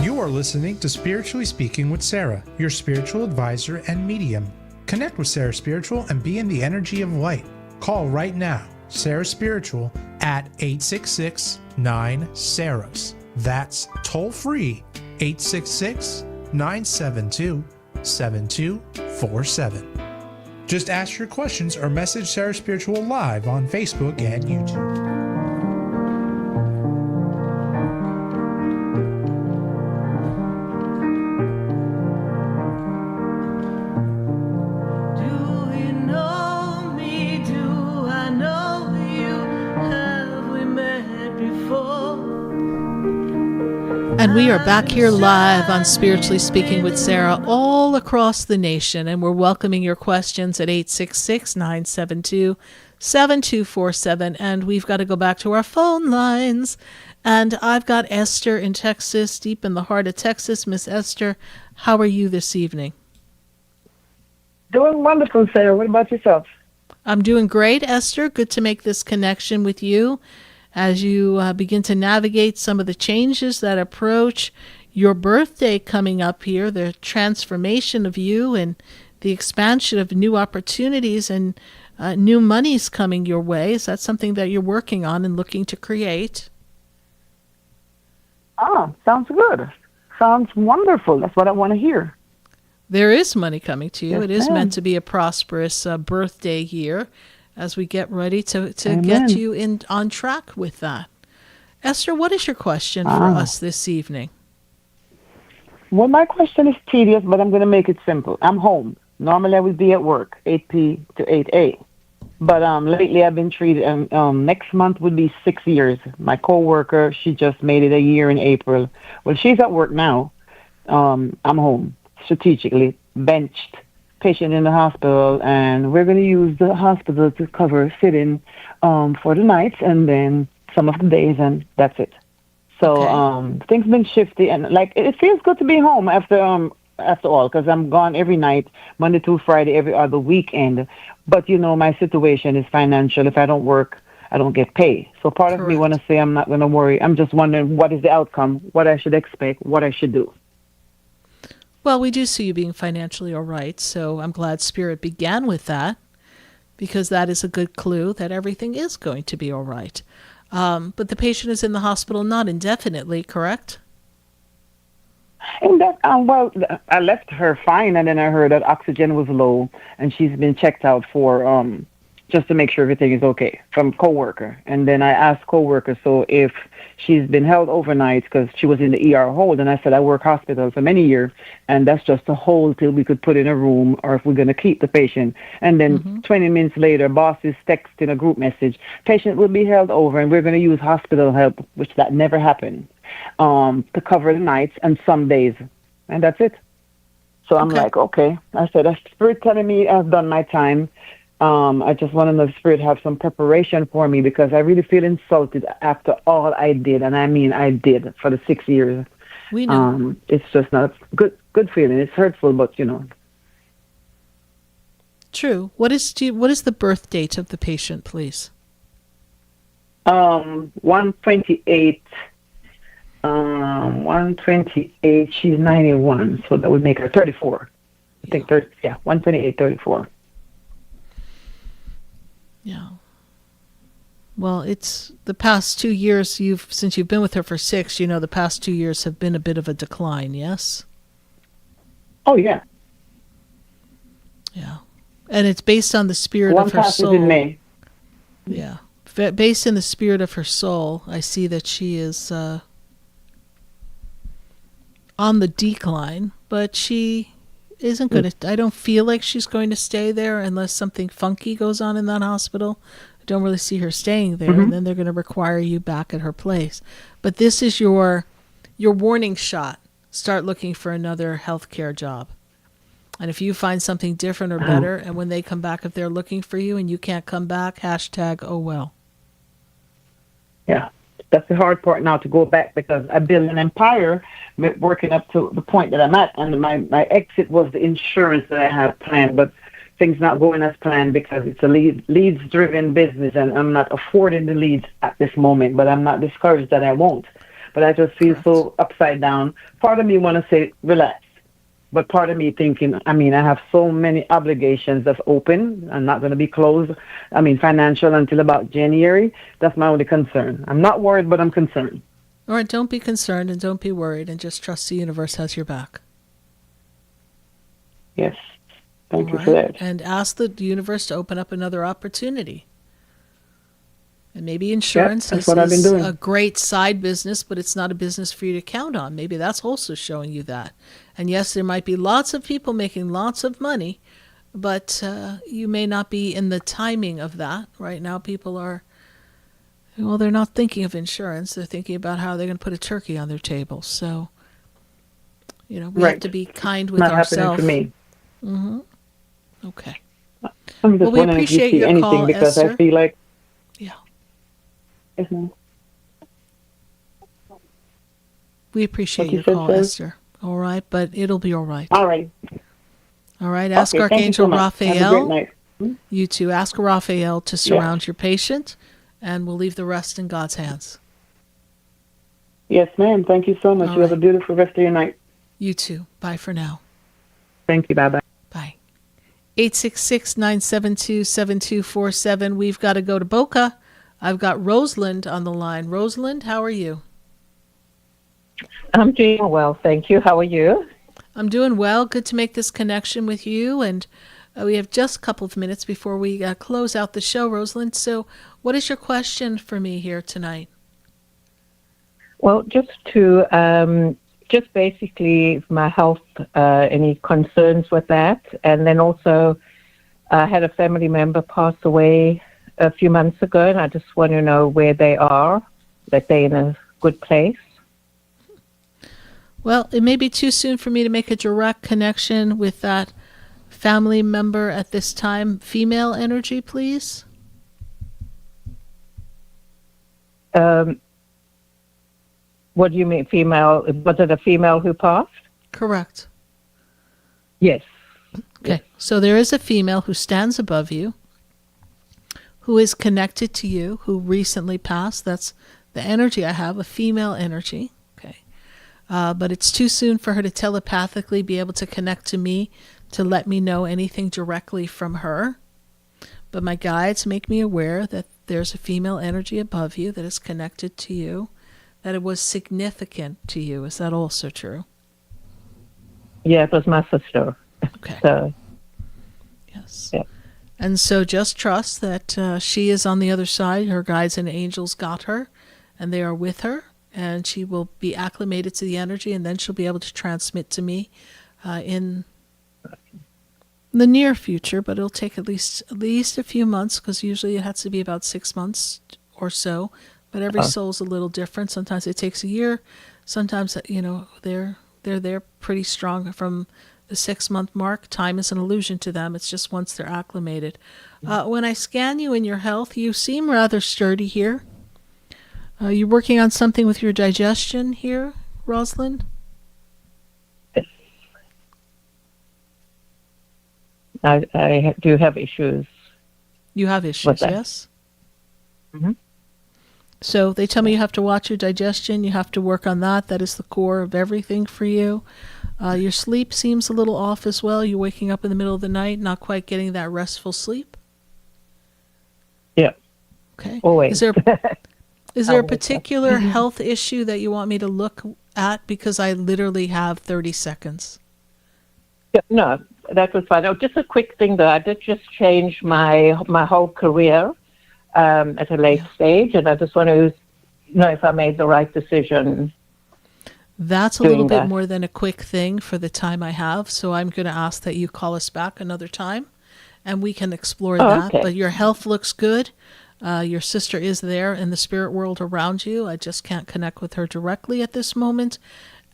S2: You are listening to Spiritually Speaking with Sarah, your spiritual advisor and medium. Connect with Sarah Spiritual and be in the energy of light. Call right now, Sarah Spiritual, at 866-9-SARAHS. That's toll free, 866-972-7247. Just ask your questions or message Sarah Spiritual live on Facebook and YouTube.
S3: And we are back here live on Spiritually Speaking with Sarah all across the nation. And we're welcoming your questions at 866-972-7247. And we've got to go back to our phone lines. And I've got Esther in Texas, deep in the heart of Texas. Miss Esther, how are you this evening?
S19: Doing wonderful, Sarah. What about yourself?
S3: I'm doing great, Esther. Good to make this connection with you as you begin to navigate some of the changes that approach your birthday coming up here, the transformation of you and the expansion of new opportunities and new monies coming your way. Is that something that you're working on and looking to create?
S19: Sounds good. Sounds wonderful. That's what I want to hear.
S3: There is money coming to you.
S19: Yes,
S3: it is
S19: ma'am.
S3: meant to be a prosperous birthday year as we get ready to get you on track with that. Esther, what is your question for us this evening?
S19: Well, my question is tedious, but I'm going to make it simple. I'm home. Normally I would be at work, 8 p to 8 a. But lately I've been treated, next month would be 6 years. My coworker, she just made it a year in April. Well, she's at work now. I'm home, strategically, benched, patient in the hospital, and we're going to use the hospital to cover sit-in for the nights and then some of the days, and that's it. So things been shifty, and like it feels good to be home after all, because I'm gone every night, Monday through Friday, every other weekend. But you know, my situation is financial. If I don't work, I don't get paid. So part of me want to say I'm not going to worry. I'm just wondering what is the outcome, what I should expect, what I should do.
S3: Well, we do see you being financially all right, so I'm glad Spirit began with that, because that is a good clue that everything is going to be all right. But the patient is in the hospital not indefinitely, correct?
S19: And that, well, I left her fine, and then I heard that oxygen was low, and she's been checked out for just to make sure everything is okay from coworker. And then I asked coworker, so if she's been held overnight because she was in the ER hold, and I said I work hospital for many years, and that's just a hold till we could put in a room, or if we're going to keep the patient. And then 20 minutes later, boss is texting a group message, patient will be held over, and we're going to use hospital help, which that never happened, to cover the nights and some days, and that's it. So I'm like, okay. I said, the Spirit telling me I've done my time. I just want to know if Spirit have some preparation for me, because I really feel insulted after all I did, and I mean I did for the 6 years.
S3: We know.
S19: It's just not a good feeling. It's hurtful, but you know.
S3: True. What is the birth date of the patient, please?
S19: 128. 128. She's 91, so that would make her 34. I think 128, 34.
S3: Yeah. Well, it's the past 2 years since you've been with her for 6, the past 2 years have been a bit of a decline, yes?
S19: Oh, yeah.
S3: Yeah. And it's based on the spirit of her soul.
S19: One in May.
S3: Yeah. Based in the spirit of her soul, I see that she is on the decline, but she isn't going to, I don't feel like she's going to stay there unless something funky goes on in that hospital. I don't really see her staying there, and then they're going to require you back at her place. But this is your warning shot. Start looking for another healthcare job. And if you find something different or better, and when they come back, if they're looking for you and you can't come back, # oh well.
S19: Yeah. That's the hard part now, to go back, because I built an empire working up to the point that I'm at, and my exit was the insurance that I have planned, but things not going as planned because it's a leads-driven business, and I'm not affording the leads at this moment, but I'm not discouraged that I won't. But I just feel so upside down. Part of me want to say, relax. But part of me thinking, I have so many obligations that's open. I'm not going to be closed, financial, until about January. That's my only concern. I'm not worried, but I'm concerned.
S3: All right, don't be concerned and don't be worried, and just trust the universe has your back.
S19: Yes. Thank you for that.
S3: And ask the universe to open up another opportunity. And maybe insurance is a great side business, but it's not a business for you to count on. Maybe that's also showing you that. And yes, there might be lots of people making lots of money, but you may not be in the timing of that. Right now, people are, they're not thinking of insurance. They're thinking about how they're going to put a turkey on their table. So, we have to be kind with ourselves.
S19: Not happening
S3: for me. Mm-hmm. Okay.
S19: I'm just wondering if you see anything, call, because Esther. I feel like...
S3: Yeah.
S19: Yes, ma'am.
S3: We appreciate your call, Esther. All right, but it'll be all right.
S19: All right.
S3: All right. Ask Archangel Raphael. Have a great night. You too. Ask Raphael to surround your patient, and we'll leave the rest in God's hands.
S19: Yes, ma'am. Thank you so much. You have a beautiful rest of your night.
S3: You too. Bye for now.
S19: Thank you. Bye-bye.
S3: Bye. 866-972-7247. We've got to go to Boca. I've got Rosalind on the line. Rosalind, how are you?
S20: I'm doing well, thank you. How are you?
S3: I'm doing well. Good to make this connection with you. And we have just a couple of minutes before we close out the show, Rosalind. So what is your question for me here tonight?
S20: Well, just basically my health, any concerns with that. And then also I had a family member pass away a few months ago, and I just want to know where they are, that they're in a good place.
S3: Well, it may be too soon for me to make a direct connection with that family member at this time. Female energy, please.
S20: What do you mean, female? Was it a female who passed?
S3: Correct.
S20: Yes.
S3: Okay, so there is a female who stands above you, who is connected to you, who recently passed. That's the energy I have, a female energy. Okay. But it's too soon for her to telepathically be able to connect to me to let me know anything directly from her. But my guides make me aware that there's a female energy above you that is connected to you, that it was significant to you. Is that also true?
S20: Yeah, it was my sister.
S3: Okay.
S20: So,
S3: yes.
S20: Yeah.
S3: And so just trust that she is on the other side. Her guides and angels got her, and they are with her, and she will be acclimated to the energy, and then she'll be able to transmit to me in the near future, but it'll take at least a few months, because usually it has to be about 6 months or so. But every soul's a little different. Sometimes it takes a year. Sometimes, they're there pretty strong from the 6-month mark. Time is an illusion to them. It's just once they're acclimated. When I scan you in your health, you seem rather sturdy here. You're working on something with your digestion here, Rosalind?
S20: I do have issues.
S3: You have issues, yes?
S20: Mm-hmm.
S3: So they tell me you have to watch your digestion. You have to work on that. That is the core of everything for you. Your sleep seems a little off as well. You're waking up in the middle of the night, not quite getting that restful sleep.
S20: Yeah.
S3: Okay.
S20: Always.
S3: Is there a particular health issue that you want me to look at? Because I literally have 30 seconds.
S20: Yeah, no, that was fine. Oh, just a quick thing, though. I did just change my whole career at a late stage, and I just want to know if I made the right decision.
S3: That's a little bit more than a quick thing for the time I have, so I'm going to ask that you call us back another time, and we can explore that.
S20: Okay.
S3: But your health looks good. Your sister is there in the spirit world around you. I just can't connect with her directly at this moment.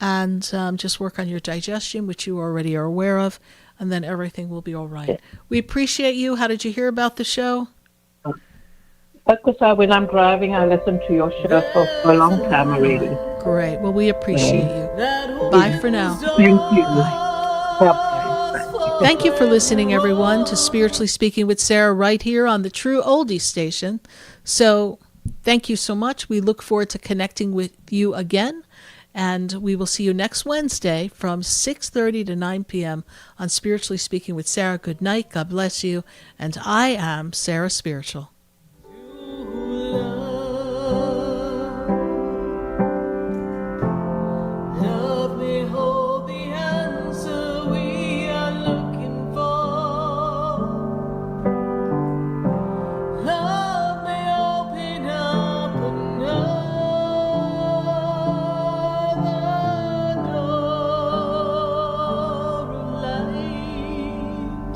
S3: And just work on your digestion, which you already are aware of, and then everything will be all right. Yeah. We appreciate you. How did you hear about the show?
S20: Because when I'm driving, I listen to your show for a long time already.
S3: Great. Well, we appreciate you. Bye for now.
S20: Thank you.
S3: Bye. Thank you for listening, everyone, to Spiritually Speaking with Sarah right here on the True Oldie Station. So thank you so much. We look forward to connecting with you again. And we will see you next Wednesday from 6:30 to 9 p.m. on Spiritually Speaking with Sarah. Good night. God bless you. And I am Sarah Spiritual.
S4: Help me hold the answer we are looking for. Help me open up another door of light.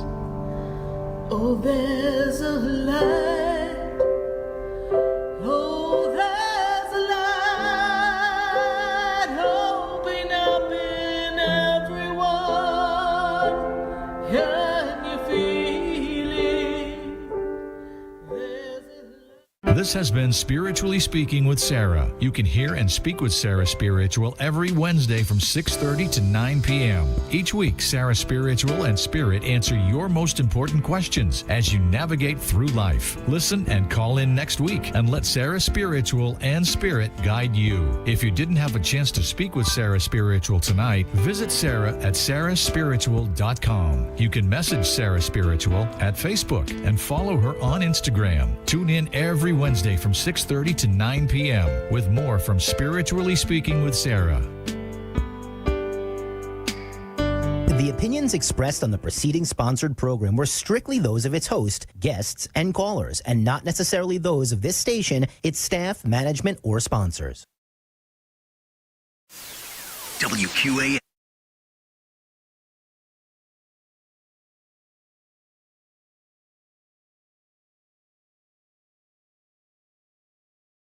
S4: Oh, there's a light. Oh, there's a light. Open up in everyone. Can you feel it?
S1: This has been Spiritually Speaking with Sarah. You can hear and speak with Sarah Spiritual every Wednesday from 6:30 to 9 p.m. Each week, Sarah Spiritual and Spirit answer your most important questions as you navigate through life. Listen and call in next week and let Sarah Spiritual and Spirit guide you. If you didn't have a chance to speak with Sarah Spiritual tonight, visit Sarah at sarahspiritual.com. You can message Sarah Spiritual at Facebook and follow her on Instagram. Tune in every Wednesday from 6:30 to 9 p.m. with more from Spiritually Speaking with Sarah.
S5: The opinions expressed on the preceding sponsored program were strictly those of its host, guests, and callers, and not necessarily those of this station, its staff, management, or sponsors.
S6: WQA